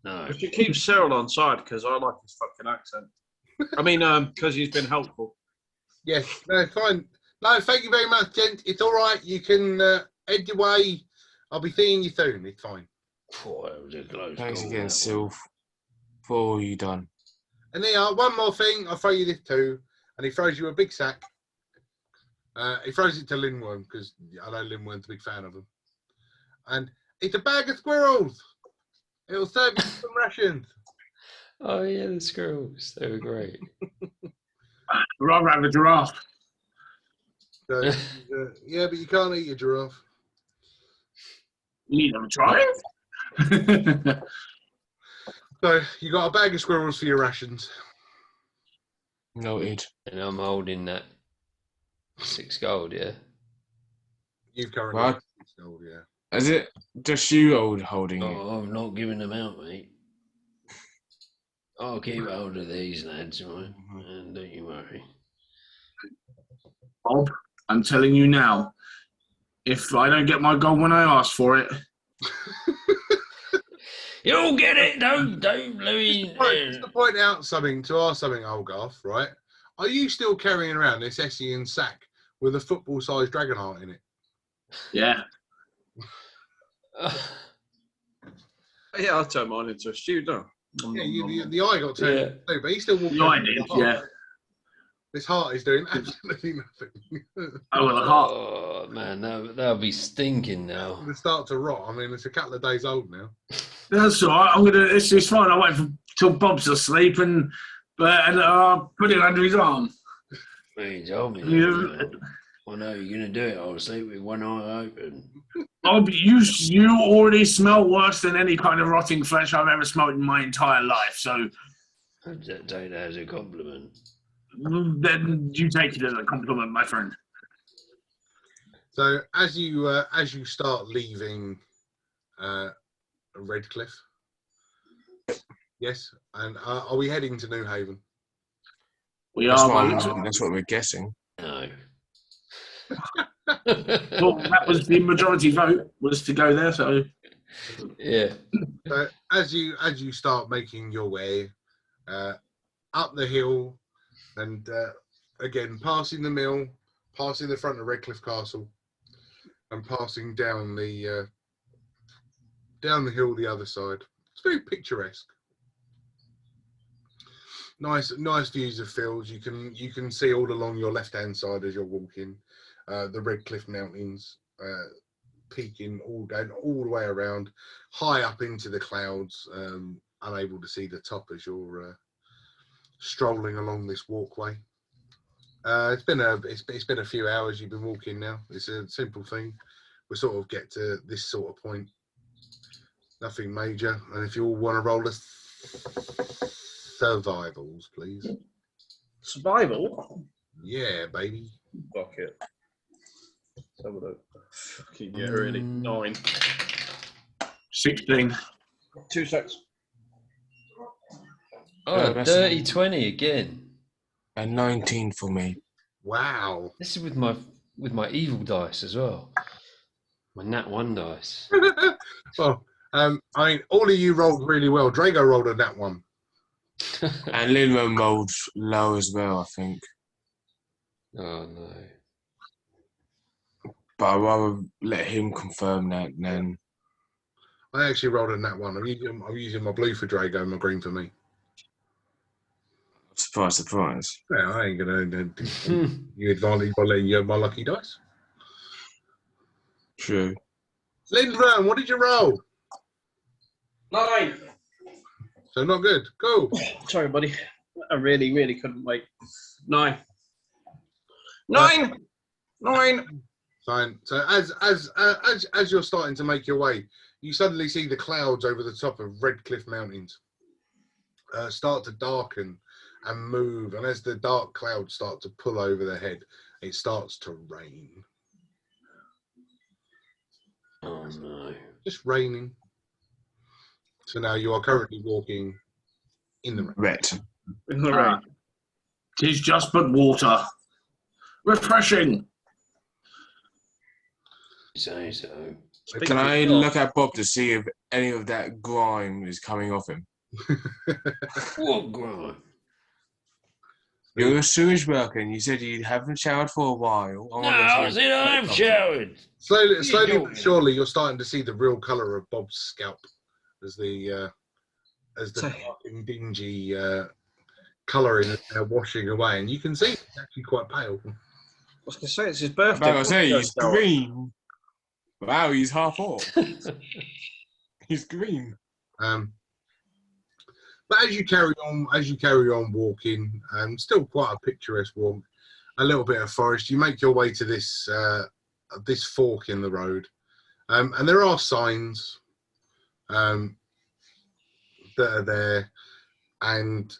No. We should keep Cyril on side because I like his fucking accent. I mean, because he's been helpful. Yes, no, fine. No, thank you very much, gent. It's all right. You can head your way. I'll be seeing you soon. It's fine. Oh, that was a close Thanks call, again, that Sylph, for all you done. And there, one more thing. I'll throw you this too. And he throws you a big sack. He throws it to Linworm because I know Linworm's a big fan of them. And it's a bag of squirrels. It'll serve you some rations. Oh yeah, the squirrels. They were great. Rather have a giraffe. So, yeah, but you can't eat a giraffe. You need to try it. So you got a bag of squirrels for your rations. Noted. And I'm holding that 6 gold. Yeah. You've currently Right. got 6 gold, yeah. Is it just you holding it? Oh, I'm not giving them out, mate. I'll keep hold of these lads, right? And don't you worry. Bob, I'm telling you now, if I don't get my gold when I ask for it, You'll get it. Don't, Louis. Just to point out something, to ask something, Olgarth, right? Are you still carrying around this Essien sack with a football-sized dragon heart in it? yeah. Yeah, I'll turn mine into a stew, don't I? Yeah, the eye got turned too, but he's still walking. The eye around with did, the heart. yeah. This heart is doing absolutely nothing. Oh, well, the heart. Oh man, that'll be stinking now. It's going to start to rot. I mean, it's a couple of days old now. That's all right. It's fine. I'll wait till Bob's asleep and put it under his arm. Hey, told me. Yeah. I know you're gonna do it. I'll sleep with one eye open. Bob, you already smell worse than any kind of rotting flesh I've ever smelled in my entire life. So I'd take that as a compliment. then you take it as a compliment, my friend. So as you start leaving Redcliffe, yes, and are we heading to New Haven? We That's are. that's what we're guessing. No. Well, that was the majority vote was to go there. So Yeah. So as you start making your way up the hill, and again passing the mill, passing the front of Redcliffe Castle, and passing down the hill the other side. It's very picturesque. Nice views of fields. You can see all along your left hand side as you're walking, the Redcliffe Mountains peaking going all the way around, high up into the clouds, unable to see the top as you're strolling along this walkway. It's been a few hours you've been walking now. It's a simple thing. We sort of get to this sort of point. Nothing major. And if you all want to roll a survivals, please. Survival? Yeah, baby. Fuck it. Let's have a look. Fucking yeah, really. 9. 16. 2 secs. Oh, that's dirty 20 again. And 19 for me. Wow. This is with my evil dice as well. My nat 1 dice. Well, I mean, all of you rolled really well. Drago rolled a nat 1. And Linman rolled low as well, I think. Oh no. But I'd rather let him confirm that than. I actually rolled a nat 1. I'm using my blue for Drago and my green for me. Surprise, surprise. Yeah, I ain't gonna do you advantage by letting you have my lucky dice. True. Lindgren, what did you roll? 9. So not good. Cool. Sorry, buddy. I really, really couldn't wait. 9. 9. 9. Fine. So as you're starting to make your way, you suddenly see the clouds over the top of Redcliffe Mountains start to darken and move, and as the dark clouds start to pull over their head, it starts to rain. Oh no. Just raining. So now you are currently walking in the rain. Ret. In the rain. Tis just but water. Refreshing. So. Can I look at Bob to see if any of that grime is coming off him? What grime? You're a sewage worker and you said you haven't showered for a while. No, I said I've showered. Slowly but surely, you're starting to see the real colour of Bob's scalp as the dark and dingy colouring is washing away, and you can see it's actually quite pale. I was going to say, it's his birthday. I was going to say, he's green. Wow, he's half off. He's green. But as you carry on walking, still quite a picturesque walk, a little bit of forest, you make your way to this fork in the road, and there are signs that are there, and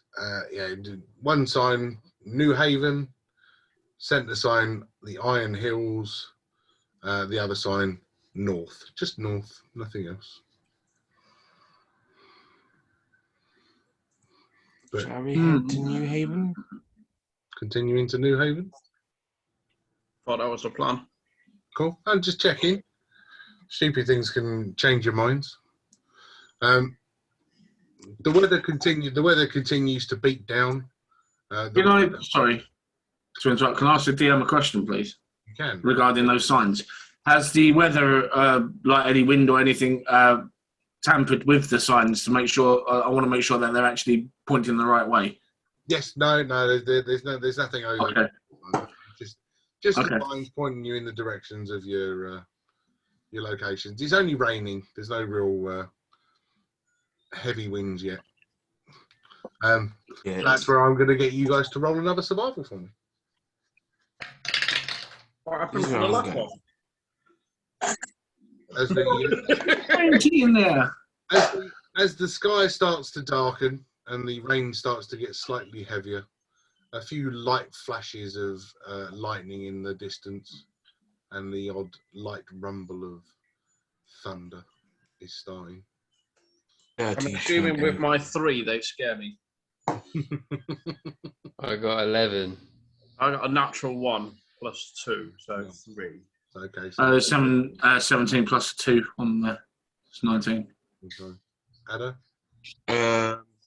one sign, New Haven, centre sign, the Iron Hills, the other sign, North, just north, nothing else. But shall we head to New Haven? continuing to New Haven. Thought that was the plan. Cool. I'm just checking. Stupid things can change your minds. The weather continues to beat down. Sorry to interrupt. Can I ask the DM a question, please? You can. Regarding those signs. Has the weather, like any wind or anything, tampered with the signs to make sure? I want to make sure that they're actually pointing the right way. Yes. No. There's nothing over. Okay. Just Okay. the lines pointing you in the directions of your locations. It's only raining. There's no real heavy winds yet. Yeah. That's where I'm going to get you guys to roll another survival for me. What happened to the last one? As the 20 in there. as the sky starts to darken and the rain starts to get slightly heavier, a few light flashes of lightning in the distance and the odd light rumble of thunder is starting. I'm assuming with my 3, they scare me. I got 11. I got a natural 1 plus 2, so 3. Okay. So 17 plus 2 on there. It's 19. okay. Ada?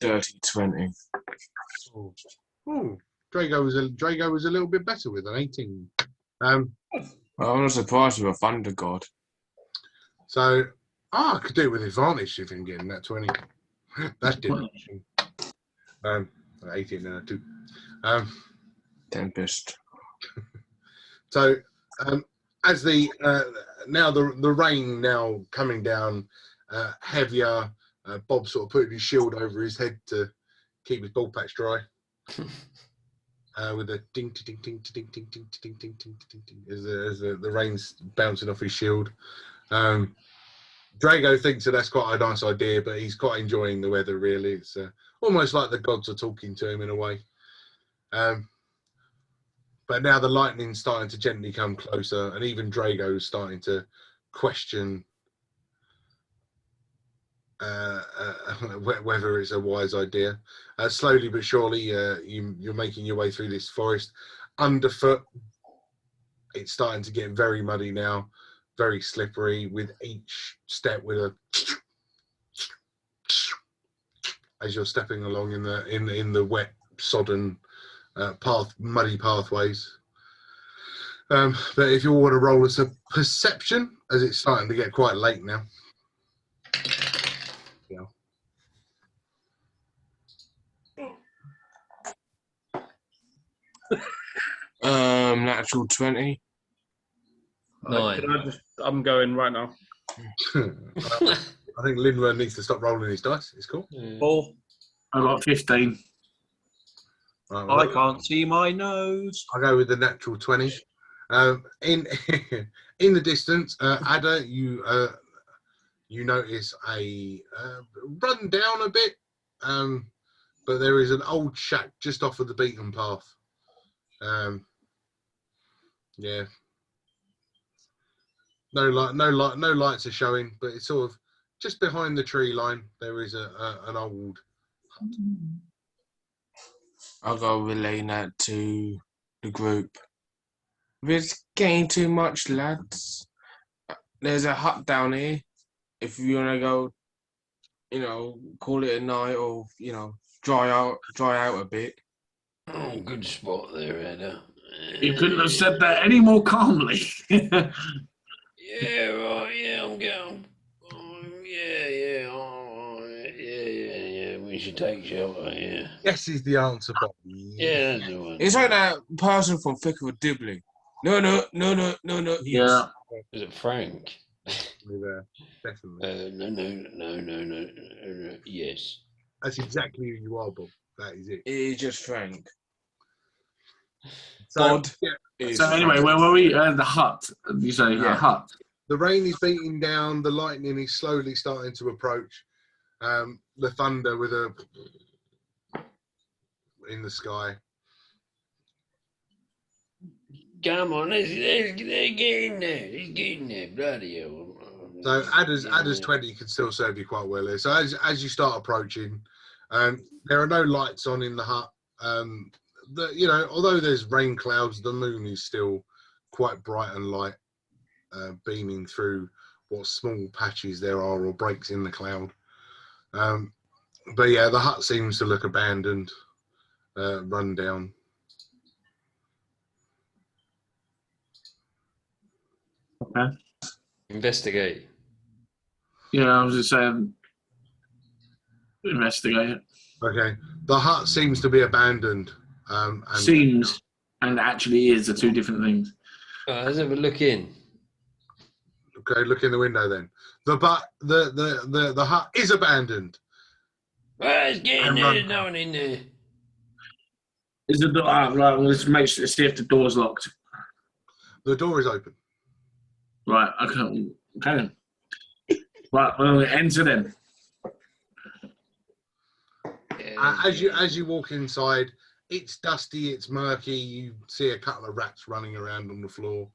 Dirty 20. Oh, Drago was a little bit better with an 18. I'm not surprised with a thunder god. So I could do it with advantage if I'm getting that 20. That's different. 18 and a 2. Tempest. So as the now the rain now coming down heavier, Bob sort of putting his shield over his head to keep his bald patch dry. With a ding ding ding ding ding ding ding ding ding ding ding as the rain's bouncing off his shield. Drago thinks that's quite a nice idea, but he's quite enjoying the weather. Really, it's almost like the gods are talking to him in a way. But now the lightning's starting to gently come closer, and even Drago's starting to question whether it's a wise idea. Slowly but surely, you're making your way through this forest. Underfoot, it's starting to get very muddy now, very slippery, with each step with a as you're stepping along in the wet, sodden muddy pathways. But if you want to roll us a perception, as it's starting to get quite late now. Yeah. Natural 20. 9. I'm going right now. I think Lindworth needs to stop rolling his dice. It's cool. 4. I got 15. Right, well, I can't see my nose. I'll go with the natural 20. In in the distance, Ada, you notice a run down a bit, but there is an old shack just off of the beaten path. Yeah. No lights are showing, but it's sort of just behind the tree line. There is an old hut. I'll go relay that to the group. If it's getting too much, lads, there's a hut down here. If you want to go, call it a night, or dry out a bit. Oh, good spot there, Ada. You couldn't have said that any more calmly. Yeah, right. Yeah, I'm going. Yeah. We should take shelter. Yeah. Yes is the answer, Bob. Yeah, that's the one. It's like that person from Thick of a Dibbling. No. Yes. Yeah. Is it Frank? Definitely. No. Yes. That's exactly who you are, Bob. That is it. It is just Frank. So, God. yeah, So anyway, where were we? The hut. You say a hut. the rain is beating down. The lightning is slowly starting to approach. The thunder with a in the sky. Come on, let's get in there. Let's get in there. Bloody hell. So Ada's 20 can still serve you quite well here. So as you start approaching, there are no lights on in the hut. Although there's rain clouds, the moon is still quite bright and light, beaming through what small patches there are or breaks in the cloud. But yeah, the hut seems to look abandoned, run down. Okay. Investigate. Yeah, I was just saying, investigate it. Okay, the hut seems to be abandoned. And Seems and actually is are two different things. Let's have a look in. Okay, look in the window then. The hut is abandoned. Well, let's get in there. There's no one in there. Is the door? Right, let's see if the door's locked. The door is open. Right, okay then. Right, well, enter then. As you walk inside, it's dusty, it's murky. You see a couple of rats running around on the floor,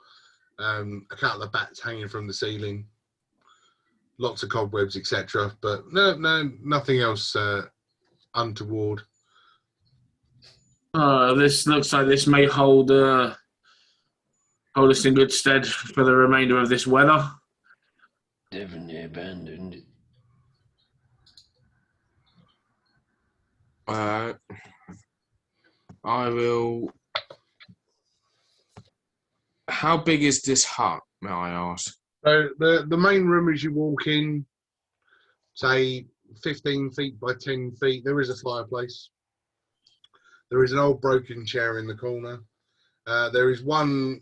a couple of bats hanging from the ceiling, lots of cobwebs, etc. But no, nothing else untoward. This looks like this may hold us in good stead for the remainder of this weather. Definitely abandoned. I will. How big is this hut, may I ask? So the main room as you walk in, say 15 feet by 10 feet, there is a fireplace. There is an old broken chair in the corner. There is one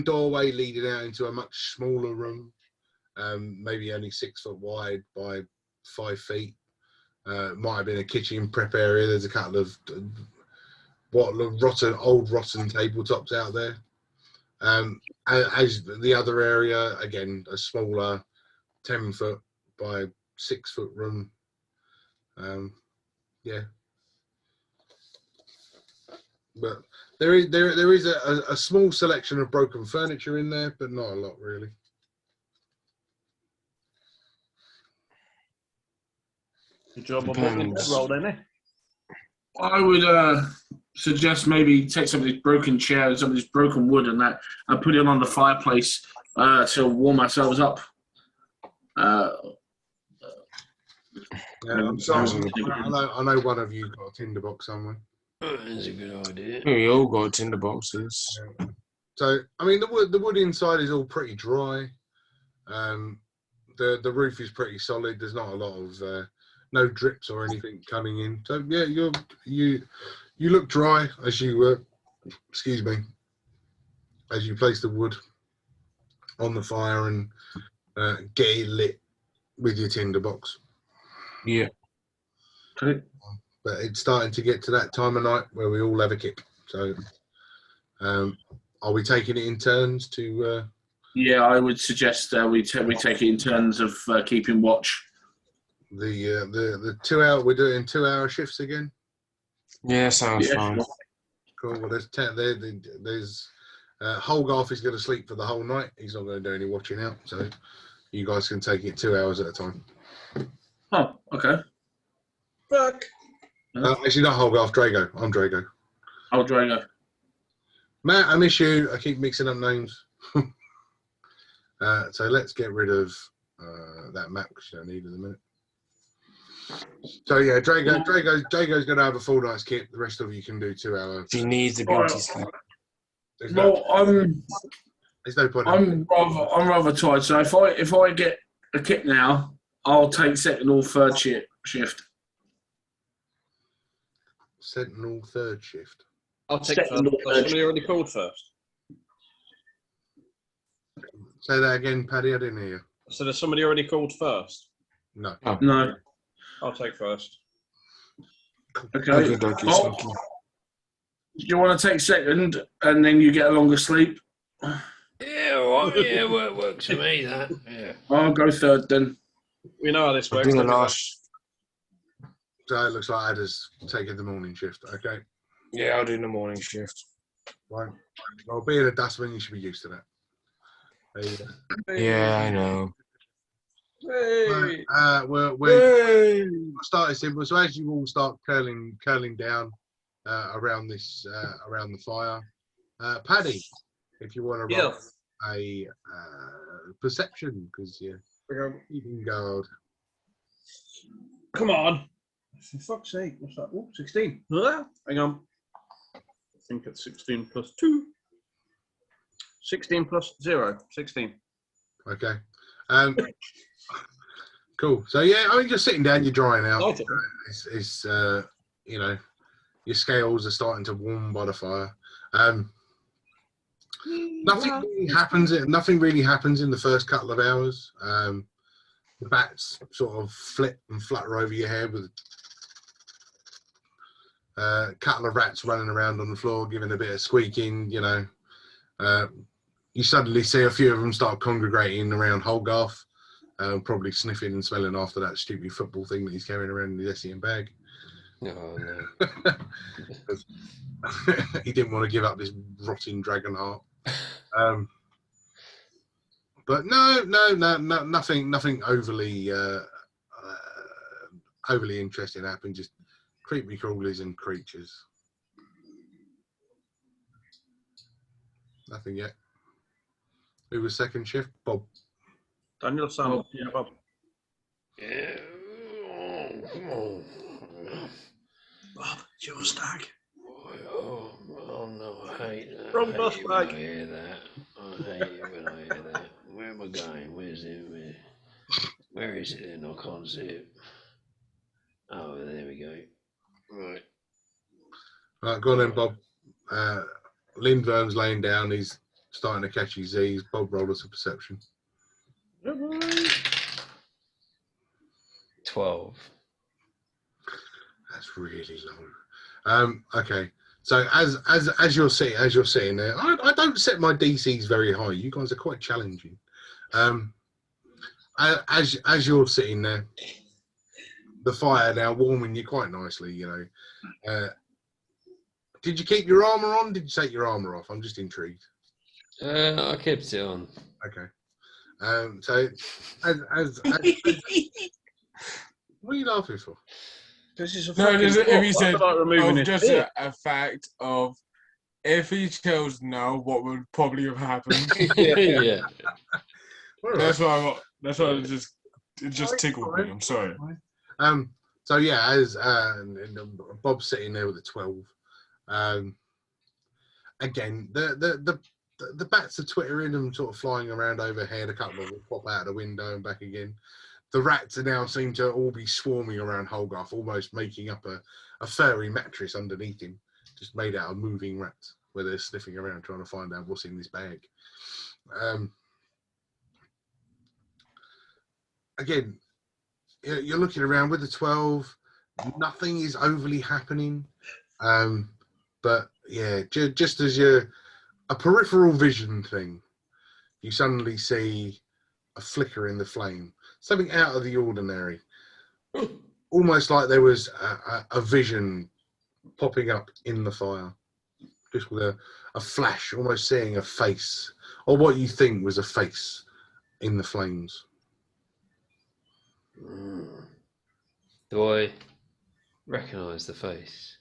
doorway leading out into a much smaller room, maybe only 6 foot wide by 5 feet. Might have been a kitchen prep area. There's a couple of old rotten tabletops out there. As the other area, again, a smaller 10 foot by 6 foot room. Yeah. But there is a small selection of broken furniture in there, but not a lot really. Good job on booking Depends. roll, then, eh? I would suggest maybe take some of these broken chairs, some of this broken wood and that, and put it on the fireplace to warm ourselves up. Yeah, Sounds like I know one of you got a tinderbox somewhere. That's a good idea. we all got tinder boxes. So I mean, the wood inside is all pretty dry. The roof is pretty solid. There's not a lot of no drips or anything coming in. So yeah, you look dry as you excuse me, as you place the wood on the fire and get it lit with your tinderbox. Yeah. Okay. But it's starting to get to that time of night where we all have a kick. So are we taking it in turns to? Yeah, I would suggest we take it in terms of keeping watch. The 2 hour, we're doing 2 hour shifts again. Yeah, sounds Yeah, fine. sure. Cool. Well, there's Holgarth is going to sleep for the whole night. He's not going to do any watching out. So you guys can take it 2 hours at a time. Oh, okay. Fuck. Actually, not Holgarth, Drago. I'm Drago. I'll Drago. Matt, I miss you. I keep mixing up names. So let's get rid of that map because you don't need it in a minute. So yeah, Drago's going to have a full night's kit. The rest of you can do 2 hours. She needs the beauty sleep. There's Well, no point. I'm rather tired. So if I get a kit now, I'll take second or third shift. Sentinel third shift. I'll take Second first. or third. Somebody already called first. Say that again, Paddy. I didn't hear you. So there's somebody already called first. No. No. I'll take first. Okay. Okay, dokie, Oh, Smoky. you want to take second, and then you get a longer sleep? Yeah, all right. Yeah, works for me, that. Yeah. I'll go third then. We know how this I'll works. do the don't we? last. So it looks like Ada's taking the morning shift. Okay. Yeah, I'll do the morning shift. Right. Well, being a dustman, you should be used to that. There you go. Yeah, I know. Hey. We'll start it simple. So as you all start curling down around the fire, Paddy, if you want to roll a perception, because you're keeping guard. Come on. For fuck's sake. What's that? Oh, 16. Hang on. I think it's 16 plus 2. 16 plus 0. 16. Okay. Cool. So yeah, I mean, just sitting down, you're drying out. Okay. It's you know, your scales are starting to warm by the fire. Nothing really happens in the first couple of hours. The bats sort of flip and flutter over your head with a couple of rats running around on the floor, giving a bit of squeaking. You know, you suddenly see a few of them start congregating around Holgarth, probably sniffing and smelling after that stupid football thing that he's carrying around in his Essien bag. Oh, no. He didn't want to give up this rotting dragon heart. But no, nothing overly interesting happened. Just creepy crawlies and creatures. Nothing yet. Who was second shift? Bob. Daniel Sam. Oh. Yeah, Bob. Yeah. Oh, come on. Bob, you're a stag. Oh, no, I hate that. Wrong I bus hate it when I bag. hear that. I hate it when I hear that. Where am I going? Where's it? Where is it then? I can't see it. Oh, there we go. Right. Right, go on then, Bob. Lindworm's laying down. He's starting to catch his Z's. Bob, roll us a perception. 12. That's really low. Okay. So as you're sitting there, I don't set my DCs very high. You guys are quite challenging. As you're sitting there, the fire now warming you quite nicely. You know, Did you keep your armour on? Did you take your armour off? I'm just intrigued. I kept it on. Okay. So, as what are you laughing for? This is a No, fucking if he book. said, I feel like removing his just beard. a fact of if he chose no, what would probably have happened. Yeah. All right. That's why it just tickled me. I'm sorry. So yeah, as Bob's sitting there with a 12. Again, the bats are twittering and sort of flying around overhead. A couple of them pop out of the window and back again. The rats are now seem to all be swarming around Holgarth, almost making up a furry mattress underneath him, just made out of moving rats, where they're sniffing around trying to find out what's in this bag. Again, you're looking around with the 12. Nothing is overly happening, but yeah, just as a peripheral vision thing, you suddenly see a flicker in the flame, something out of the ordinary, almost like there was a vision popping up in the fire, just with a flash, almost seeing a face, or what you think was a face in the flames. Do I recognise the face?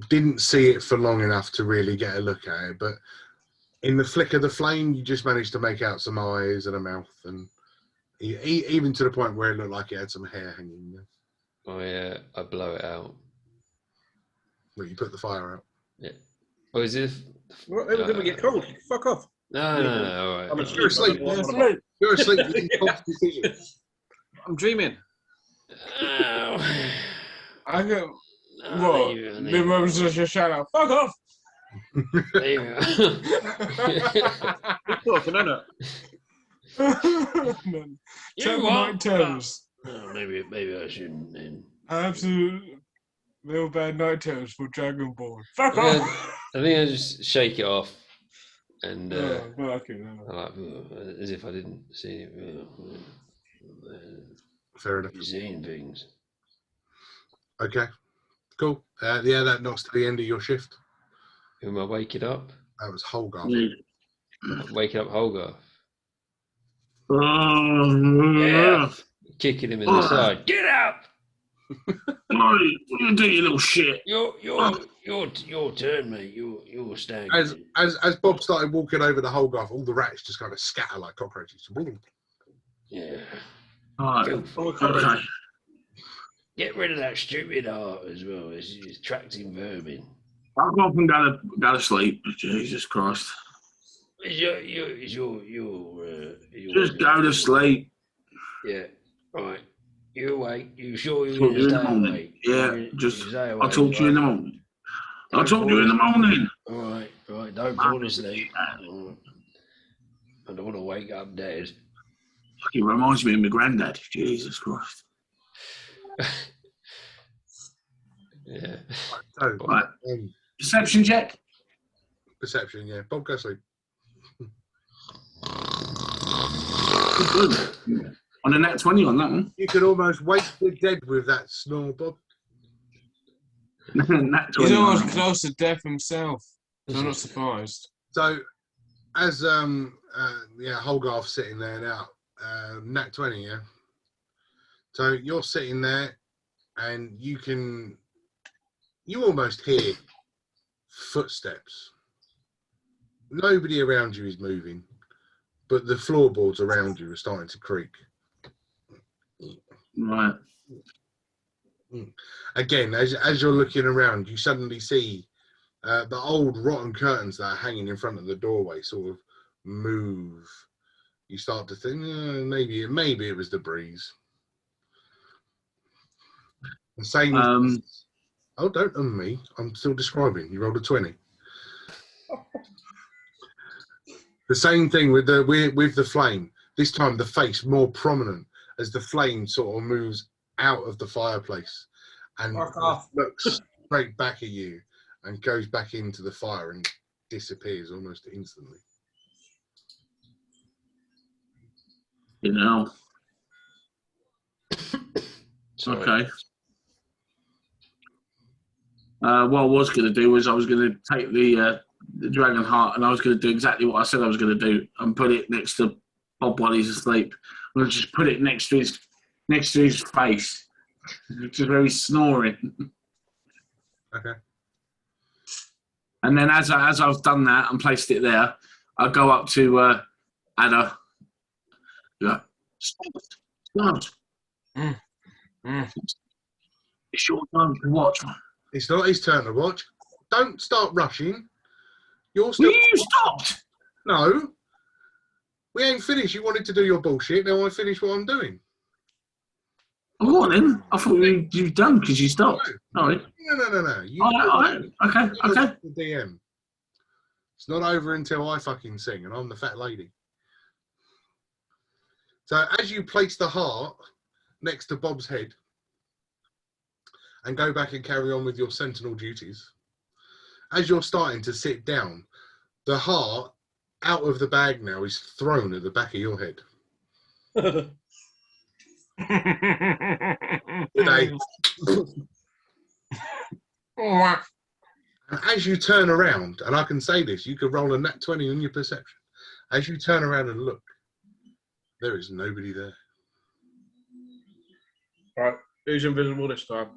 Didn't see it for long enough to really get a look at it, but in the flick of the flame, you just managed to make out some eyes and a mouth, and even to the point where it looked like it had some hair hanging there. I blow it out. Well, you put the fire out. Yeah. Oh, is it? What? Did we get cold? Fuck off. No. All right. I'm You're asleep. You're asleep. You didn't cause decisions. I'm dreaming. Oh. I go. No, What? The moments just shout out, fuck off! There you go. Keep talking, innit? Tell me my toes. Oh, maybe I shouldn't then. Absolute real bad night terrors for Dragonborn. Fuck I off! think I just shake it off, and No, no. I like as if I didn't see it. Fair enough. You've seen things. Okay, cool. Yeah, that knocks to the end of your shift. Who am I waking up? That was Holgar. Waking up Holgar. Yeah. Kicking him in the side. Get up! What are you doing, you little shit? Your turn, mate. You're stag. As Bob started walking over the Holgar, all the rats just kind of scatter like cockroaches. Yeah. Alright. Okay. Get rid of that stupid art as well. It's attracting vermin. I'll go up and go to sleep. Jesus Christ. Is your Just go to sleep. Yeah. Right. You awake? You sure you're Talk going to you to in the stay morning. awake? Yeah, You stay I'll awake, talk to you in the morning. I'll talk to you in the morning. All right. Don't fall asleep. I don't want to wake up dead. He reminds me of my granddad. Jesus Christ. Yeah. So, Right. Perception check. perception, yeah. Bob, go sleep. Good. On a nat 20 on that one. You could almost wake the dead with that snore, Bob. Nat 20 He's on almost that one. close to death himself. So I'm not surprised. So, as Holgarth's sitting there now, nat 20, yeah. So you're sitting there, and you almost hear footsteps. Nobody around you is moving, but the floorboards around you are starting to creak. Right. Again, as you're looking around, you suddenly see the old rotten curtains that are hanging in front of the doorway sort of move. You start to think, maybe it was the breeze. The same. Oh, don't me. I'm still describing. You rolled a 20. The same thing with the flame. This time, the face more prominent as the flame sort of moves out of the fireplace and looks straight back at you and goes back into the fire and disappears almost instantly. You know. Sorry. Okay. What I was going to do was I was going to take the dragon heart and I was going to do exactly what I said I was going to do and put it next to Bob while he's asleep. I'm going to just put it next to his face, just very snoring. Okay. And then as I've done that and placed it there, I go up to Ada. Yeah. Stop. It's your turn to watch. It's not his turn to watch. Don't start rushing. You're Will still. you stopped? No. We ain't finished. You wanted to do your bullshit. Now I finish what I'm doing. Go on then. I thought you've done because you stopped. Sorry. No. You Okay. The DM. It's not over until I fucking sing, and I'm the fat lady. So as you place the heart next to Bob's head and go back and carry on with your sentinel duties, as you're starting to sit down, the heart out of the bag now is thrown at the back of your head. And as you turn around, and I can say this, you could roll a nat 20 on your perception. As you turn around and look, there is nobody there. Right, who's invisible this time?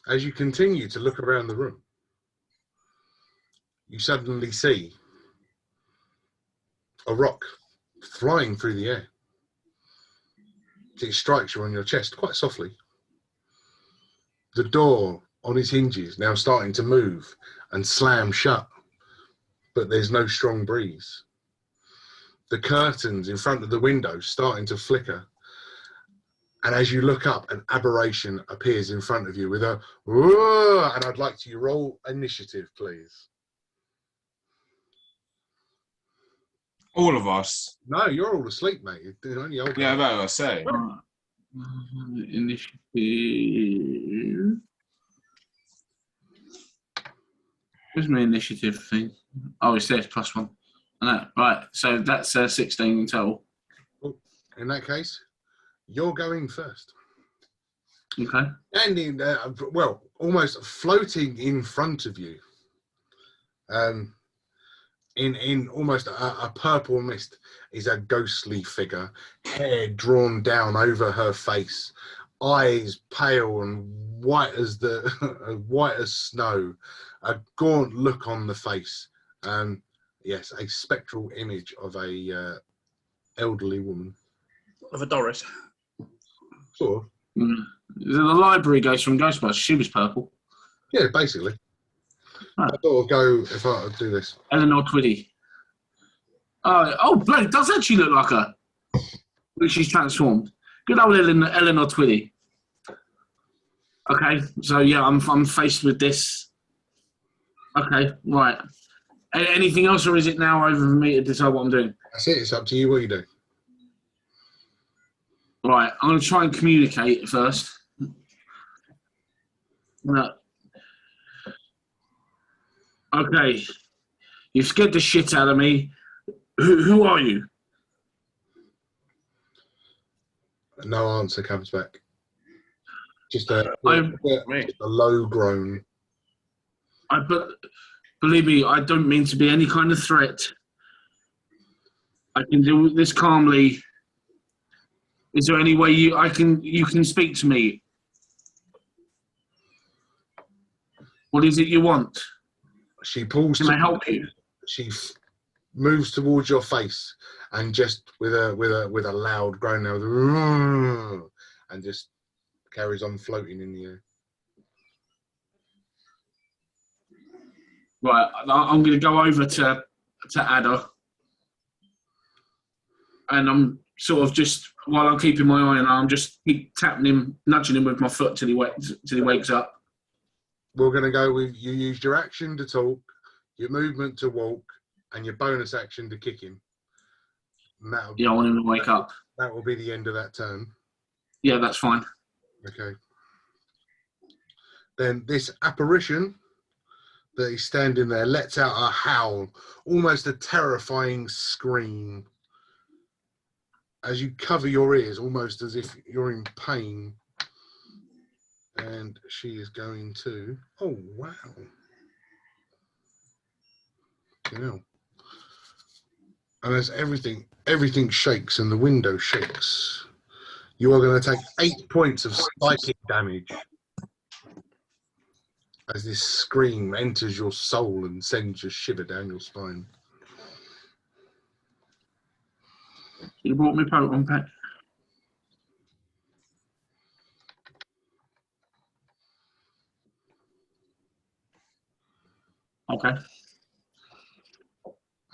As you continue to look around the room, you suddenly see a rock flying through the air. It strikes you on your chest quite softly. The door on its hinges now starting to move and slam shut, but there's no strong breeze. The curtains in front of the window starting to flicker. And as you look up, an aberration appears in front of you with a whoa, and I'd like you to roll initiative, please. All of us. No, you're all asleep, mate. You're only old. Yeah, that was I say. Initiative. Where's my initiative thing? Oh, it says +1. Right, so that's 16 in total. In that case, you're going first. Okay. Standing, well, almost floating in front of you, in almost a purple mist, is a ghostly figure, hair drawn down over her face, eyes pale and white as white as snow, a gaunt look on the face. Yes, a spectral image of a elderly woman. Of a Doris. Sort of. The library ghost from Ghostbusters, she was purple. Yeah, basically. Oh. I thought I'd go if I do this. Eleanor Twiddy. Oh, bloody, it does actually look like her. When she's transformed. Good old Eleanor Twiddy. Okay, so yeah, I'm faced with this. Okay, right. Anything else, or is it now over for me to decide what I'm doing? That's it. It's up to you what you do. Right, I'm going to try and communicate first. Okay, you've scared the shit out of me. Who are you? No answer comes back. Just a low groan. But believe me, I don't mean to be any kind of threat. I can do this calmly. Is there any way you can speak to me? What is it you want? She pulls. Can I help you? She moves towards your face and just with a loud groan now, and just carries on floating in the air. Right, I'm going to go over to Ada, and I'm sort of just, while I'm keeping my eye on him, I'm just keep tapping him, nudging him with my foot till he wakes up. We're going to go with, you used your action to talk, your movement to walk, and your bonus action to kick him. And I want him to wake up. That will be the end of that turn. Yeah, that's fine. Okay. Then this apparition that is standing there lets out a howl, almost a terrifying scream, as you cover your ears, almost as if you're in pain. And she is going to. Oh wow! Yeah. And as everything shakes and the window shakes, you are going to take 8 points of psychic damage as this scream enters your soul and sends a shiver down your spine. You bought me Pokemon pack. Okay.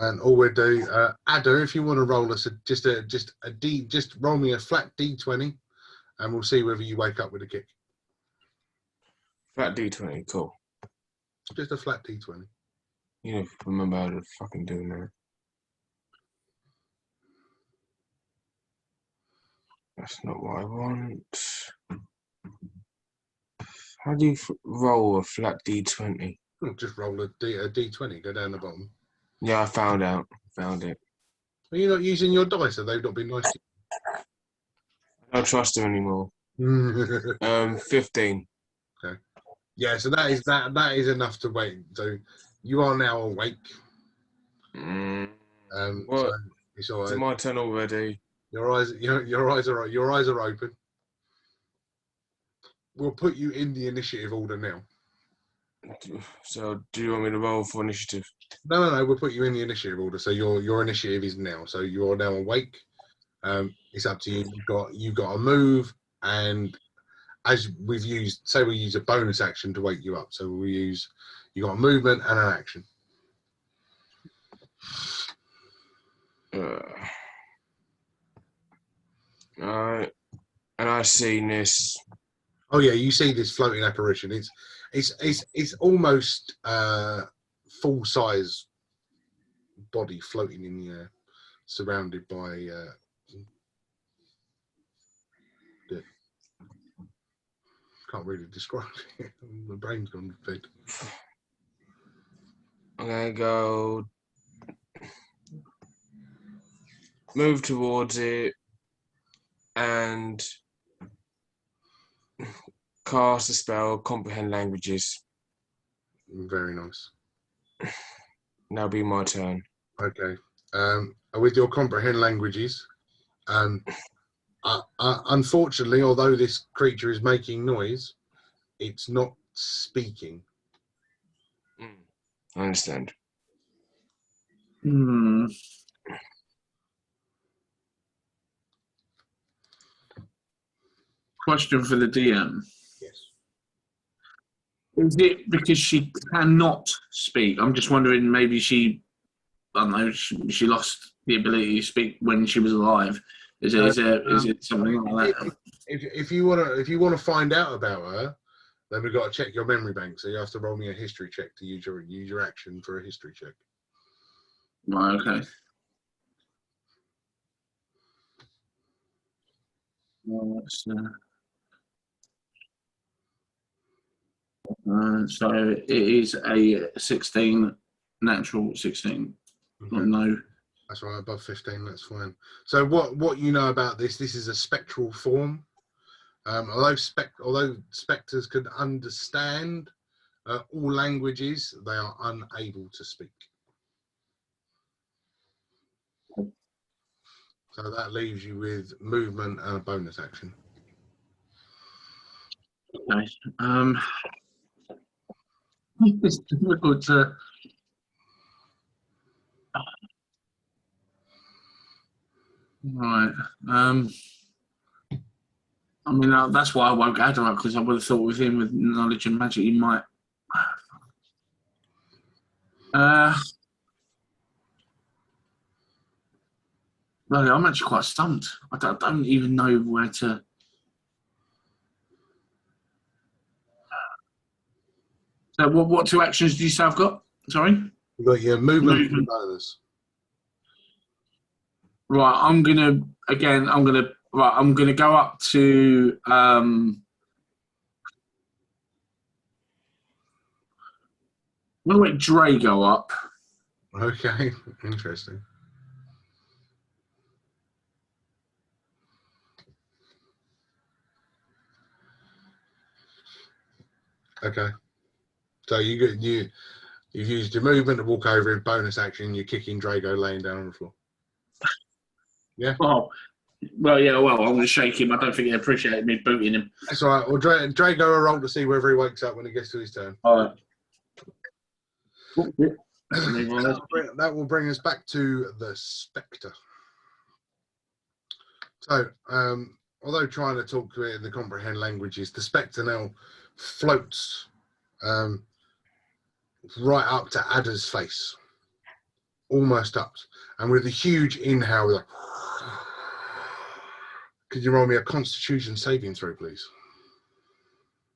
And all we'll do, Ada, if you want to roll us just roll me a flat D20, and we'll see whether you wake up with a kick. Flat D20, cool. Just a flat D20. You know, remember how to fucking do that. That's not what I want. How do you roll a flat D20? Just roll a D20, go down the bottom. Yeah, I found it. Are you not using your dice? Have they not been nice to I don't trust them anymore. you? 15. Okay. Yeah, so that is enough to wait. So you are now awake. What? So it's all Is it right. my turn already? Your eyes are open. We'll put you in the initiative order now. So, do you want me to roll for initiative? No. We'll put you in the initiative order. So your initiative is now. So you are now awake. It's up to you. You've got a move, and as we've used, say we use a bonus action to wake you up. So you got a movement and an action. Alright. And I've seen this. Oh yeah, you see this floating apparition. It's almost full size body floating in the air, surrounded by can't really describe it. My brain's gone dead. I'm gonna go move towards it and cast a spell, comprehend languages. Very nice. That'll be my turn. Okay. With your comprehend languages, unfortunately, although this creature is making noise, it's not speaking. I understand. Question for the DM. Yes. Is it because she cannot speak? I'm just wondering, maybe she, I don't know, she lost the ability to speak when she was alive. Is it something like that? If you want to find out about her, then we've got to check your memory bank. So you have to roll me a history check to use your action for a history check. Right, okay. Well, so it is a 16, natural 16. Okay. No. That's right, above 15, that's fine. So what you know about this is a spectral form. Although spectres can understand all languages, they are unable to speak. So that leaves you with movement and a bonus action. Okay. It's difficult to. Right. I mean, that's why I woke Adam up, because I would have thought with him with knowledge and magic, he might. Well, I'm actually quite stumped. I don't even know where to. So, what two actions do you say I've got? Sorry? You've got your movement and bonus. Right, I'm gonna go up to I'm gonna let Dre go up. Okay, interesting. Okay. So you've used your movement to walk over in bonus action. You're kicking Drago laying down on the floor. Yeah. Oh, well, yeah. Well, I'm going to shake him. I don't think he appreciated me booting him. That's all right. Well, Drago a roll to see whether he wakes up when he gets to his turn. All right. That will bring us back to the Spectre. So, although trying to talk to it in the comprehend languages, the Spectre now floats right up to Ada's face, almost up, and with a huge inhale, like, could you roll me a Constitution saving throw, please?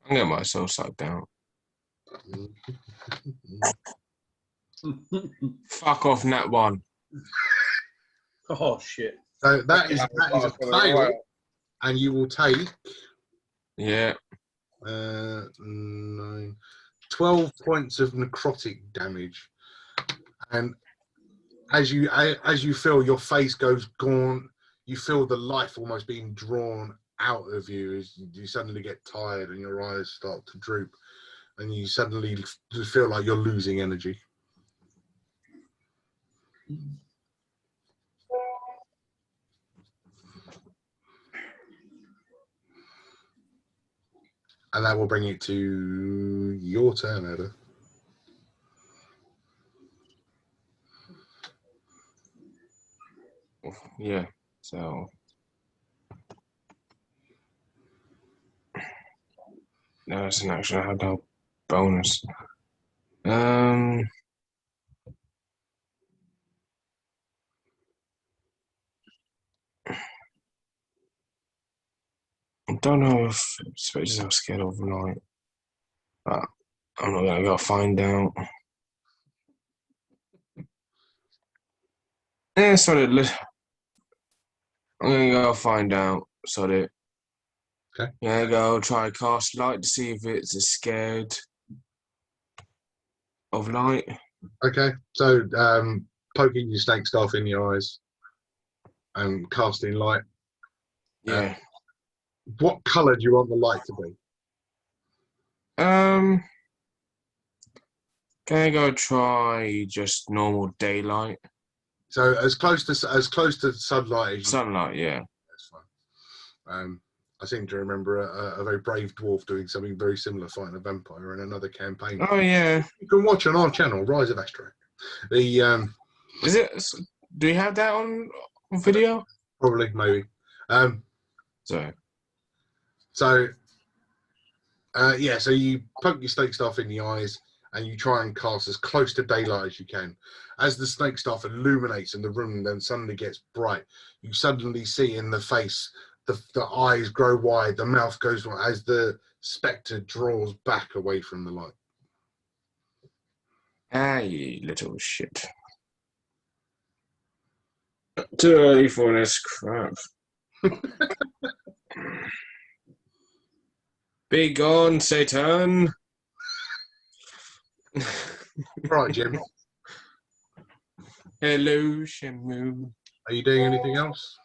I'm getting myself sucked out. Fuck off, Nat 1. Oh shit! So that is a fail, and you will take Yeah. 9, 12 points of necrotic damage, and as you feel your face goes gaunt, you feel the life almost being drawn out of you as you suddenly get tired and your eyes start to droop, and you suddenly feel like you're losing energy. And that will bring it to your turn, Ada. Yeah. So. No, it's an action. I have no bonus. I don't know if specters are scared overnight, but I'm not gonna go find out. Yeah, sorry. I'm gonna go find out. Sorry. Okay. Yeah, go try cast light to see if it's scared of light. Okay, so poking your snake staff in your eyes and casting light. Yeah. What colour do you want the light to be? Can I go try just normal daylight? So as close to sunlight as you Sunlight, yeah. That's fine. I seem to remember a very brave dwarf doing something very similar, fighting a vampire in another campaign. Oh yeah. You can watch on our channel, Rise of Astrak. Is it? Do we have that on video? Probably, maybe. Sorry. So you poke your snake staff in the eyes and you try and cast as close to daylight as you can. As the snake staff illuminates and the room then suddenly gets bright, you suddenly see in the face the eyes grow wide, the mouth goes wide as the spectre draws back away from the light. Ah, you little shit. Too early for this crap. Be gone, Satan. Right, Jim. Hello, Shamu. Are you doing anything else?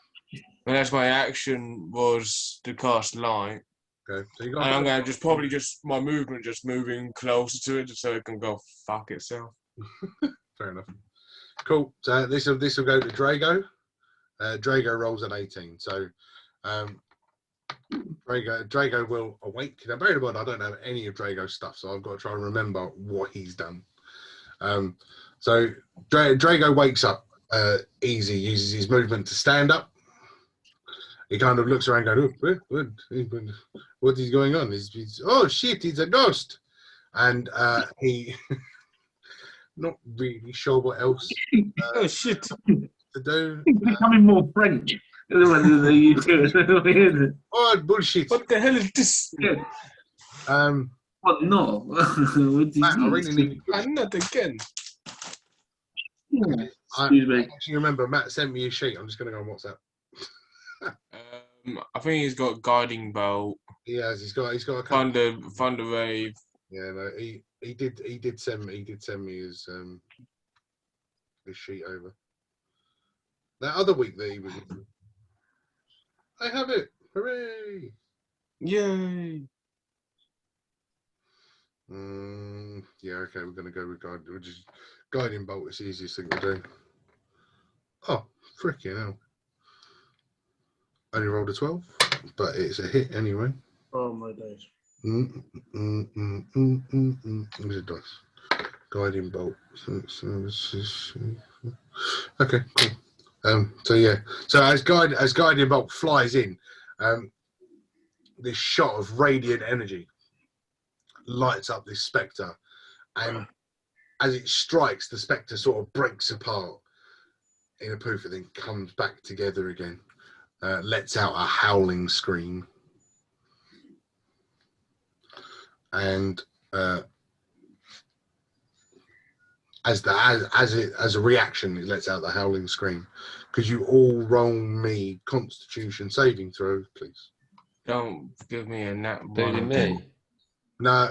And that's my action was to cast light. Okay. So you And I'm gonna probably my movement just moving closer to it just so it can go fuck itself. Fair enough. Cool. So this will go to Drago. Drago rolls an 18. So Drago will awake. Now, bear in mind, I don't have any of Drago's stuff, so I've got to try and remember what he's done. So Drago wakes up easy, uses his movement to stand up. He kind of looks around going, what is going on? He's oh shit, he's a ghost. And he not really sure what else Oh shit. to do. He's becoming more French. Oh bullshit. What the hell is this? What no? Matt, I really need I'm not again. Excuse me. you remember Matt sent me a sheet. I'm just gonna go on WhatsApp. I think he's got guiding bolt. He has. He's got a couple. Thunder wave. Yeah, no, he did send me his sheet over. That other week that he was in. I have it. Hooray! Yay! Yeah, okay, we're going to go with guiding bolt. It's the easiest thing to do. Oh, freaking hell. Only rolled a 12, but it's a hit anyway. Oh my days. Where's the dice? Guiding bolt. Okay, cool. So yeah, so as guiding bolt flies in, this shot of radiant energy lights up this spectre, and as it strikes, the spectre sort of breaks apart in a poof and then comes back together again. Lets out a howling scream, and as a reaction, it lets out the howling scream. Could you all roll me Constitution saving throw, please? Don't give me a nat one Including again. me. No,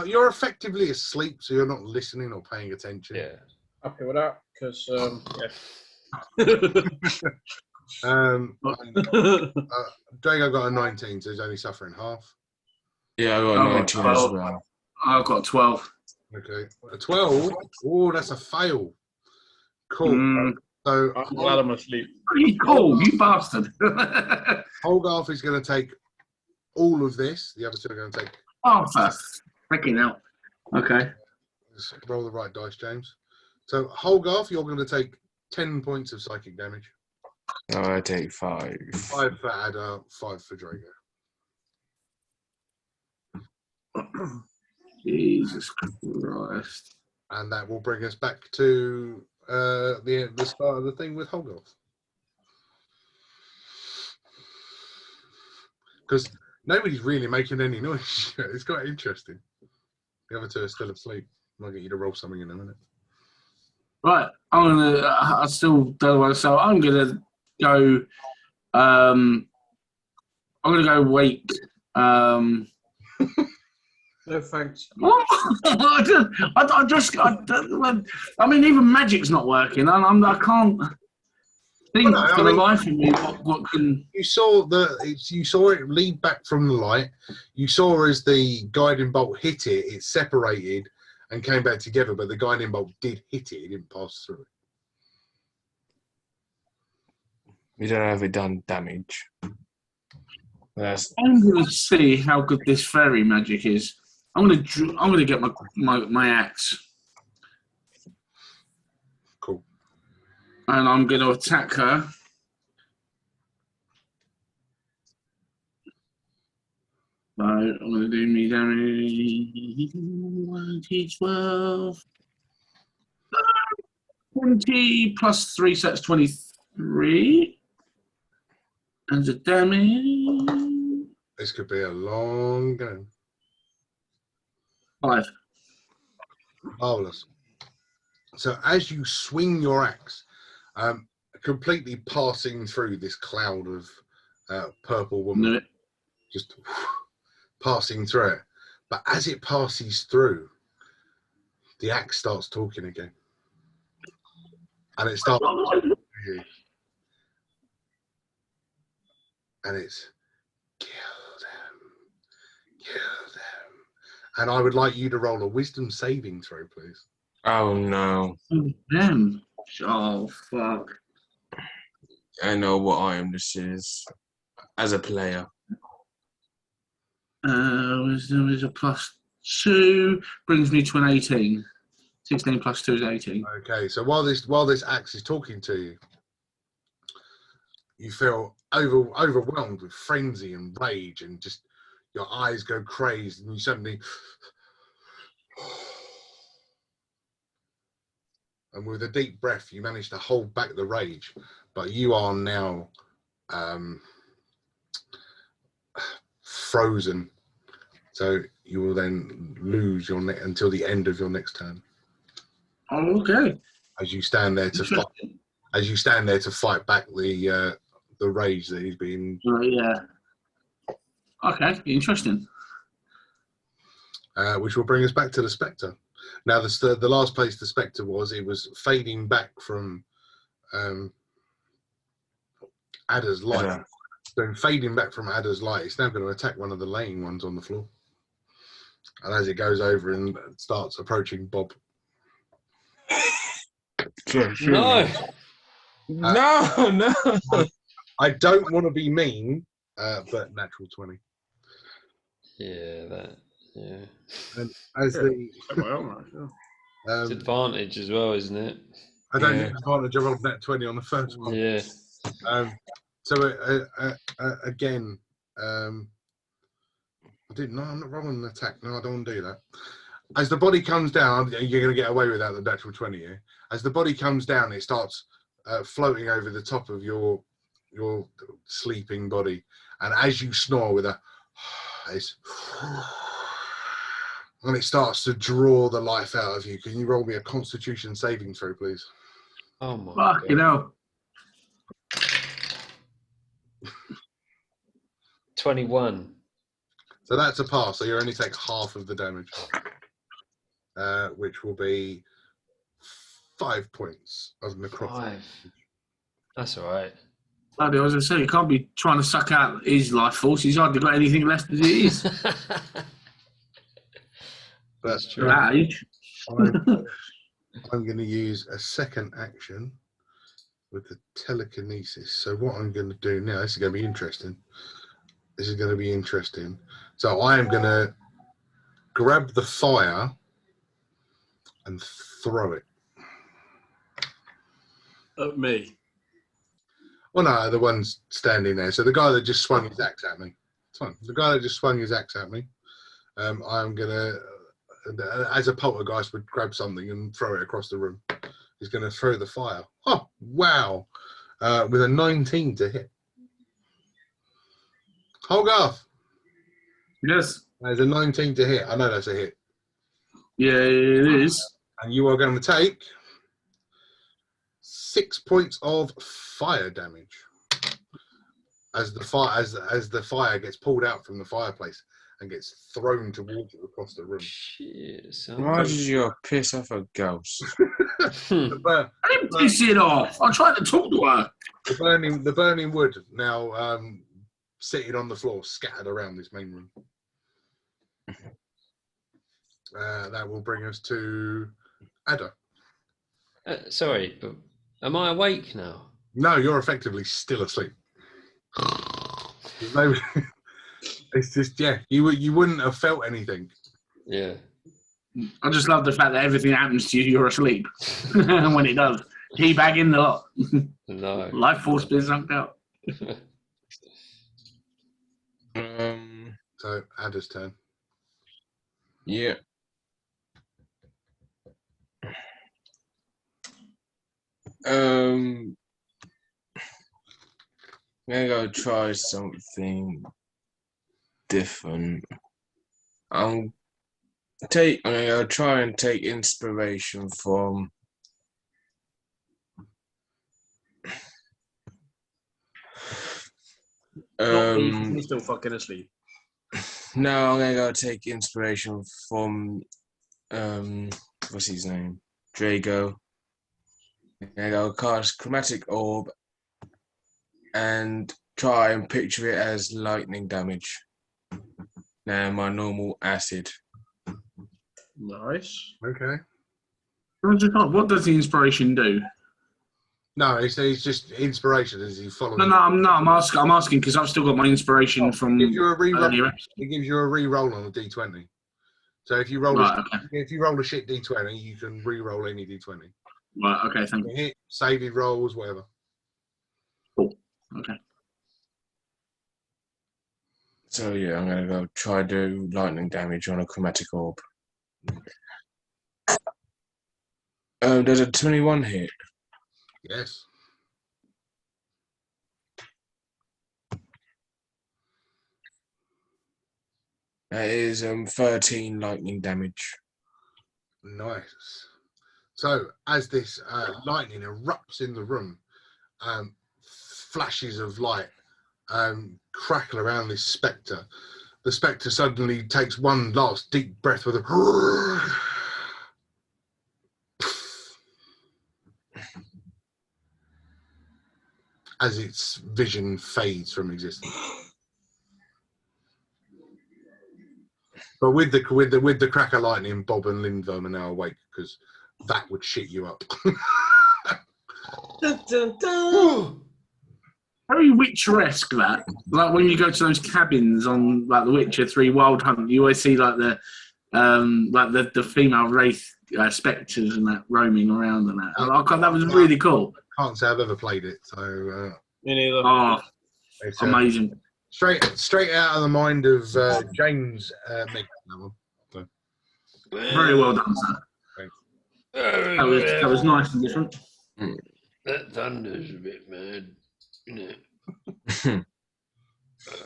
you're effectively asleep, so you're not listening or paying attention. Yeah. Happy with that, because Drago got a 19, so he's only suffering half. Yeah, I got I've got 19 as 12. well. I've got 12. Okay, a 12. Oh, that's a fail. Cool. So I'm glad I'm asleep. Pretty cool, you bastard. Holgarth is going to take all of this. The other two are going to take. Oh, for freaking hell. Okay. Just roll the right dice, James. So Holgarth, you're going to take 10 points of psychic damage. No, I take 5. 5 for Ada, 5 for Drago. Jesus Christ. And that will bring us back to the start of the thing with Holgarth. Because nobody's really making any noise. It's quite interesting. The other two are still asleep. I'll get you to roll something in a minute. Right, I still don't know, so I'm gonna go. I'm gonna go wake. No thanks. I mean, even magic's not working. I can't think Well, no, for the life of me what can. You saw it lead back from the light. You saw as the guiding bolt hit it, it separated and came back together. But the guiding bolt did hit it; it didn't pass through it. We don't know if it done damage. That's I'm gonna see how good this fairy magic is. I'm gonna get my axe. Cool. And I'm going to attack her. So I'm going to do me damage. 12. 20 plus 3, so that's 23. And the damage. This could be a long game. 5. Marvelous. So as you swing your axe, completely passing through this cloud of purple woman, just passing through it. But as it passes through, the axe starts talking again, and it starts. And it's kill them. And I would like you to roll a wisdom saving throw, please. oh no. Oh, damn. Oh, fuck. I know what item this is as a player. Wisdom is a +2, brings me to an 18. 16 plus 2 is 18. Okay, so while this axe is talking to you, you feel overwhelmed with frenzy and rage, and just your eyes go crazed, and you suddenly, and with a deep breath, you manage to hold back the rage, but you are now frozen. So you will then lose your until the end of your next turn. Oh, okay. As you stand there to fight, fight back the rage that he's been. Yeah. Okay, interesting. Which will bring us back to the Spectre. Now, the last place the Spectre was, it was fading back from Ada's light. Yeah. So fading back from Ada's light, it's now going to attack one of the laying ones on the floor. And as it goes over and starts approaching Bob. No. No. I don't want to be mean, but natural 20. Yeah, that. Yeah. And as the It's advantage as well, isn't it? I don't get advantage. I rolled nat 20 on the first one. Yeah. So again, I didn't. No, I'm not rolling an attack. No, I don't want to do that. As the body comes down, you're going to get away without the natural 20 here. As the body comes down, it starts floating over the top of your sleeping body, and as you snore with a, and it starts to draw the life out of you. Can you roll me a Constitution saving throw, please? Oh my. Fuck, you know. 21. So that's a pass. So you only take half of the damage, which will be 5 points of necrotic. 5. That's all right. Bloody, I was going to say, you can't be trying to suck out his life force. He's hardly got anything left as it is. That's true. That age. I'm going to use a second action with the telekinesis. So what I'm going to do now, this is going to be interesting. So I am going to grab the fire and throw it. At me. Well, no, the one's standing there. So the guy that just swung his axe at me. It's fine. The guy that just swung his axe at me. I'm going to, as a poltergeist would grab something and throw it across the room. He's going to throw the fire. Oh, wow. With a 19 to hit. Hogarth. Yes. There's a 19 to hit. I know that's a hit. Yeah, it is. And you are going to take 6 points of fire damage as the fire gets pulled out from the fireplace and gets thrown towards you across the room. Shit, Why did you piss off a ghost? I didn't piss it off. I tried to talk to her. The burning wood now sitting on the floor, scattered around this main room. That will bring us to Ada. Sorry, but am I awake now? No, you're effectively still asleep. No, it's just, yeah, you wouldn't have felt anything. Yeah. I just love the fact that everything happens to you, you're asleep. When it does. Teabagging the lot. No. Life force being sucked out. So, Ada's turn. Yeah. I'm gonna go try something different. I'm gonna go try and take inspiration from He's still fucking asleep. no, I'm gonna go take inspiration from what's his name? Drago. I'm gonna go cast chromatic orb and try and picture it as lightning damage. Now my normal acid. Nice. Okay. What does the inspiration do? No, it's just inspiration as you follow. No, I'm asking because I've still got my inspiration from. It gives you a re-roll. earlier. It gives you a re-roll on a d20. So if you roll if you roll a shit d20, you can re-roll any d20. Right. Okay. Thank you. Hit, saving rolls, whatever. Cool. Okay. So yeah, I'm gonna go try do lightning damage on a chromatic orb. Does a 21 hit? Yes. That is 13 lightning damage. Nice. So as this lightning erupts in the room, flashes of light crackle around this spectre. The spectre suddenly takes one last deep breath with a as its vision fades from existence. But with the crack of lightning, Bob and Lindworm are now awake because that would shit you up. Dun, dun, dun. Very Witcher-esque, that. Like when you go to those cabins on like The Witcher 3 Wild Hunt, you always see like the female wraith spectres and that roaming around and that. That was really cool. Can't say I've ever played it, so Me neither. Oh, it's amazing. straight out of the mind of James Meg. That one. So. Very well done, sir. That was nice and different. That thunder's a bit mad, isn't it?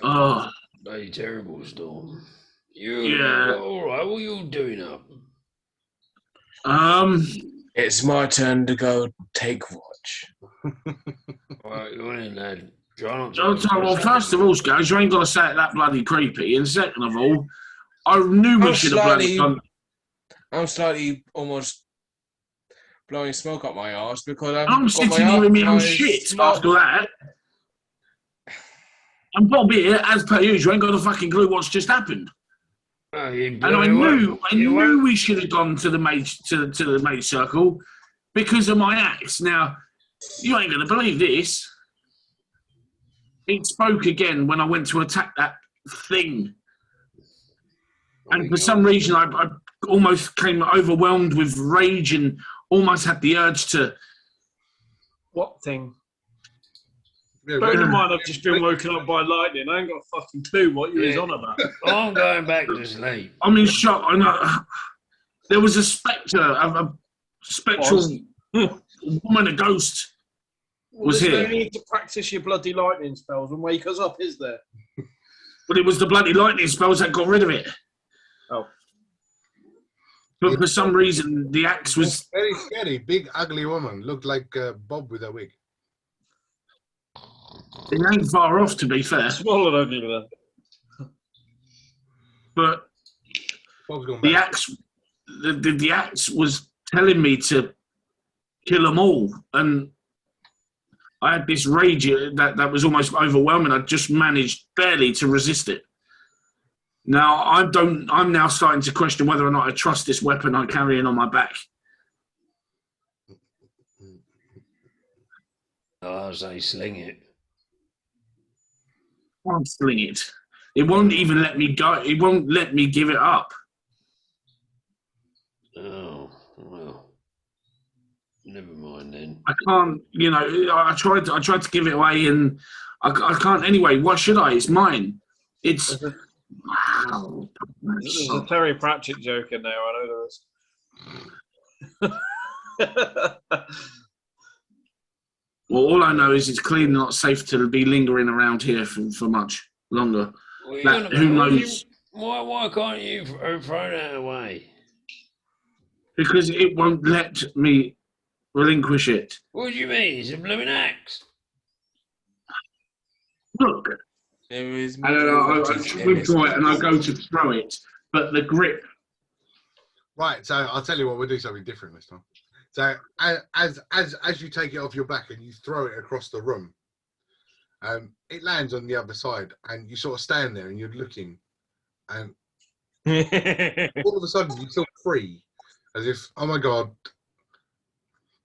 Oh, Bloody terrible storm. Yeah. All right, what are you doing up? It's my turn to go take watch. All right, go on in, lad. Try not well, first of all, Scouts, you ain't got to say it that bloody creepy. And second of all, I knew we should have bloody done. I'm slightly almost blowing smoke up my arse because I'm sitting here in my own shit after that. And Bob here, as per usual, ain't got a fucking clue what's just happened. And I knew we should have gone to the mage to the mage circle because of my axe. Now, you ain't gonna believe this. It spoke again when I went to attack that thing. And for some reason I almost came overwhelmed with rage and almost had the urge to... What thing? Yeah, Bear in mind, I've just been woken up by lightning. I ain't got a fucking clue what you was on about. I'm going back to sleep. I'm in shock. I know. There was a spectre, a spectral woman, a ghost, was There's here. no need to practice your bloody lightning spells and wake us up, is there? But it was the bloody lightning spells that got rid of it. Oh. But for some reason, the axe was... Very scary, big, ugly woman. Looked like Bob with a wig. It ain't far off, to be fair. Small and ugly then. But Bob's gone the back. axe, the axe was telling me to kill them all, and I had this rage that was almost overwhelming. I just managed barely to resist it. Now I'm now starting to question whether or not I trust this weapon I'm carrying on my back. I say sling it. I'll sling it. It won't even let me go. It won't let me give it up. Oh, well. Never mind then. I can't, I tried to give it away and I can't anyway. Why should I? It's mine. It's... Wow. There's a Terry Pratchett joke in there, I know there is. Well, all I know is it's clearly not safe to be lingering around here for much longer. Who knows? Why can't you throw that away? Because it won't let me relinquish it. What do you mean? It's a blooming axe. Look, There is I withdraw it and I go to throw it, but the grip. Right, so I'll tell you what, we'll do something different this time. So as you take it off your back and you throw it across the room, it lands on the other side, and you sort of stand there and you're looking, and all of a sudden you feel free, as if, oh my God.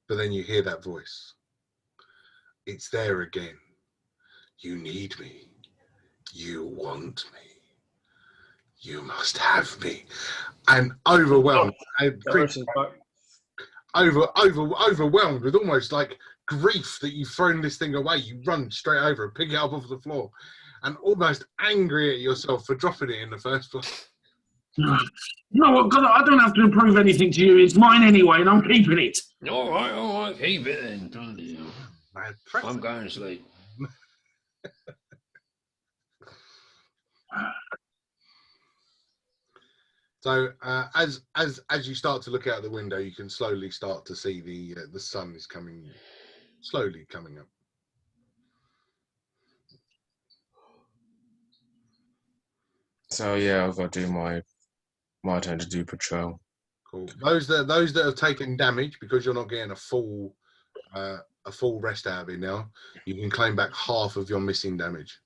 But then you hear that voice. It's there again. You need me. You want me. You must have me. And overwhelmed. Overwhelmed with almost like grief that you've thrown this thing away. You run straight over and pick it up off the floor, and almost angry at yourself for dropping it in the first place. No, God, I don't have to prove anything to you. It's mine anyway, and I'm keeping it. All right, keep it then. Bloody hell. Man, I'm going to sleep. So as you start to look out the window, you can slowly start to see the sun is slowly coming up. So yeah, I've got to do my turn to do patrol. Cool. Those that have taken damage, because you're not getting a full rest out of it now, you can claim back half of your missing damage.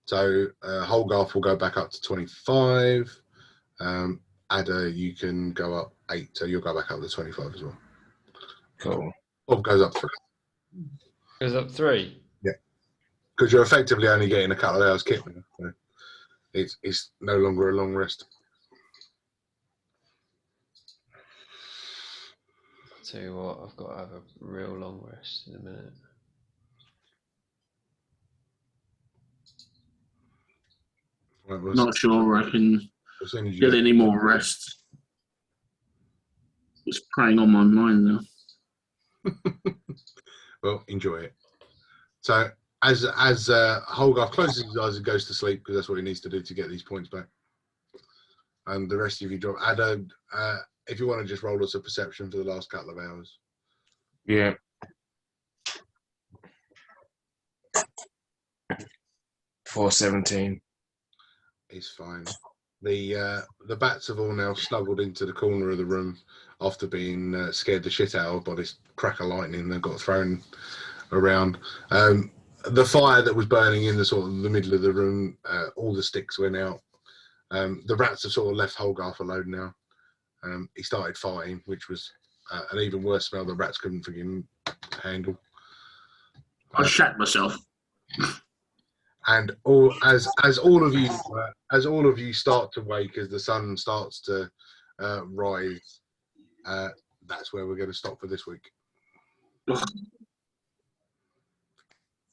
So Holgarth will go back up to 25. Ada, you can go up 8, so you'll go back up to 25 as well. Cool. Bob goes up 3. Goes up 3. Yeah, because you're effectively only getting a couple of hours kit now. So it's no longer a long rest. I'll tell you what, I've got to have a real long rest in a minute. Right, well, Not sure I can as soon as you get any more rest. It's preying on my mind now. Well, enjoy it. So as Holgarth closes his eyes and goes to sleep, because that's what he needs to do to get these points back, and the rest of you drop. Ada, if you want to just roll us a perception for the last couple of hours. Yeah. 417. It's fine. The bats have all now snuggled into the corner of the room after being scared the shit out of by this crack of lightning that got thrown around. The fire that was burning in the sort of the middle of the room, all the sticks went out. The rats have sort of left Holgarth alone now. He started farting, which was an even worse smell the rats couldn't freaking handle. I shat myself. And as all of you start to wake, as the sun starts to rise, that's where we're going to stop for this week.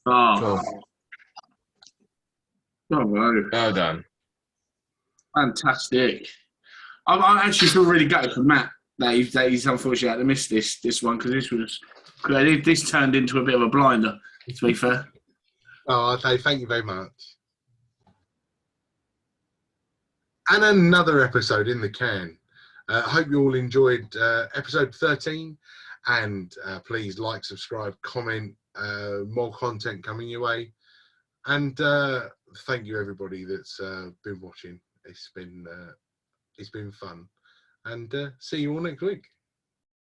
Oh, Cool. bravo. Well done. Fantastic. I actually feel really gutted for Matt that he's unfortunately had to miss this one, because this turned into a bit of a blinder, to be fair. Oh, okay, thank you very much. And another episode in the can. I hope you all enjoyed episode 13, and please like, subscribe, comment, more content coming your way. And thank you everybody that's been watching. It's been fun, and see you all next week.